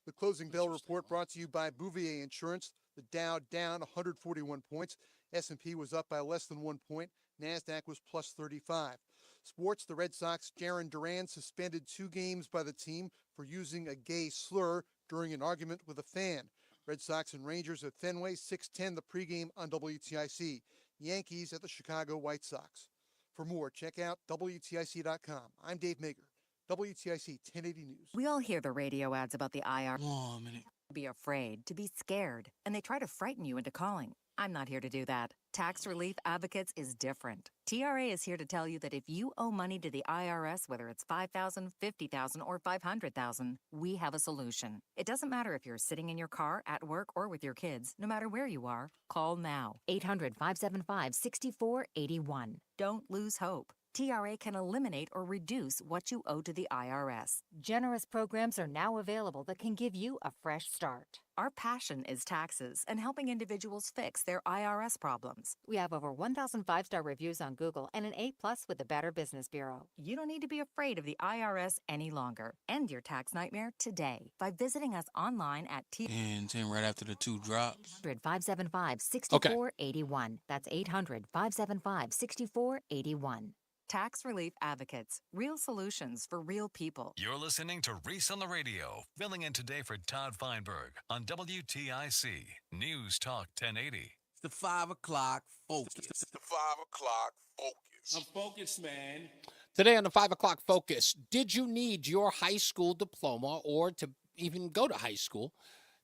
The closing bell report brought to you by Bouvier Insurance. The Dow down 141 points. S&P was up by less than 1 point. NASDAQ was plus 35. Sports, the Red Sox, Jarren Duran suspended 2 games by the team for using a gay slur during an argument with a fan. Red Sox and Rangers at Fenway, 6:10 the pregame on WTIC. Yankees at the Chicago White Sox. For more, check out WTIC.com. I'm Dave Mager, WTIC 1080 News. We all hear the radio ads about the IR. Oh, a minute. Be afraid, to be scared, and they try to frighten you into calling. I'm not here to do that. Tax Relief Advocates is different. TRA is here to tell you that if you owe money to the IRS, whether it's $5,000, $50,000, or $500,000, we have a solution. It doesn't matter if you're sitting in your car, at work, or with your kids. No matter where you are, call now. 800-575-6481. Don't lose hope. TRA can eliminate or reduce what you owe to the IRS. Generous programs are now available that can give you a fresh start. Our passion is taxes and helping individuals fix their IRS problems. We have over 1,000 5-star reviews on Google and an A+ with the Better Business Bureau. You don't need to be afraid of the IRS any longer. End your tax nightmare today by visiting us online at And then right after the 2 drops. 800-575-6481. That's 800-575-6481. Tax Relief Advocates. Real solutions for real people. You're listening to Reese on the Radio, filling in today for Todd Feinberg on WTIC News Talk 1080. It's the 5 o'clock focus. It's the 5 o'clock focus. I'm focused, man. Today on the 5 o'clock focus, did you need your high school diploma or to even go to high school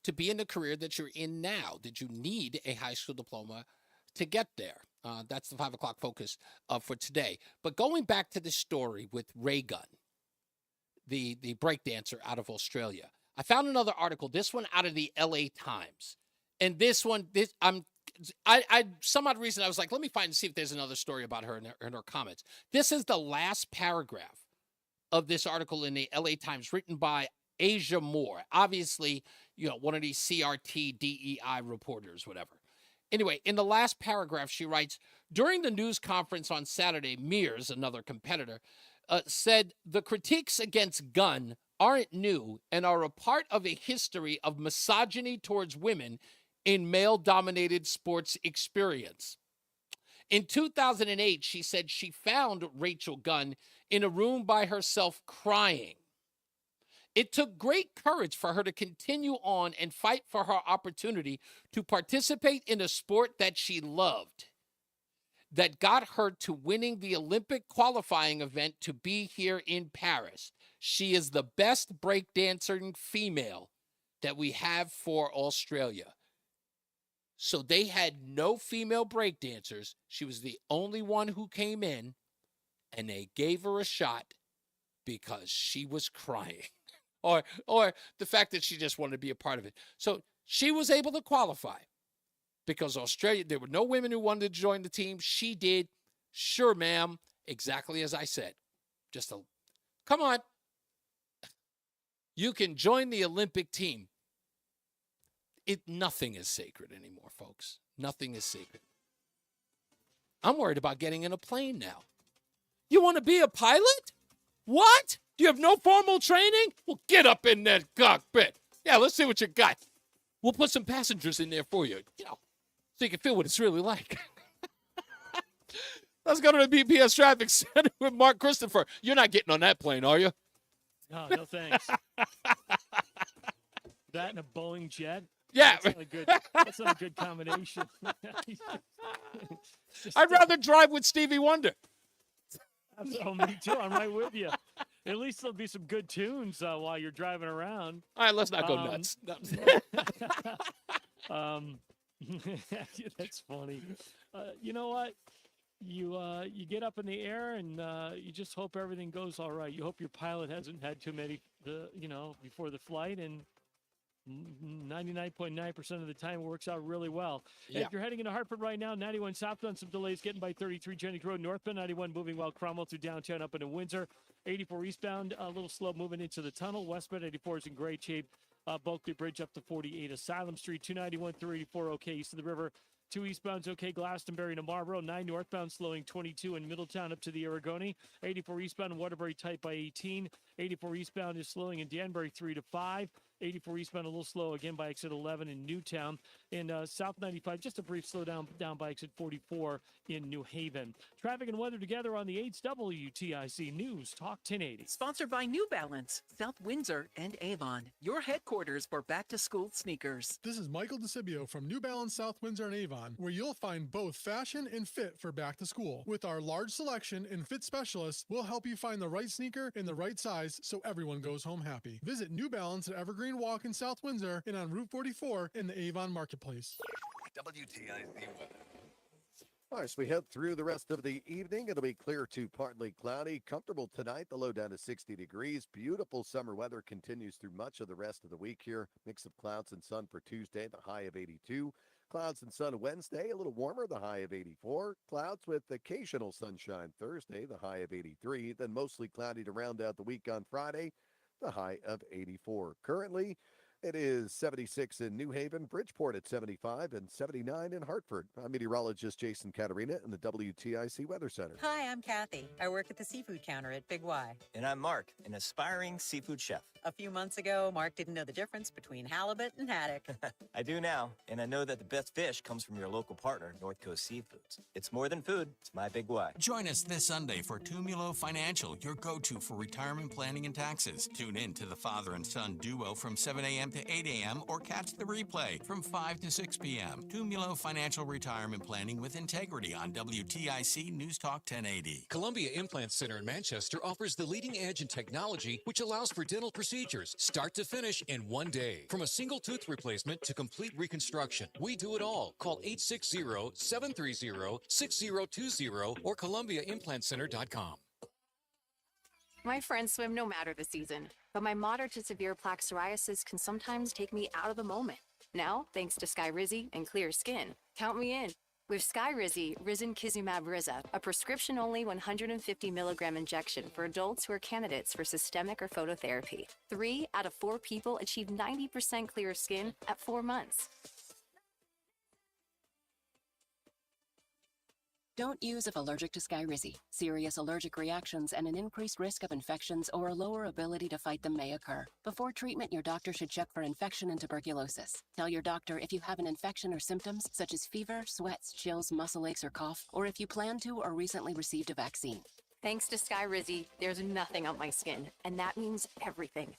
to be in the career that you're in now? Did you need a high school diploma to get there? That's the 5 o'clock focus for today. But going back to the story with Ray Gunn, the breakdancer out of Australia, I found another article, this one out of the LA Times. And this one, some odd reason I was like, let me find and see if there's another story about her in her comments. This is the last paragraph of this article in the LA Times written by Asia Moore. Obviously, one of these CRT DEI reporters, whatever. Anyway, in the last paragraph, she writes, during the news conference on Saturday, Mears, another competitor, said the critiques against Gunn aren't new and are a part of a history of misogyny towards women in male-dominated sports experience. In 2008, she said she found Rachel Gunn in a room by herself crying. It took great courage for her to continue on and fight for her opportunity to participate in a sport that she loved, that got her to winning the Olympic qualifying event to be here in Paris. She is the best breakdancing female that we have for Australia. So they had no female breakdancers. She was the only one who came in, and they gave her a shot because she was crying. Or the fact that she just wanted to be a part of it. So she was able to qualify because Australia, there were no women who wanted to join the team. She did. Sure, ma'am. Exactly as I said. Come on. You can join the Olympic team. Nothing is sacred anymore, folks. Nothing is sacred. I'm worried about getting in a plane now. You want to be a pilot? What? Do you have no formal training? Well, get up in that cockpit. Yeah, let's see what you got. We'll put some passengers in there for you, so you can feel what it's really like. Let's go to the BPS Traffic Center with Mark Christopher. You're not getting on that plane, are you? No thanks. That and a Boeing jet? Yeah. That's not a good combination. I'd rather drive with Stevie Wonder. Oh, me too. I'm right with you. At least there'll be some good tunes while you're driving around. All right, let's not go nuts. That's funny. You know what? You get up in the air and you just hope everything goes all right. You hope your pilot hasn't had too many, before the flight, and 99.9% of the time works out really well. Yeah. If you're heading into Hartford right now, 91 southbound, some delays getting by 33 Jennings Road northbound, 91 moving while Cromwell through downtown up into Windsor, 84 eastbound, a little slow moving into the tunnel. Westbound 84 is in great shape Bulkley Bridge up to 48. Asylum Street, 291, 384, okay east of the river. 2 eastbounds, okay, Glastonbury to Marlboro. 9 northbound, slowing 22 in Middletown up to the Aragoni. 84 eastbound, Waterbury tight by 18. 84 eastbound is slowing in Danbury 3 to 5. 84 eastbound, a little slow again by exit 11 in Newtown. And South 95, just a brief slowdown down by exit 44 in New Haven. Traffic and weather together on the 8th WTIC News Talk 1080. Sponsored by New Balance, South Windsor, and Avon, your headquarters for back-to-school sneakers. This is Michael DeCibio from New Balance South Windsor and Avon, where you'll find both fashion and fit for back to school. With our large selection and fit specialists, we'll help you find the right sneaker in the right size so everyone goes home happy. Visit New Balance at Evergreen Walk in South Windsor and on Route 44 in the Avon Marketplace. WTIC weather. All right, so we head through the rest of the evening. It'll be clear to partly cloudy. Comfortable tonight, the low down to 60 degrees. Beautiful summer weather continues through much of the rest of the week here. Mix of clouds and sun for Tuesday, the high of 82. Clouds and sun Wednesday, a little warmer, the high of 84. Clouds with occasional sunshine Thursday, the high of 83. Then mostly cloudy to round out the week on Friday, the high of 84. Currently, it is 76 in New Haven, Bridgeport at 75, and 79 in Hartford. I'm meteorologist Jason Caterina in the WTIC Weather Center. Hi, I'm Kathy. I work at the seafood counter at Big Y. And I'm Mark, an aspiring seafood chef. A few months ago, Mark didn't know the difference between halibut and haddock. I do now, and I know that the best fish comes from your local partner, North Coast Seafoods. It's more than food, it's my Big Y. Join us this Sunday for Tumulo Financial, your go-to for retirement planning and taxes. Tune in to the father and son duo from 7 a.m. to 8 a.m. or catch the replay from 5 to 6 p.m. Tumulo Financial Retirement Planning with Integrity on WTIC News Talk 1080. Columbia Implant Center in Manchester offers the leading edge in technology, which allows for dental procedures, start to finish in one day. From a single tooth replacement to complete reconstruction, we do it all. Call 860-730-6020 or ColumbiaImplantCenter.com. My friends swim no matter the season, but my moderate to severe plaque psoriasis can sometimes take me out of the moment. Now, thanks to Skyrizi and clear skin, count me in. With Skyrizi, Risankizumab Riza, a prescription-only 150 milligram injection for adults who are candidates for systemic or phototherapy. 3 out of 4 people achieve 90% clear skin at 4 months. Don't use if allergic to Skyrizi. Serious allergic reactions and an increased risk of infections or a lower ability to fight them may occur. Before treatment, your doctor should check for infection and tuberculosis. Tell your doctor if you have an infection or symptoms such as fever, sweats, chills, muscle aches, or cough, or if you plan to or recently received a vaccine. Thanks to Skyrizi, there's nothing on my skin, and that means everything.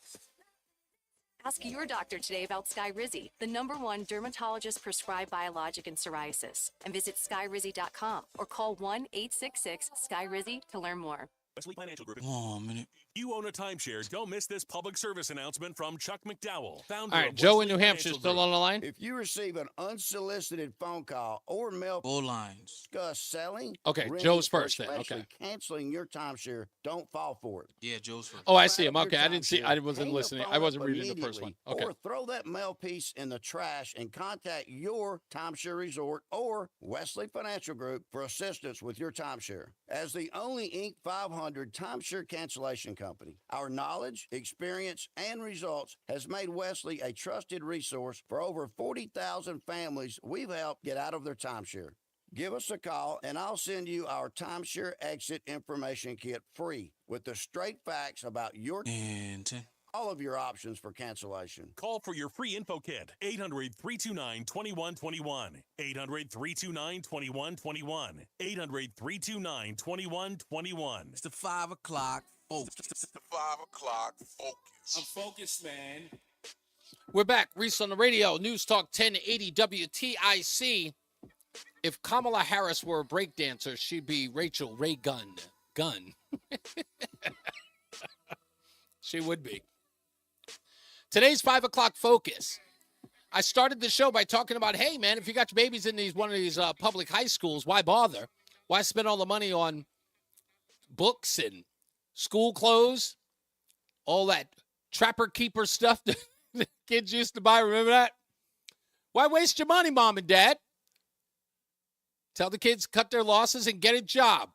Ask your doctor today about Skyrizi, the #1 dermatologist-prescribed biologic in psoriasis, and visit skyrizi.com or call 1-866-SKYRIZI to learn more. Wesley Financial Group. Oh, a minute. You own a timeshare. Don't miss this public service announcement from Chuck McDowell, founder All right, of Joe Wesley in New Hampshire Financial still Group. on the line? If you receive an unsolicited phone call or mail discuss selling, Okay, renting, Joe's or first then, especially okay. canceling your timeshare, don't fall for it. Yeah, Joe's first. Oh, I see him. Grab Okay, your I didn't see. timeshare, I wasn't hang the listening. phone I wasn't up reading the first one. immediately, Okay. Or throw that mail piece in the trash and contact your timeshare resort or Wesley Financial Group for assistance with your timeshare. As the only Inc. 500 timeshare cancellation company, our knowledge, experience, and results has made Wesley a trusted resource for over 40,000 families we've helped get out of their timeshare. Give us a call and I'll send you our timeshare exit information kit free with the straight facts about your all of your options for cancellation. Call for your free info kit. 800-329-2121. 800-329-2121. 800-329-2121. It's the 5 o'clock focus. It's the 5 o'clock focus. I'm focused, man. We're back. Reese on the radio. News Talk 1080 WTIC. If Kamala Harris were a breakdancer, she'd be Rachel Ray Gunn. She would be. Today's 5 o'clock focus. I started the show by talking about, hey, man, if you got your babies in one of these public high schools, why bother? Why spend all the money on books and school clothes, all that trapper keeper stuff that the kids used to buy? Remember that? Why waste your money, mom and dad? Tell the kids cut their losses and get a job.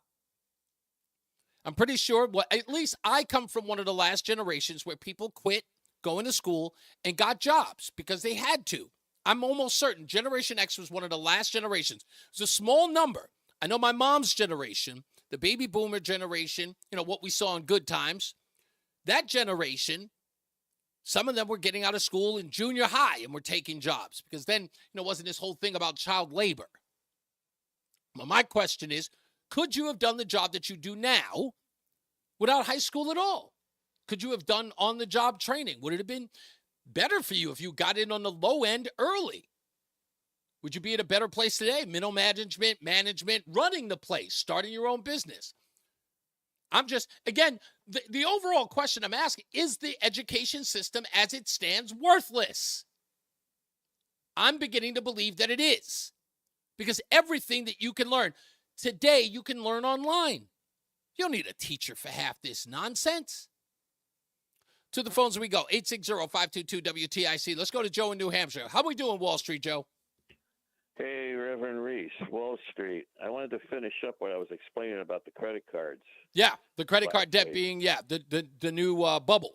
I'm pretty sure, at least I come from one of the last generations where people quit going to school and got jobs because they had to. I'm almost certain Generation X was one of the last generations. It was a small number. I know my mom's generation, the baby boomer generation, what we saw in Good Times, that generation, some of them were getting out of school in junior high and were taking jobs because then, wasn't this whole thing about child labor. Well, my question is, could you have done the job that you do now without high school at all? Could you have done on-the-job training? Would it have been better for you if you got in on the low end early? Would you be at a better place today? Middle management, running the place, starting your own business. I'm just, again, the overall question I'm asking, is the education system as it stands worthless? I'm beginning to believe that it is. Because everything that you can learn, today you can learn online. You don't need a teacher for half this nonsense. To the phones we go, 860-522-WTIC. Let's go to Joe in New Hampshire. How are we doing, Wall Street, Joe? Hey, Reverend Reese, Wall Street. I wanted to finish up what I was explaining about the credit cards. Yeah, the credit card debt being, the new bubble.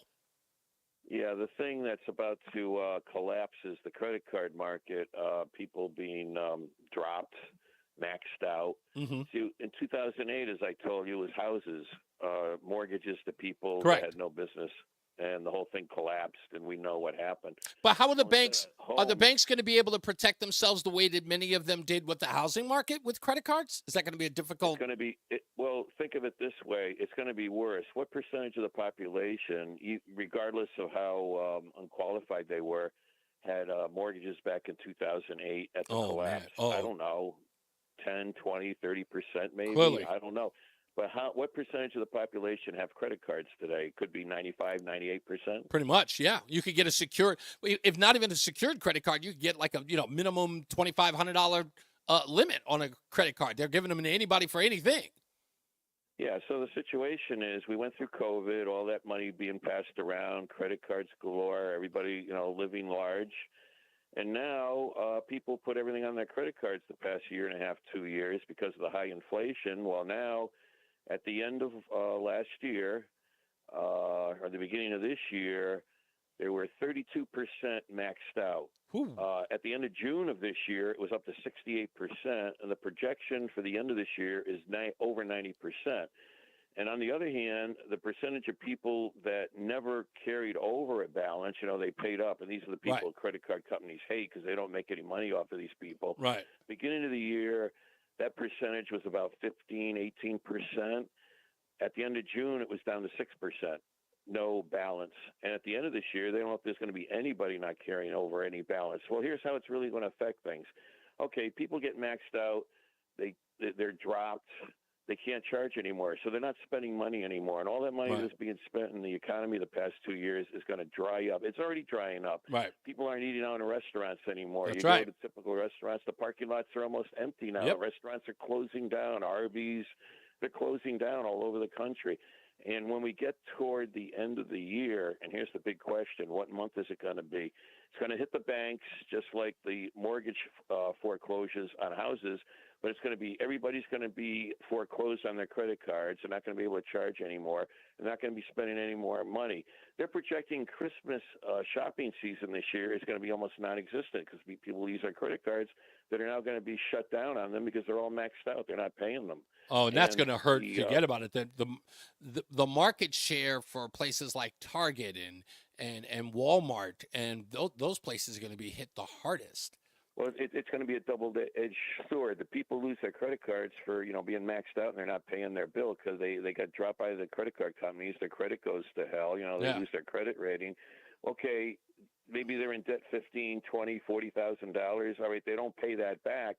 Yeah, the thing that's about to collapse is the credit card market, people being dropped, maxed out. Mm-hmm. See, in 2008, as I told you, it was houses, mortgages to people Correct. that had no business. And the whole thing collapsed, and we know what happened. But how are the banks? Are the banks going to be able to protect themselves the way that many of them did with the housing market with credit cards? Is that going to be a difficult? It's going to be. Well, think of it this way: it's going to be worse. What percentage of the population, regardless of how unqualified they were, had mortgages back in 2008 at the collapse? Man. I don't know, 10, 20, 30%, maybe. Clearly. I don't know. But what percentage of the population have credit cards today? Could be 95, 98%. Pretty much, yeah. You could get a secured, if not even a secured credit card, you could get like a minimum $2,500 limit on a credit card. They're giving them to anybody for anything. Yeah. So the situation is, we went through COVID, all that money being passed around, credit cards galore, everybody living large, and now people put everything on their credit cards the past year and a half, 2 years because of the high inflation. Well, now, at the end of last year, or the beginning of this year, they were 32% maxed out. At the end of June of this year, it was up to 68%, and the projection for the end of this year is over 90%. And on the other hand, the percentage of people that never carried over a balance, they paid up, and these are the people credit card companies hate because they don't make any money off of these people. Right. Beginning of the year, that percentage was about 15, 18%. At the end of June, it was down to 6%, no balance. And at the end of this year, they don't know if there's going to be anybody not carrying over any balance. Well, here's how it's really going to affect things. Okay, people get maxed out. They're dropped. They can't charge anymore, so they're not spending money anymore. And all that money that's being spent in the economy the past 2 years is going to dry up. It's already drying up. Right. People aren't eating out in restaurants anymore. That's you right. go to typical restaurants, the parking lots are almost empty now. Yep. Restaurants are closing down. Arby's, they're closing down all over the country. And when we get toward the end of the year, and here's the big question, what month is it going to be? It's going to hit the banks just like the mortgage foreclosures on houses, but it's going to be, everybody's going to be foreclosed on their credit cards. They're not going to be able to charge anymore. They're not going to be spending any more money. They're projecting Christmas shopping season this year is going to be almost non-existent because people use their credit cards that are now going to be shut down on them because they're all maxed out. They're not paying them. Oh, and that's going to hurt. Forget about it. The market share for places like Target and Walmart and those places are going to be hit the hardest. Well, it's going to be a double-edged sword. The people lose their credit cards for being maxed out and they're not paying their bill because they got dropped by the credit card companies. Their credit goes to hell. They lose their credit rating. Okay, maybe they're in debt $15,000, $20,000, $40,000. All right, they don't pay that back.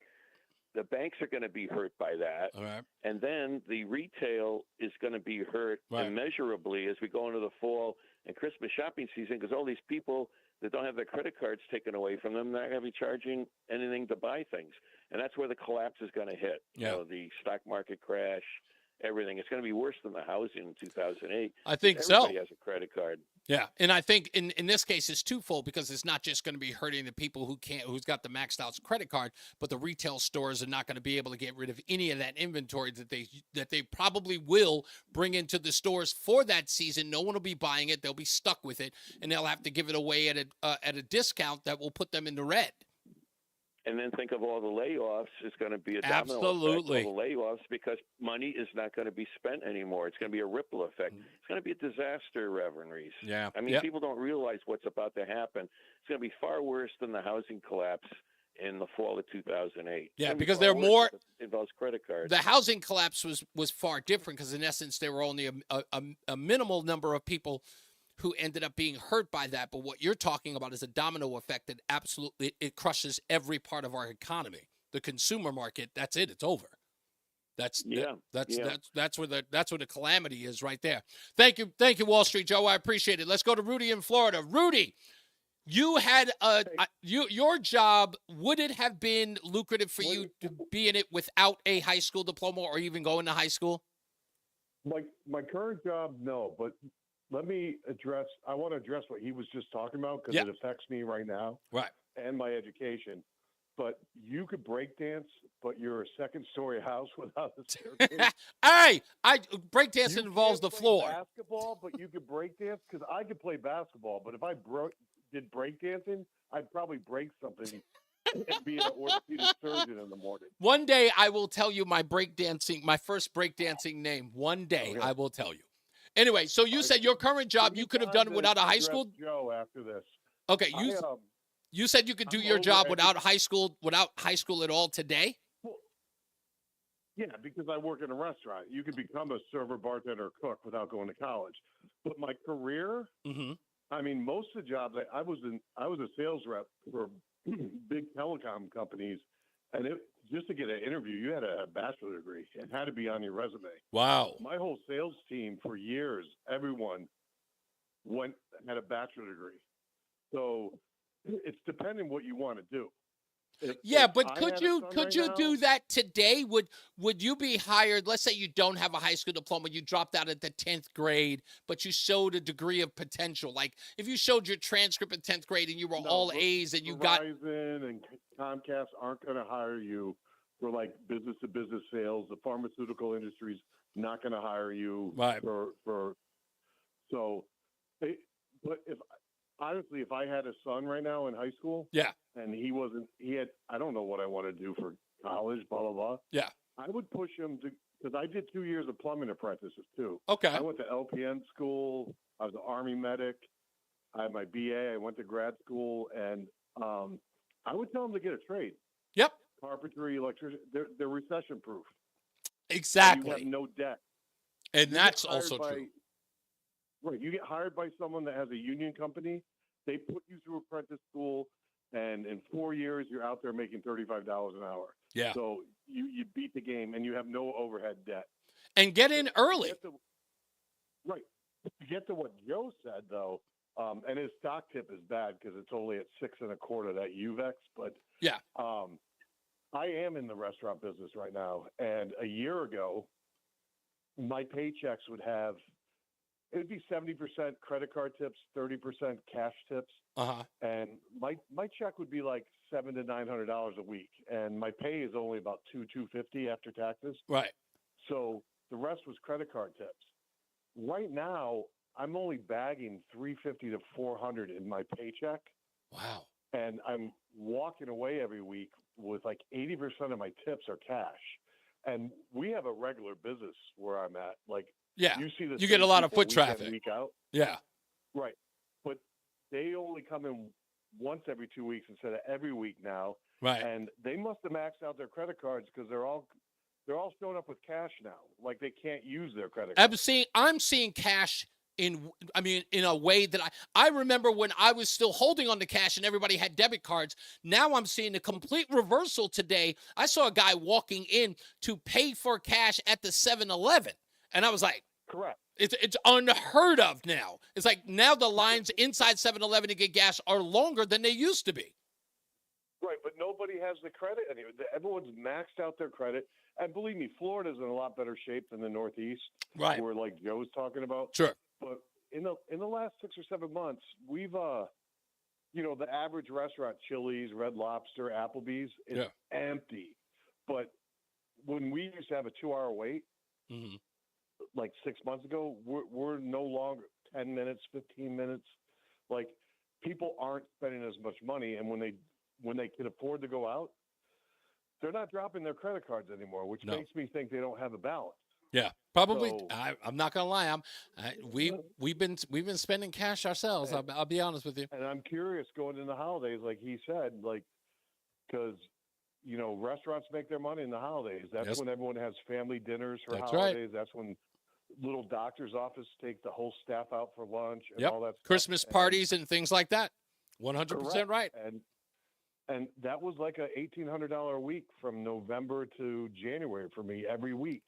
The banks are going to be hurt by that. All right. And then the retail is going to be hurt immeasurably as we go into the fall and Christmas shopping season because all these people that don't have their credit cards taken away from them, they're not going to be charging anything to buy things. And that's where the collapse is going to hit. Yeah. The stock market crash everything. It's going to be worse than the housing in 2008. I think Everybody has a credit card. Yeah, and I think in this case it's twofold, because it's not just going to be hurting the people who's got the maxed out credit card, but the retail stores are not going to be able to get rid of any of that inventory that they probably will bring into the stores for that season. No one will be buying it; they'll be stuck with it, and they'll have to give it away at a discount that will put them in the red. And then think of all the layoffs. It's going to be a domino Absolutely. effect, all the layoffs, because money is not going to be spent anymore. It's going to be a ripple effect. It's going to be a disaster, Reverend Reese. Yeah. I mean, people don't realize what's about to happen. It's going to be far worse than the housing collapse in the fall of 2008. Yeah, because they're more – involves credit cards. The housing collapse was far different, because in essence there were only a minimal number of people who ended up being hurt by that. But what you're talking about is a domino effect that absolutely it crushes every part of our economy. The consumer market, that's it. It's over. That's where the calamity is right there. Thank you, Wall Street Joe. I appreciate it. Let's go to Rudy in Florida. Rudy, you had your job. Would it have been lucrative for you to be in it without a high school diploma or even going to high school? My current job, no, but I want to address what he was just talking about, because it affects me right now. Right. And my education. But you could break dance, but you're a second-story house without a staircase. Hey, break dancing involves the floor. Basketball, but you could break dance, because I could play basketball. But if I did break dancing, I'd probably break something and be an orthopedic surgeon in the morning. One day I will tell you my first breakdancing name. One day I will tell you. Anyway, so you said your current job you could have done without a high school. Joe, after this. Okay, you said you could do your job without high school at all today? Well, yeah, because I work in a restaurant. You could become a server, bartender, cook without going to college. But my career, I mean, most of the jobs I was a sales rep for big telecom companies, and just to get an interview, you had to have a bachelor's degree. It had to be on your resume. Wow. My whole sales team for years, everyone had a bachelor's degree. So it's depending what you want to do. But could you do that today? Would you be hired? Let's say you don't have a high school diploma, you dropped out at the 10th grade, but you showed a degree of potential. Like if you showed your transcript in 10th grade and you were all A's and you got Verizon and Comcast aren't going to hire you for like business to business sales. The pharmaceutical industry's not going to hire you for so. But if I had a son right now in high school, and I don't know what I want to do for college, blah, blah, blah. Yeah. I would push him because I did 2 years of plumbing apprentices too. Okay. I went to LPN school. I was an Army medic. I had my BA. I went to grad school, and I would tell them to get a trade. Yep. Carpentry, electrician, they're recession proof. Exactly. You have no debt. And that's also true. Right. You get hired by someone that has a union company. They put you through apprentice school, and in 4 years, you're out there making $35 an hour. Yeah. So you beat the game, and you have no overhead debt. And get in early. Right. To get to what Joe said, though, and his stock tip is bad because it's only at 6.25 that UVEX, but I am in the restaurant business right now, and a year ago, my paychecks would have. It would be 70% credit card tips, 30% cash tips, and my check would be like $700 to $900 a week, and my pay is only about $250 after taxes. Right. So the rest was credit card tips. Right now, I'm only bagging $350 to $400 in my paycheck. Wow. And I'm walking away every week with like 80% of my tips are cash. And we have a regular business where I'm at, like. Yeah, you see you get a lot of foot traffic. Week out. Yeah. Right. But they only come in once every 2 weeks instead of every week now. Right. And they must have maxed out their credit cards because they're all showing up with cash now. Like they can't use their credit cards. I'm seeing cash in a way that I remember when I was still holding on to cash and everybody had debit cards. Now I'm seeing a complete reversal today. I saw a guy walking in to pay for cash at the 7-Eleven. And I was like, correct. It's unheard of now. It's like now the lines inside 7-Eleven to get gas are longer than they used to be. Right, but nobody has the credit anymore. Everyone's maxed out their credit. And believe me, Florida's in a lot better shape than the Northeast, right? Where like Joe's talking about. Sure. But in the last 6 or 7 months, we've the average restaurant, Chili's, Red Lobster, Applebee's, is empty. But when we used to have a 2-hour wait, like 6 months ago, we're no longer 10 minutes, 15 minutes. Like people aren't spending as much money, and when they can afford to go out, they're not dropping their credit cards anymore, which makes me think they don't have a balance. Yeah, probably. So, I'm not gonna lie. We've been spending cash ourselves. I'll be honest with you. And I'm curious going into the holidays, like he said, like because restaurants make their money in the holidays. That's when everyone has family dinners for holidays. Right. That's when little doctor's office take the whole staff out for lunch and all that stuff. Christmas parties and things like that. 100% right. And that was like a $1,800 a week from November to January for me every week.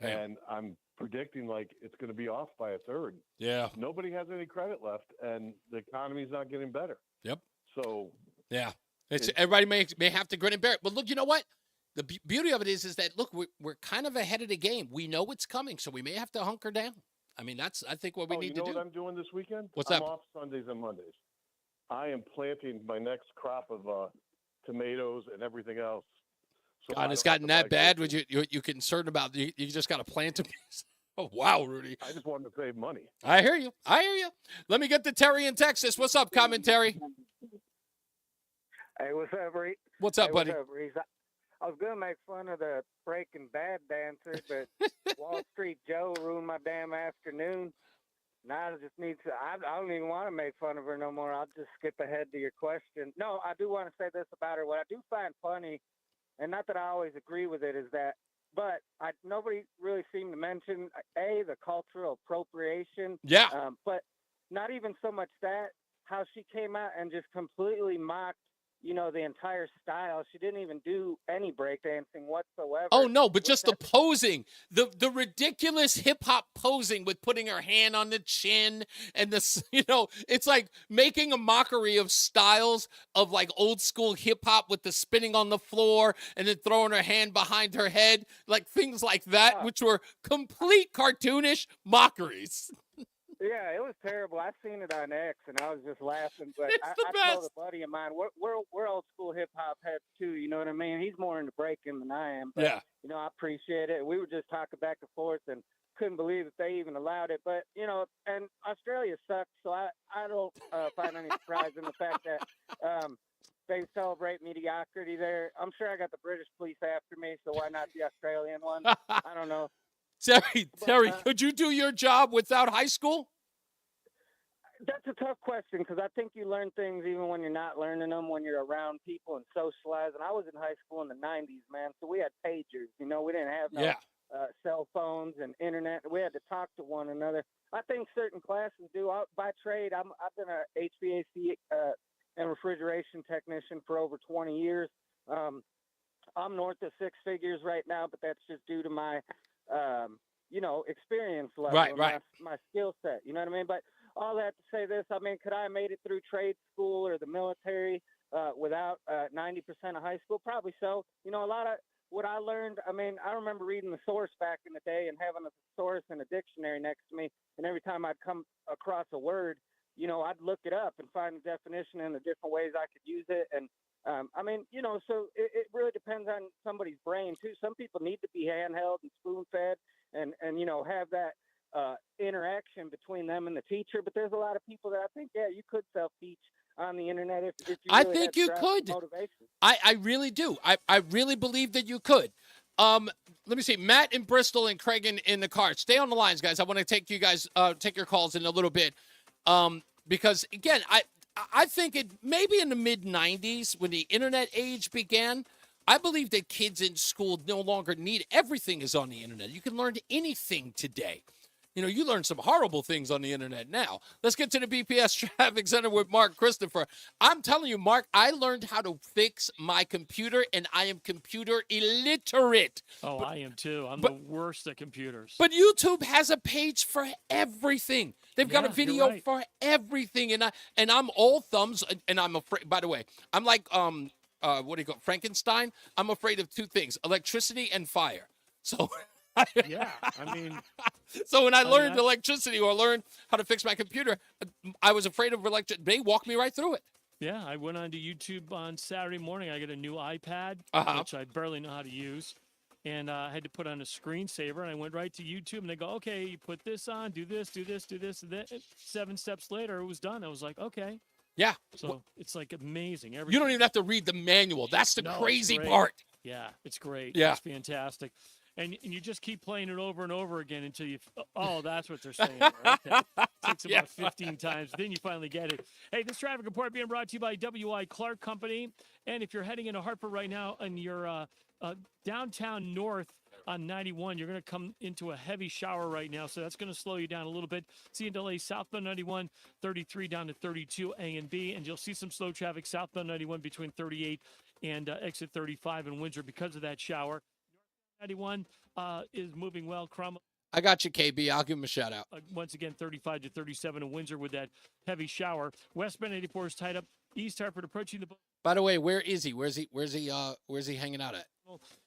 Damn. And I'm predicting like it's going to be off by a third. Yeah. Nobody has any credit left, and the economy's not getting better. Yep. So yeah, everybody may have to grin and bear it. But look, you know what? The beauty of it is that look, we're kind of ahead of the game. We know it's coming, so we may have to hunker down. I mean, that's I think what we need to do. You know what I'm doing this weekend? What's I'm that? off Sundays and Mondays. I am planting my next crop of tomatoes and everything else. So God, it's gotten that bad. Would you concerned about you just got to plant them? Oh wow, Rudy! I just wanted to save money. I hear you. Let me get to Terry in Texas. What's up, commentary? Hey, what's up, Reese? What's up, buddy? What's up, Reese? I was gonna make fun of the Breaking Bad dancer, but Wall Street Joe ruined my damn afternoon. Now I just need to. I don't even want to make fun of her no more. I'll just skip ahead to your question. No, I do want to say this about her. What I do find funny, and not that I always agree with it, is that, but nobody really seemed to mention the cultural appropriation. Yeah. But not even so much that, how she came out and just completely mocked, the entire style. She didn't even do any breakdancing whatsoever. Oh no, but just the posing, the ridiculous hip hop posing with putting her hand on the chin and this, it's like making a mockery of styles of like old school hip hop with the spinning on the floor and then throwing her hand behind her head, like things like that, which were complete cartoonish mockeries. Yeah, it was terrible. I seen it on X, and I was just laughing. But I told a buddy of mine, we're old school hip hop heads too. You know what I mean? He's more into breaking than I am. But, yeah. I appreciate it. We were just talking back and forth, and couldn't believe that they even allowed it. But and Australia sucks, so I don't find any surprise in the fact that they celebrate mediocrity there. I'm sure I got the British police after me, so why not the Australian one? I don't know. Terry, could you do your job without high school? That's a tough question because I think you learn things even when you're not learning them, when you're around people and socializing. I was in high school in the 90s, man, so we had pagers. We didn't have no cell phones and internet. We had to talk to one another. I think certain classes do. By trade, I've been a HVAC and refrigeration technician for over 20 years. I'm north of 6 figures right now, but that's just due to my experience level, right. My skill set. You know what I mean? But all that to say this, I mean, could I have made it through trade school or the military without 90% of high school? Probably so. A lot of what I learned, I mean, I remember reading the source back in the day and having a source and a dictionary next to me, and every time I'd come across a word, I'd look it up and find the definition and the different ways I could use it. And I mean, so it really depends on somebody's brain too. Some people need to be handheld and spoon-fed and have that interaction between them and the teacher. But there's a lot of people that I think, you could self-teach on the internet if you really I think you could. Motivation. I really do. I really believe that you could. Let me see. Matt in Bristol and Craig in the car. Stay on the lines, guys. I want to take your calls in a little bit. Because again, I think it maybe in the mid-90s when the internet age began, I believe that kids in school no longer need everything is on the internet. You can learn anything today. You learn some horrible things on the internet now. Let's get to the BPS Traffic Center with Mark Christopher. I'm telling you, Mark, I learned how to fix my computer, and I am computer illiterate. Oh, I am too. I'm the worst at computers. But YouTube has a page for everything. They've got a video for everything, and I'm all thumbs. And I'm afraid. By the way, I'm like what do you call it, Frankenstein, I'm afraid of two things: electricity and fire. So. Yeah, I mean. So when I learned electricity or learned how to fix my computer, I was afraid of electricity. They walked me right through it. Yeah, I went onto YouTube on Saturday morning. I got a new iPad, which I barely know how to use. And I had to put on a screensaver, and I went right to YouTube, and they go, okay, you put this on, do this, do this, do this. And then 7 steps later, it was done. I was like, okay. Yeah. So it's like amazing. You don't even have to read the manual. That's the crazy part. Yeah, it's great. Yeah. It's fantastic. And you just keep playing it over and over again until you, that's what they're saying. Okay. It takes about 15 times. Then you finally get it. Hey, this traffic report being brought to you by W.I. Clark Company. And if you're heading into Hartford right now and you're downtown north on 91, you're going to come into a heavy shower right now. So that's going to slow you down a little bit. Seeing delays southbound 91, 33 down to 32 A and B. And you'll see some slow traffic southbound 91 between 38 and exit 35 in Windsor because of that shower. 91 is moving well. I got you, KB. I'll give him a shout out. Once again, 35 to 37 in Windsor with that heavy shower. Westbound 84 is tied up. East Hartford approaching the. By the way, where is he? Where's he hanging out at?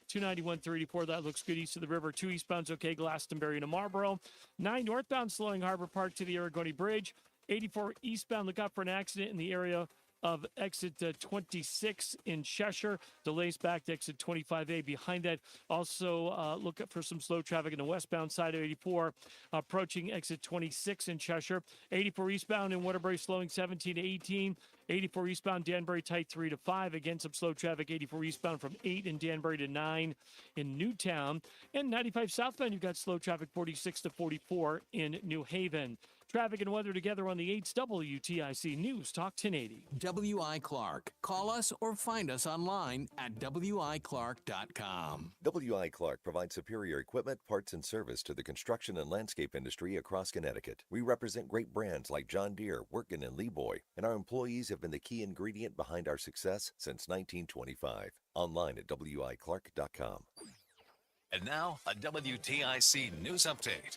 291, 34. That looks good east of the river. 2 eastbound's okay. Glastonbury to Marlboro. 9 northbound slowing Harbor Park to the Aragoni Bridge. 84 eastbound. Look out for an accident in the area of exit 26 in Cheshire. Delays back to exit 25A. Behind that, also look for some slow traffic in the westbound side of 84, approaching exit 26 in Cheshire. 84 eastbound in Waterbury, slowing 17 to 18. 84 eastbound Danbury, tight 3 to 5. Again, some slow traffic. 84 eastbound from 8 in Danbury to 9 in Newtown. And 95 southbound, you've got slow traffic 46 to 44 in New Haven. Traffic and weather together on the 8's WTIC News Talk 1080. W.I. Clark. Call us or find us online at WIClark.com. W.I. Clark provides superior equipment, parts, and service to the construction and landscape industry across Connecticut. We represent great brands like John Deere, Wirtgen, and Leeboy, and our employees have been the key ingredient behind our success since 1925. Online at WIClark.com. And now, a WTIC news update.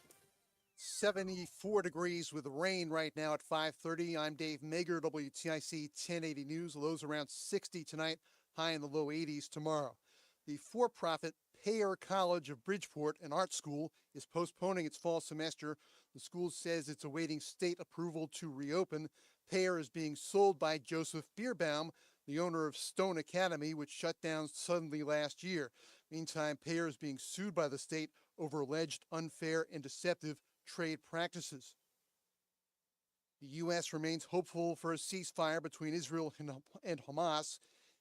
74 degrees with rain right now at 5:30. I'm Dave Mager, WTIC 1080 News. Lows around 60 tonight, high in the low 80s tomorrow. The for-profit Payer College of Bridgeport, an art school, is postponing its fall semester. The school says it's awaiting state approval to reopen. Payer is being sold by Joseph Bierbaum, the owner of Stone Academy, which shut down suddenly last year. Meantime, Payer is being sued by the state over alleged unfair and deceptive trade practices. The U.S. remains hopeful for a ceasefire between Israel and Hamas,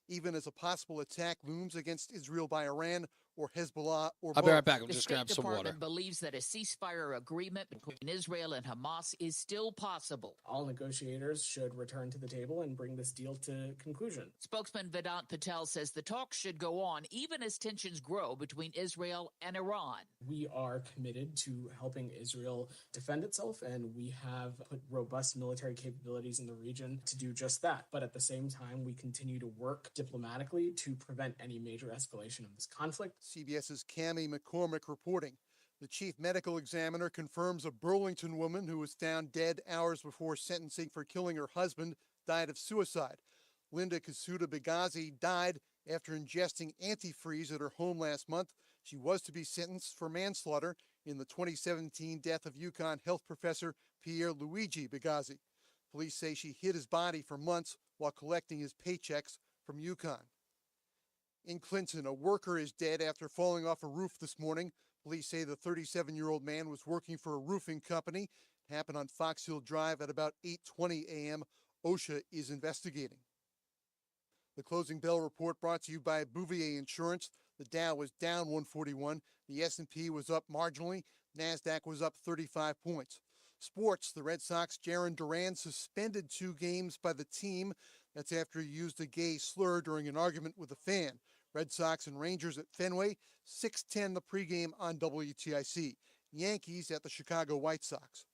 even as a possible attack looms against Israel by Iran or Hezbollah or both. I'll be right back. I'll The just State grab some water. Department believes that a ceasefire agreement between Israel and Hamas is still possible. All negotiators should return to the table and bring this deal to conclusion. Spokesman Vedant Patel says the talks should go on even as tensions grow between Israel and Iran. We are committed to helping Israel defend itself, and we have put robust military capabilities in the region to do just that. But at the same time, we continue to work diplomatically to prevent any major escalation of this conflict. CBS's Cammie McCormick reporting. The chief medical examiner confirms a Burlington woman who was found dead hours before sentencing for killing her husband died of suicide. Linda Kasuda Bigazi died after ingesting antifreeze at her home last month. She was to be sentenced for manslaughter in the 2017 death of UConn health professor Pierre Luigi Bigazi. Police say she hid his body for months while collecting his paychecks from UConn. In Clinton, a worker is dead after falling off a roof this morning. Police say the 37-year-old man was working for a roofing company. It happened on Fox Hill Drive at about 8:20 a.m. OSHA is investigating. The closing bell report brought to you by Bouvier Insurance. The Dow was down 141. The S&P was up marginally. NASDAQ was up 35 points. Sports, the Red Sox, Jarren Duran suspended 2 games by the team. That's after he used a gay slur during an argument with a fan. Red Sox and Rangers at Fenway, 6:10 the pregame on WTIC. Yankees at the Chicago White Sox.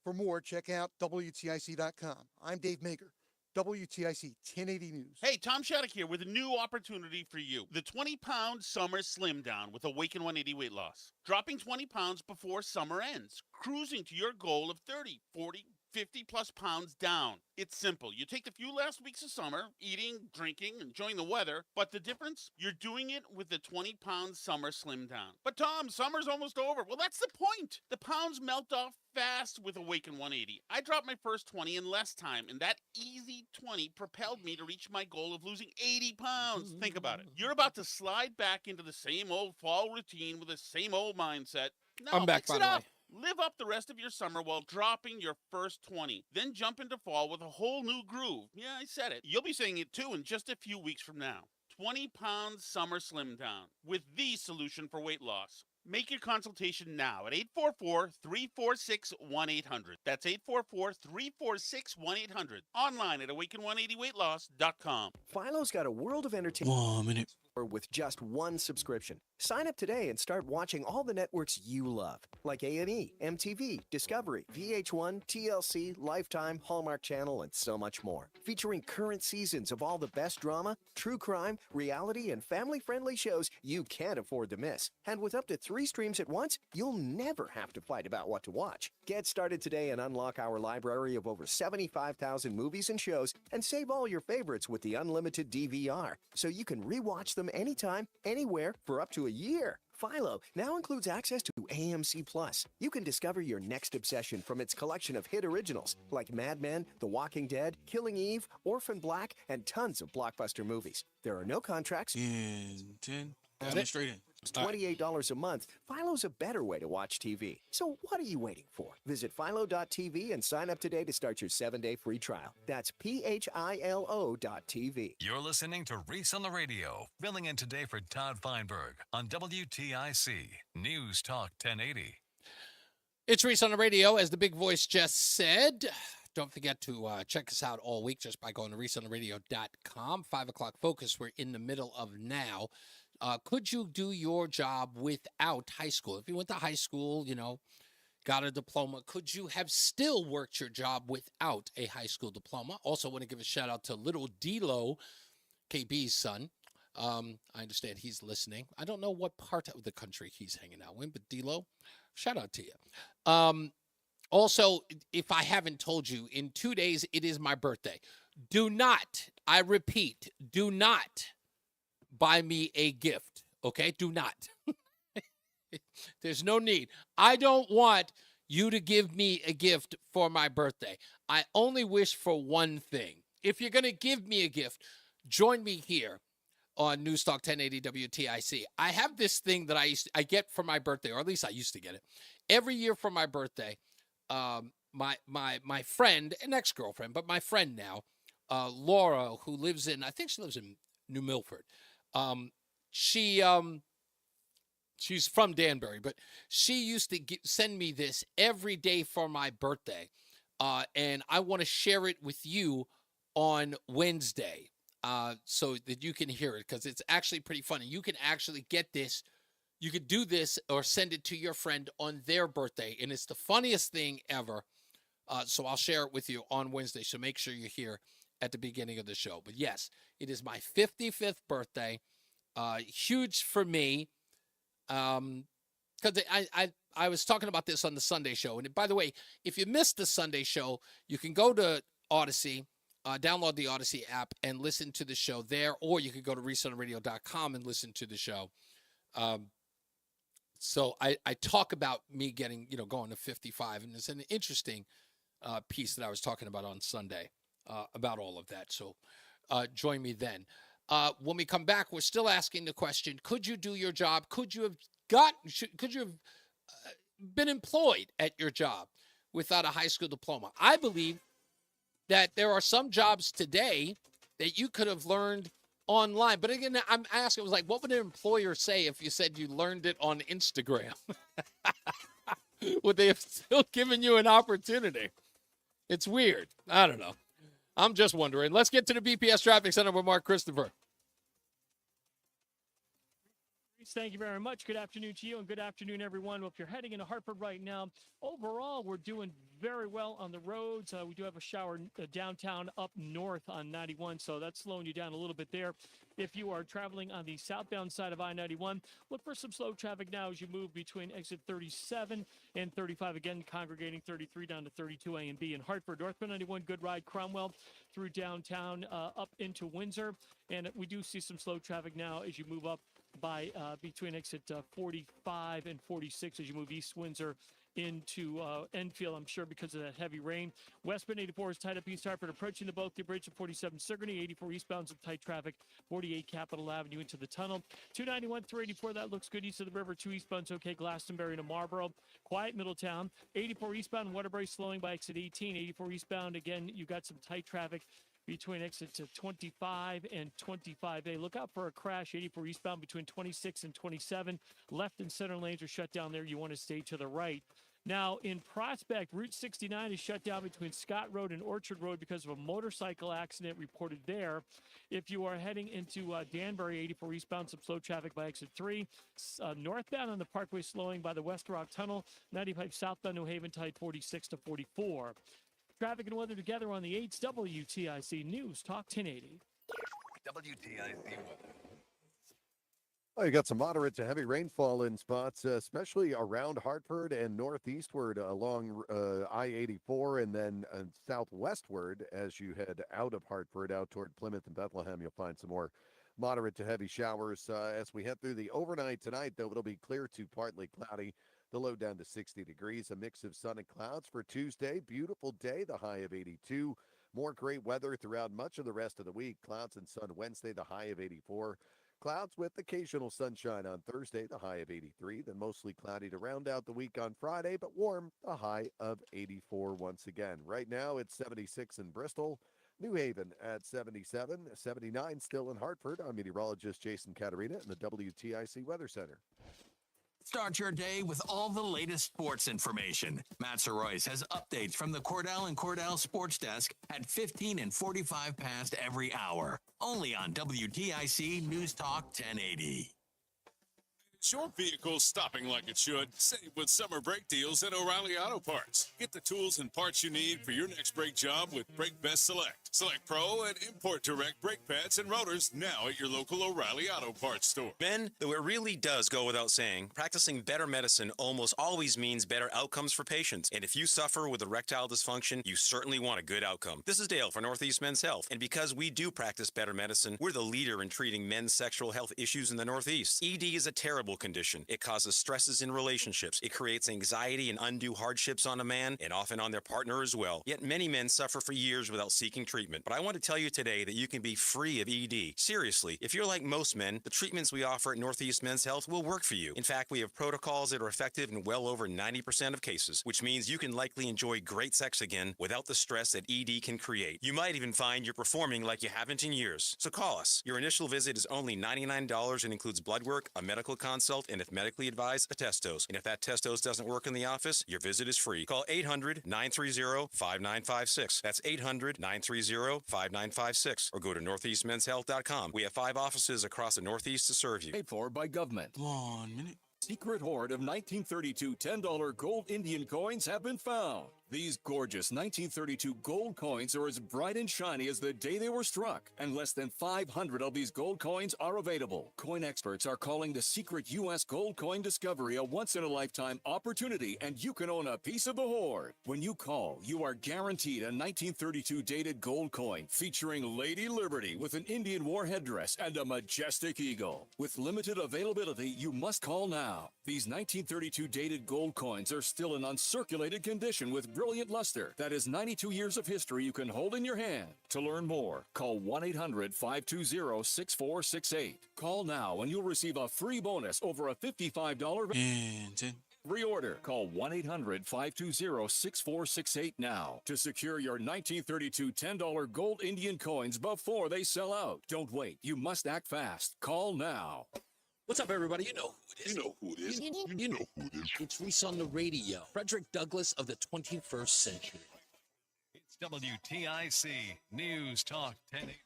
For more, check out WTIC.com. I'm Dave Mager, WTIC 1080 News. Hey, Tom Shattuck here with a new opportunity for you. The 20-pound summer slim down with Awaken 180 weight loss. Dropping 20 pounds before summer ends. Cruising to your goal of 30, 40, 50 plus pounds down. It's simple. You take the few last weeks of summer, eating, drinking, enjoying the weather, but the difference? You're doing it with the 20-pound summer slim down. But Tom, summer's almost over. Well, that's the point. The pounds melt off fast with Awaken 180. I dropped my first 20 in less time, and that easy 20 propelled me to reach my goal of losing 80 pounds. Think about it. You're about to slide back into the same old fall routine with the same old mindset. No, I'm back, mix by it the up. way. Live up the rest of your summer while dropping your first 20. Then jump into fall with a whole new groove. Yeah, I said it. You'll be saying it too in just a few weeks from now. 20-pound summer slim down with the solution for weight loss. Make your consultation now at 844-346-1800. That's 844-346-1800. Online at awaken180weightloss.com. Philo's got a world of entertainment. 1 minute. With just one subscription. Sign up today and start watching all the networks you love, like A&E, MTV, Discovery, VH1, TLC, Lifetime, Hallmark Channel, and so much more. Featuring current seasons of all the best drama, true crime, reality, and family-friendly shows you can't afford to miss. And with up to 3 streams at once, you'll never have to fight about what to watch. Get started today and unlock our library of over 75,000 movies and shows, and save all your favorites with the unlimited DVR, so you can rewatch them anytime, anywhere, for up to a year. Philo now includes access to AMC Plus. You can discover your next obsession from its collection of hit originals like Mad Men, The Walking Dead, Killing Eve, Orphan Black, and tons of blockbuster movies. There are no contracts. 10. Straight in. It's $28 a month. Philo's a better way to watch TV. So what are you waiting for? Visit philo.tv and sign up today to start your 7-day free trial. That's PHILO.tv. You're listening to Reese on the Radio, filling in today for Todd Feinberg on WTIC News Talk 1080. It's Reese on the Radio, as the big voice just said. Don't forget to check us out all week just by going to reaseontheradio.com. 5 o'clock focus we're in the middle of now. Could you do your job without high school? If you went to high school, got a diploma, could you have still worked your job without a high school diploma? Also want to give a shout out to little D-Lo, KB's son. I understand he's listening. I don't know what part of the country he's hanging out in, but D-Lo, shout out to you. Also, if I haven't told you, in 2 days, it is my birthday. Do not, I repeat, do not buy me a gift, okay? Do not. There's no need. I don't want you to give me a gift for my birthday. I only wish for one thing. If you're going to give me a gift, join me here on NewsTalk 1080 WTIC. I have this thing that I get for my birthday, or at least I used to get it. Every year for my birthday, my friend, an ex-girlfriend, but my friend now, Laura, who lives in, I think she lives in New Milford. She's from Danbury, but she used to send me this every day for my birthday. And I want to share it with you on Wednesday so that you can hear it, because it's actually pretty funny. You can actually get this. You could do this or send it to your friend on their birthday. And it's the funniest thing ever. So I'll share it with you on Wednesday. So make sure you're here at the beginning of the show. But yes, it is my 55th birthday. Huge for me. Because I was talking about this on the Sunday show. And by the way, if you missed the Sunday show, you can go to Odyssey, download the Odyssey app and listen to the show there, or you could go to reaseontheradio.com and listen to the show. So I talk about me getting, going to 55, and it's an interesting piece that I was talking about on Sunday about all of that. So join me then. When we come back, we're still asking the question, could you do your job? Could you have been employed at your job without a high school diploma? I believe that there are some jobs today that you could have learned online. But again, I'm asking, what would an employer say if you said you learned it on Instagram? Would they have still given you an opportunity? It's weird. I don't know. I'm just wondering. Let's get to the BPS Traffic Center with Mark Christopher. Thank you very much. Good afternoon to you, and good afternoon, everyone. Well, if you're heading into Hartford right now, overall, we're doing very well on the roads. We do have a shower downtown up north on 91, so that's slowing you down a little bit there. If you are traveling on the southbound side of I-91, look for some slow traffic now as you move between exit 37 and 35. Again, congregating 33 down to 32 A and B in Hartford. Northbound 91, good ride, Cromwell through downtown up into Windsor. And we do see some slow traffic now as you move up by between exit 45 and 46 as you move East Windsor into Enfield, I'm sure because of that heavy rain. Westbound 84 is tied up East Hartford, approaching the Boathier Bridge at 47 Sigourney, 84 eastbound, some tight traffic, 48 Capitol Avenue into the tunnel. 291 through 84, that looks good east of the river. 2 eastbound's okay, Glastonbury to Marlboro. Quiet Middletown. 84 eastbound, Waterbury slowing by exit 18. 84 eastbound, again, you got some tight traffic between exits 25 and 25A. Look out for a crash, 84 eastbound between 26 and 27. Left and center lanes are shut down there. You want to stay to the right. Now, in Prospect, Route 69 is shut down between Scott Road and Orchard Road because of a motorcycle accident reported there. If you are heading into Danbury, 84 eastbound, some slow traffic by exit 3. Northbound on the Parkway slowing by the West Rock Tunnel. 95 southbound New Haven tight 46 to 44. Traffic and weather together on the 8s, WTIC News Talk 1080. WTIC weather. Oh, you got some moderate to heavy rainfall in spots, especially around Hartford and northeastward along I-84 and then southwestward as you head out of Hartford out toward Plymouth and Bethlehem. You'll find some more moderate to heavy showers as we head through the overnight tonight, though it'll be clear to partly cloudy. The low down to 60 degrees, a mix of sun and clouds for Tuesday. Beautiful day, the high of 82. More great weather throughout much of the rest of the week. Clouds and sun Wednesday, the high of 84. Clouds with occasional sunshine on Thursday, the high of 83. Then mostly cloudy to round out the week on Friday, but warm, the high of 84 once again. Right now, it's 76 in Bristol. New Haven at 77. 79 still in Hartford. I'm meteorologist Jason Caterina in the WTIC Weather Center. Start your day with all the latest sports information. Matt Soroyce has updates from the Cordell and Cordell Sports Desk at 15 and 45 past every hour. Only on WTIC News Talk 1080. Is your vehicle stopping like it should? Save with summer brake deals at O'Reilly Auto Parts. Get the tools and parts you need for your next brake job with Brake Best Select. Select Pro and Import Direct brake pads and rotors now at your local O'Reilly Auto Parts store. Men, though it really does go without saying, practicing better medicine almost always means better outcomes for patients. And if you suffer with erectile dysfunction, you certainly want a good outcome. This is Dale for Northeast Men's Health. And because we do practice better medicine, we're the leader in treating men's sexual health issues in the Northeast. ED is a terrible condition. It causes stresses in relationships. It creates anxiety and undue hardships on a man and often on their partner as well. Yet many men suffer for years without seeking treatment. But I want to tell you today that you can be free of ED. Seriously, if you're like most men, the treatments we offer at Northeast Men's Health will work for you. In fact, we have protocols that are effective in well over 90% of cases, which means you can likely enjoy great sex again without the stress that ED can create. You might even find you're performing like you haven't in years. So call us. Your initial visit is only $99 and includes blood work, a medical consult, and if medically advised, a test dose. And if that test dose doesn't work in the office, your visit is free. Call 800-930-5956. That's 800-930-5956. Or go to northeastmenshealth.com. We have 5 offices across the Northeast to serve you. Paid for by government. 1 minute. Secret hoard of 1932 $10 gold Indian coins have been found. These gorgeous 1932 gold coins are as bright and shiny as the day they were struck, and less than 500 of these gold coins are available. Coin experts are calling the secret U.S. gold coin discovery a once-in-a-lifetime opportunity, and you can own a piece of the hoard. When you call, you are guaranteed a 1932 dated gold coin featuring Lady Liberty with an Indian war headdress and a majestic eagle. With limited availability, you must call now. These 1932 dated gold coins are still in uncirculated condition with brilliant luster. That is 92 years of history you can hold in your hand. To learn more, call 1-800-520-6468. Call now and you'll receive a free bonus over a $55 reorder. Call 1-800-520-6468 now to secure your 1932 $10 gold Indian coins before they sell out. Don't wait. You must act fast. Call now. What's up, everybody? You know who it is. You know who it is. You know who it is. It's Reese on the Radio. Frederick Douglass of the 21st century. It's WTIC News Talk 1080.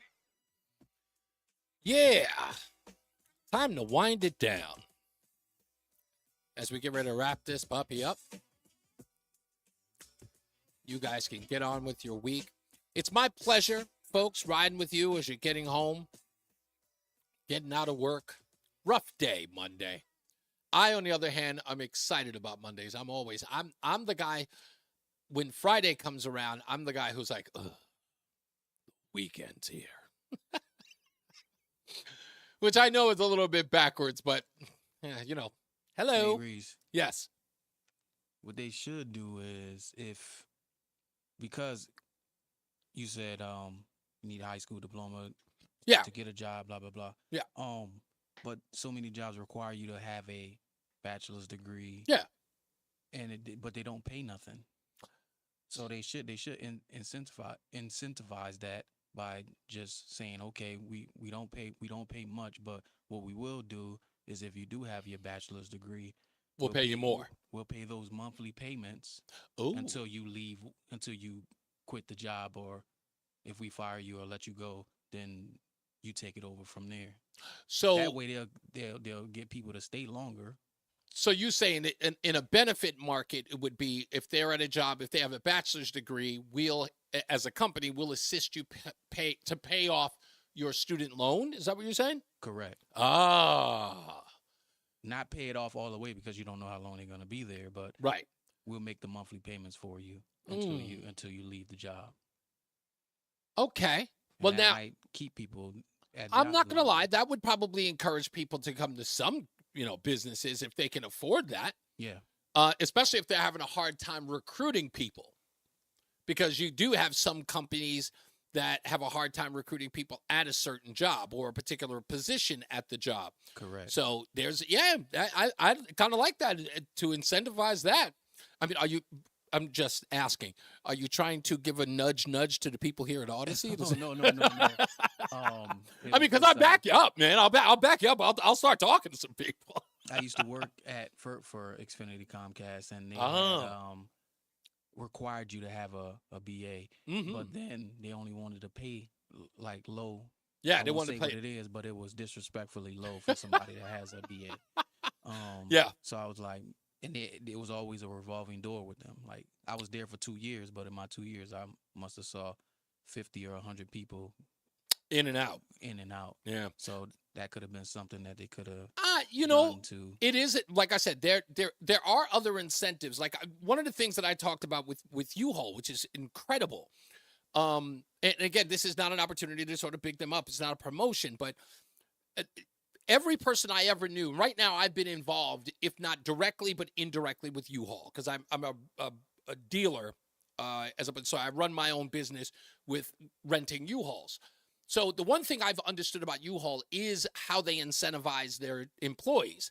Yeah. Time to wind it down. As we get ready to wrap this puppy up, you guys can get on with your week. It's my pleasure, folks, riding with you as you're getting home, getting out of work. Rough day Monday. I, on the other hand, I'm excited about Mondays. I'm the guy, when Friday comes around, I'm the guy who's like, ugh, weekend's here. Which I know is a little bit backwards, but, yeah, you know. Hello. Hey, Reese. Yes. What they should do is because you said you need a high school diploma to get a job, blah, blah, blah. Yeah. But so many jobs require you to have a bachelor's degree. Yeah. But they don't pay nothing. So they should incentivize that by just saying, okay, we don't pay much, but what we will do is if you do have your bachelor's degree, we'll pay you more. We'll pay those monthly payments until you quit the job, or if we fire you or let you go, then you take it over from there. So that way they'll get people to stay longer. So you saying that in a benefit market, it would be if they're at a job, if they have a bachelor's degree, we'll, as a company, will assist you pay off your student loan. Is that what you're saying? Correct. Ah. Not pay it off all the way because you don't know how long they're going to be there, but right, we'll make the monthly payments for you until you leave the job. Okay. Well, now might keep people. I'm not going to lie. That would probably encourage people to come to some, businesses if they can afford that. Yeah. Especially if they're having a hard time recruiting people, because you do have some companies that have a hard time recruiting people at a certain job or a particular position at the job. Correct. So I kind of like that, to incentivize that. I mean, I'm just asking, are you trying to give a nudge to the people here at Odyssey? No. I mean, because I'll back you up, man. I'll back you up. I'll start talking to some people. I used to work for Xfinity Comcast, and they had, required you to have a BA, but then they only wanted to pay like low. Yeah, they wanted to pay what it is, but it was disrespectfully low for somebody that has a BA. Yeah. So I was like, and it was always a revolving door with them. Like I was there for 2 years, but in my 2 years, I must have saw 50 or 100 people in and out. Yeah. So that could have been something that they could have. It is, like I said, there are other incentives. Like one of the things that I talked about with U-Haul, which is incredible. And again, this is not an opportunity to sort of big them up. It's not a promotion, but every person I ever knew, right now I've been involved, if not directly, but indirectly with U-Haul, because I'm a dealer, so I run my own business with renting U-Hauls. So the one thing I've understood about U-Haul is how they incentivize their employees.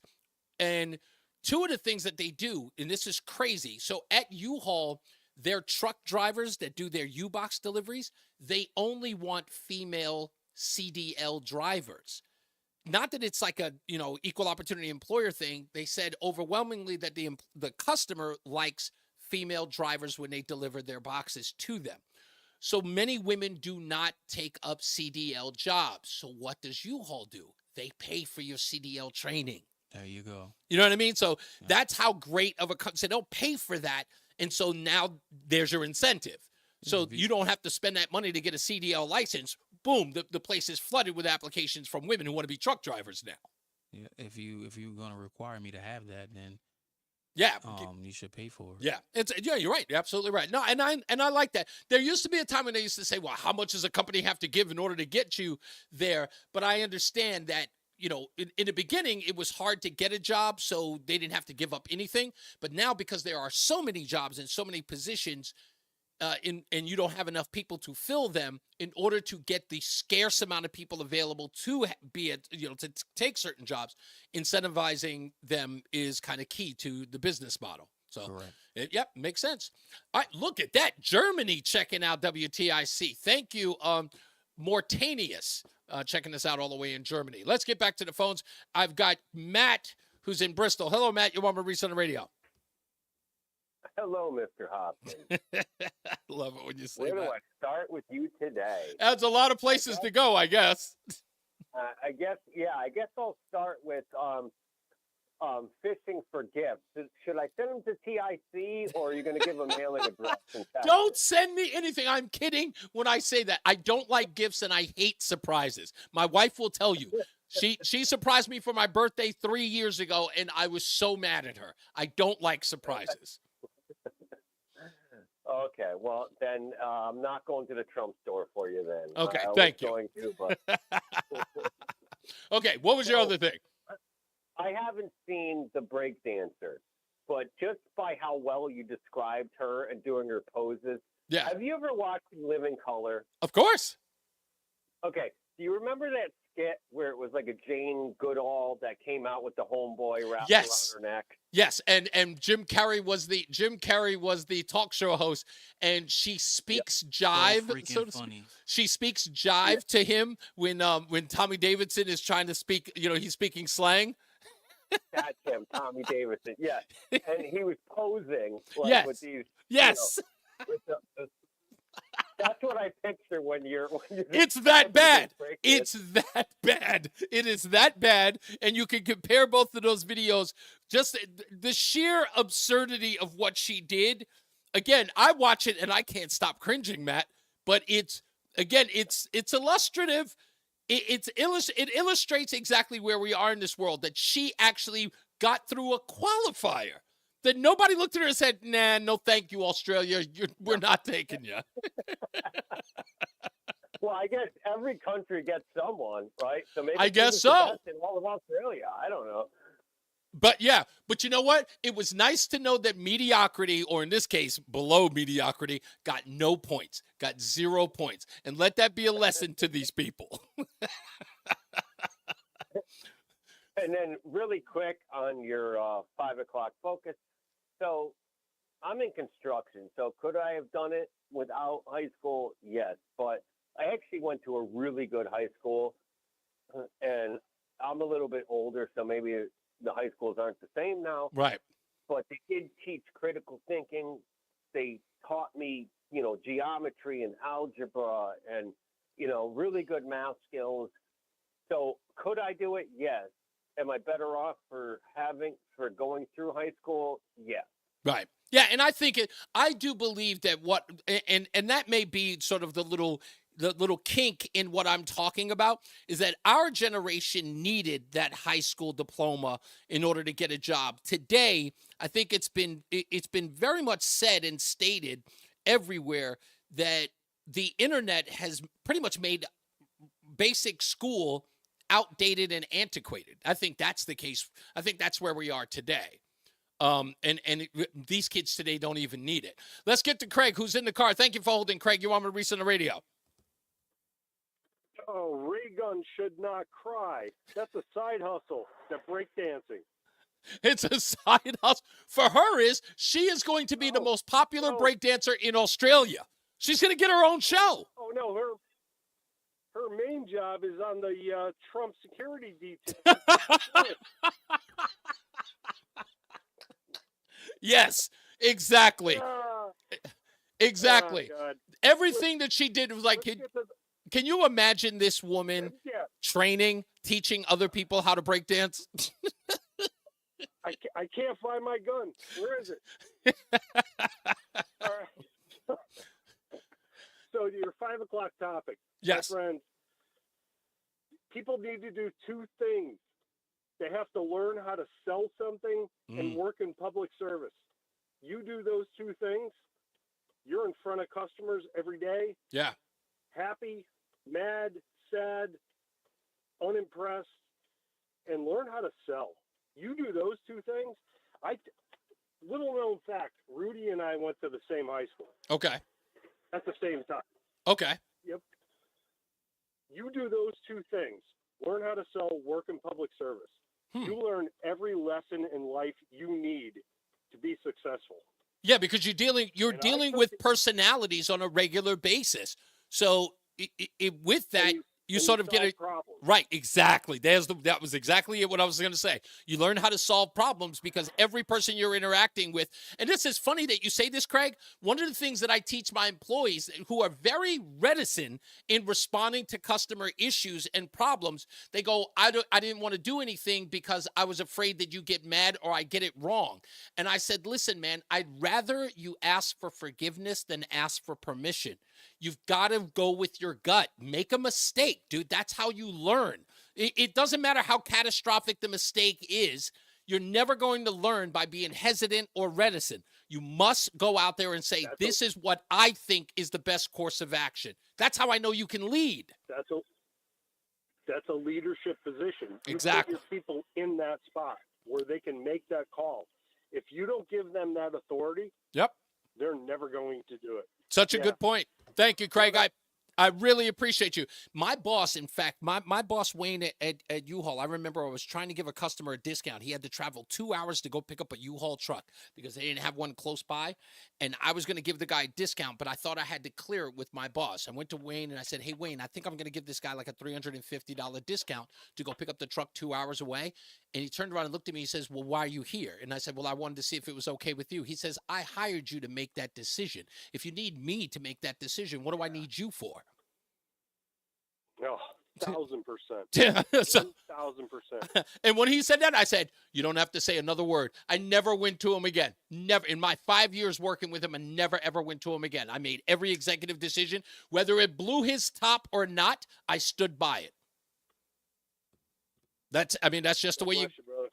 And two of the things that they do, and this is crazy. So at U-Haul, their truck drivers that do their U-Box deliveries, they only want female CDL drivers. Not that it's like a, equal opportunity employer thing. They said overwhelmingly that the customer likes female drivers when they deliver their boxes to them. So many women do not take up CDL jobs. So what does U-Haul do? They pay for your CDL training. There you go. You know what I mean? So that's how great of a company. So they'll pay for that. And so now there's your incentive. So you don't have to spend that money to get a CDL license. Boom, the place is flooded with applications from women who want to be truck drivers now. Yeah, if you're going to require me to have that, then you should pay for it. Yeah, you're right. You're absolutely right. No, and I like that. There used to be a time when they used to say, well, how much does a company have to give in order to get you there? But I understand that, in the beginning, it was hard to get a job, so they didn't have to give up anything. But now, because there are so many jobs and so many positions, and you don't have enough people to fill them, in order to get the scarce amount of people available to to take certain jobs, incentivizing them is kind of key to the business model. So, makes sense. All right, look at that. Germany checking out WTIC. Thank you, Mortanius, checking us out all the way in Germany. Let's get back to the phones. I've got Matt, who's in Bristol. Hello, Matt. You're on Reese On The Radio. Hello, Mr. Hopkins. Love it when you say Where that. do I start with you today? That's a lot of places to go, I guess. I guess, I guess I'll start with fishing for gifts. Should I send them to TIC, or are you going to give a mailing address? Don't send me anything. I'm kidding when I say that. I don't like gifts and I hate surprises. My wife will tell you. She surprised me for my birthday 3 years ago, and I was so mad at her. I don't like surprises. Okay, well, then I'm not going to the Trump store for you then. Okay, thank you. Going to, but... Okay, what was your other thing? I haven't seen The Breakdancer, but just by how well you described her and doing her poses. Yeah. Have you ever watched Living Color? Of course. Okay, do you remember that skit where it was like a Jane Goodall that came out with the homeboy wrapped around her neck? Yes, and Jim Carrey was the talk show host, and she speaks jive. So funny. She speaks jive to him when Tommy Davidson is trying to speak. He's speaking slang. That's him, Tommy Davidson. Yes, and he was posing with these. Yes. With that's what I picture when you're. It's that bad. It's that bad. It is that bad. And you can compare both of those videos. Just the sheer absurdity of what she did. Again, I watch it and I can't stop cringing, Matt. But it's illustrative. It illustrates exactly where we are in this world. That she actually got through a qualifier. That nobody looked at her and said, "Nah, no, thank you, Australia. We're not taking you." Well, I guess every country gets someone, right? So maybe I guess so. The best in all of Australia. I don't know. But you know what? It was nice to know that mediocrity, or in this case, below mediocrity, got no points, got 0 points. And let that be a lesson to these people. And then really quick on your 5 o'clock focus. So I'm in construction. So could I have done it without high school? Yes. But I actually went to a really good high school. And I'm a little bit older, so maybe the high schools aren't the same now. Right. But they did teach critical thinking. They taught me, geometry and algebra and, really good math skills. So could I do it? Yes. Am I better off for going through high school? Yes. Right. Yeah, and I do believe that and that may be sort of the little kink in what I'm talking about, is that our generation needed that high school diploma in order to get a job. Today, I think it's been very much said and stated everywhere that the internet has pretty much made basic school outdated and antiquated. I think that's the case. I think that's where we are today. These kids today don't even need it. Let's get to Craig, who's in the car. Thank you for holding, Craig. You want me to Reese on the Radio? Oh, Ray Gun should not cry. That's a side hustle. That breakdancing. It's a side hustle. For her, she is going to be the most popular breakdancer in Australia. She's going to get her own show. Oh, no, her main job is on the Trump security detail. Yes, exactly. Exactly. Everything that she did was like, can you imagine this woman training, teaching other people how to break dance? I can't find my gun. Where is it? All right. So your 5 o'clock topic. Yes. My friend, people need to do two things. They have to learn how to sell something and work in public service. You do those two things, you're in front of customers every day. Yeah. Happy, mad, sad, unimpressed, and learn how to sell. You do those two things. Little known fact, Rudy and I went to the same high school. Okay. At the same time. Okay. Yep. You do those two things. Learn how to sell, work in public service. You learn every lesson in life you need to be successful. Yeah, because you're dealing with personalities on a regular basis. So with that, you sort of get it right. Exactly. That was exactly what I was going to say. You learn how to solve problems because every person you're interacting with, and this is funny that you say this, Craig. One of the things that I teach my employees who are very reticent in responding to customer issues and problems, they go, I didn't want to do anything because I was afraid that you get mad or I get it wrong. And I said, listen, man, I'd rather you ask for forgiveness than ask for permission. You've got to go with your gut. Make a mistake, dude. That's how you learn. It doesn't matter how catastrophic the mistake is. You're never going to learn by being hesitant or reticent. You must go out there and say, this is what I think is the best course of action. That's how I know you can lead. That's a leadership position. Exactly. You put your people in that spot where they can make that call. If you don't give them that authority, they're never going to do it. Such a good point. Thank you, Craig. I really appreciate you. My boss, in fact, my boss, Wayne, at U-Haul, I remember I was trying to give a customer a discount. He had to travel 2 hours to go pick up a U-Haul truck because they didn't have one close by. And I was going to give the guy a discount, but I thought I had to clear it with my boss. I went to Wayne and I said, hey, Wayne, I think I'm going to give this guy like a $350 discount to go pick up the truck 2 hours away. And he turned around and looked at me. He says, well, why are you here? And I said, well, I wanted to see if it was okay with you. He says, I hired you to make that decision. If you need me to make that decision, what do I need you for? Oh, 1,000%. 1,000%. And when he said that, I said, you don't have to say another word. I never went to him again. Never. In my 5 years working with him, I never, ever went to him again. I made every executive decision. Whether it blew his top or not, I stood by it. That's just the way you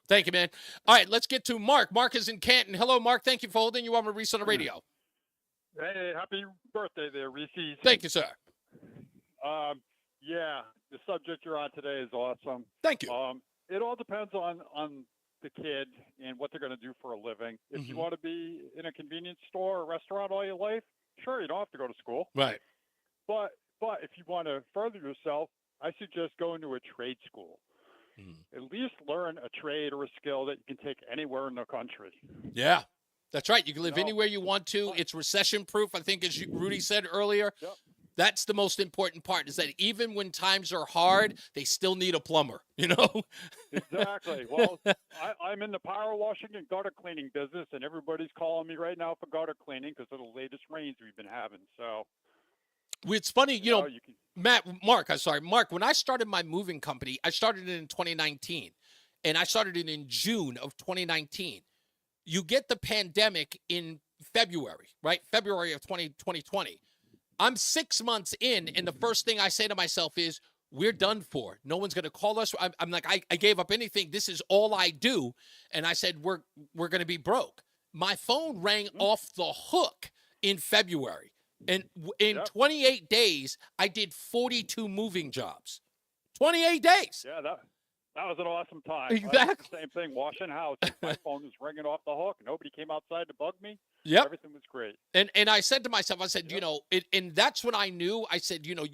thank you, man. All right, let's get to Mark. Mark is in Canton. Hello, Mark. Thank you for holding. You on with Reese on the Radio. Hey, happy birthday there, Reese. Thank you, sir. Yeah, the subject you're on today is awesome. Thank you. It all depends on the kid and what they're going to do for a living. If you want to be in a convenience store or restaurant all your life, sure, you don't have to go to school. Right. But if you want to further yourself, I suggest going to a trade school. At least learn a trade or a skill that you can take anywhere in the country. Yeah, that's right. You can live anywhere you want to. It's recession-proof, I think, as Rudy said earlier. Yep. That's the most important part, is that even when times are hard, they still need a plumber, you know? Exactly. Well, I'm in the power washing and gutter cleaning business, and everybody's calling me right now for gutter cleaning because of the latest rains we've been having. So it's funny, you know, Mark, when I started my moving company, I started it in 2019, and I started it in June of 2019. You get the pandemic in February, right? February of 2020. I'm 6 months in, and the first thing I say to myself is, we're done for. No one's going to call us. I'm like, I gave up anything. This is all I do. And I said, we're going to be broke. My phone rang off the hook in February. And in 28 days, I did 42 moving jobs. 28 days. Yeah, that was an awesome time. Exactly. Same thing, washing houses. My phone was ringing off the hook. Nobody came outside to bug me. Yep. Everything was great. And I said to myself, I said, you know, and that's when I knew, I said, you know,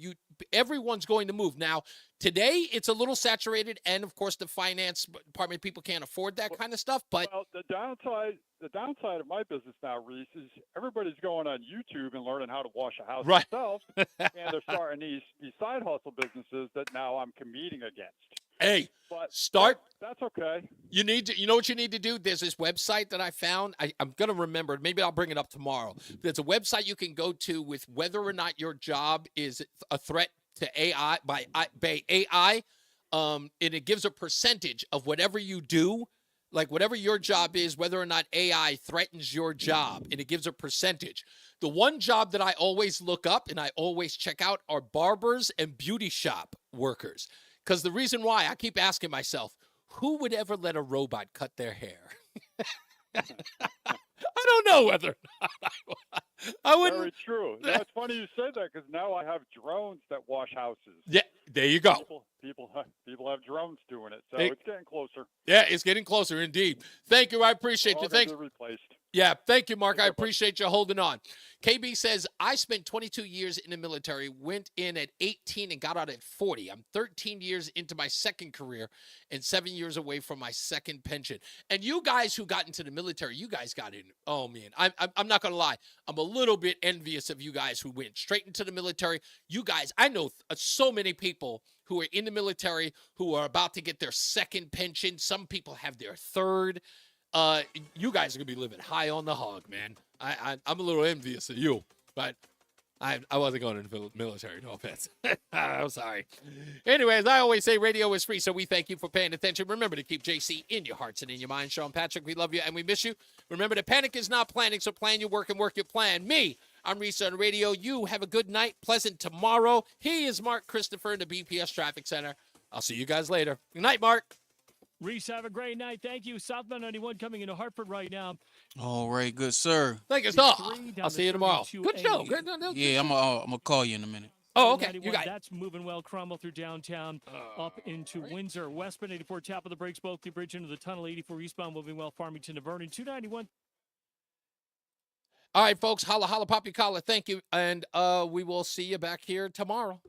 everyone's going to move. Now, today it's a little saturated, and of course the finance department, people can't afford that kind of stuff. But the downside of my business now, Reese, is everybody's going on YouTube and learning how to wash a house themselves, and they're starting these side hustle businesses that now I'm competing against. Hey, that's okay. You know what you need to do? There's this website that I found. I'm going to remember it. Maybe I'll bring it up tomorrow. There's a website you can go to with whether or not your job is a threat to AI by AI. And it gives a percentage of whatever you do, like whatever your job is, whether or not AI threatens your job, and it gives a percentage. The one job that I always look up and I always check out are barbers and beauty shop workers. Because the reason why, I keep asking myself, who would ever let a robot cut their hair? I don't know whether I wouldn't. Very true. That's funny you said that, because now I have drones that wash houses. Yeah, there you go. People have drones doing it, so it's getting closer. Yeah, it's getting closer indeed. Thank you. I appreciate you. Thanks. Replaced. Yeah, thank you, Mark. I appreciate you holding on. KB says, I spent 22 years in the military, went in at 18 and got out at 40. I'm 13 years into my second career and 7 years away from my second pension. And you guys who got into the military, you guys got in. Oh, man, I'm not going to lie. I'm a little bit envious of you guys who went straight into the military. You guys, I know so many people who are in the military who are about to get their second pension. Some people have their third. You guys are going to be living high on the hog, man. I'm a little envious of you, but I wasn't going into the military. No offense. I'm sorry. Anyways, I always say radio is free, so we thank you for paying attention. Remember to keep JC in your hearts and in your minds. Sean Patrick, we love you and we miss you. Remember, the panic is not planning, so plan your work and work your plan. Me, I'm Reese on Radio. You have a good night, pleasant tomorrow. He is Mark Christopher in the BPS Traffic Center. I'll see you guys later. Good night, Mark. Reese, have a great night. Thank you. Southbound 91 coming into Hartford right now. All right, good sir. Thank you, sir. I'll see you tomorrow. Good show. Good. Yeah, I'm gonna call you in a minute. Oh, okay. You got it. That's moving well. Cromwell through downtown, up into Windsor. Westbound 84, top of the brakes, both the bridge into the tunnel. 84 eastbound, moving well. Farmington to Vernon. 291. All right, folks. Holla, holla, pop your collar. Thank you. And we will see you back here tomorrow.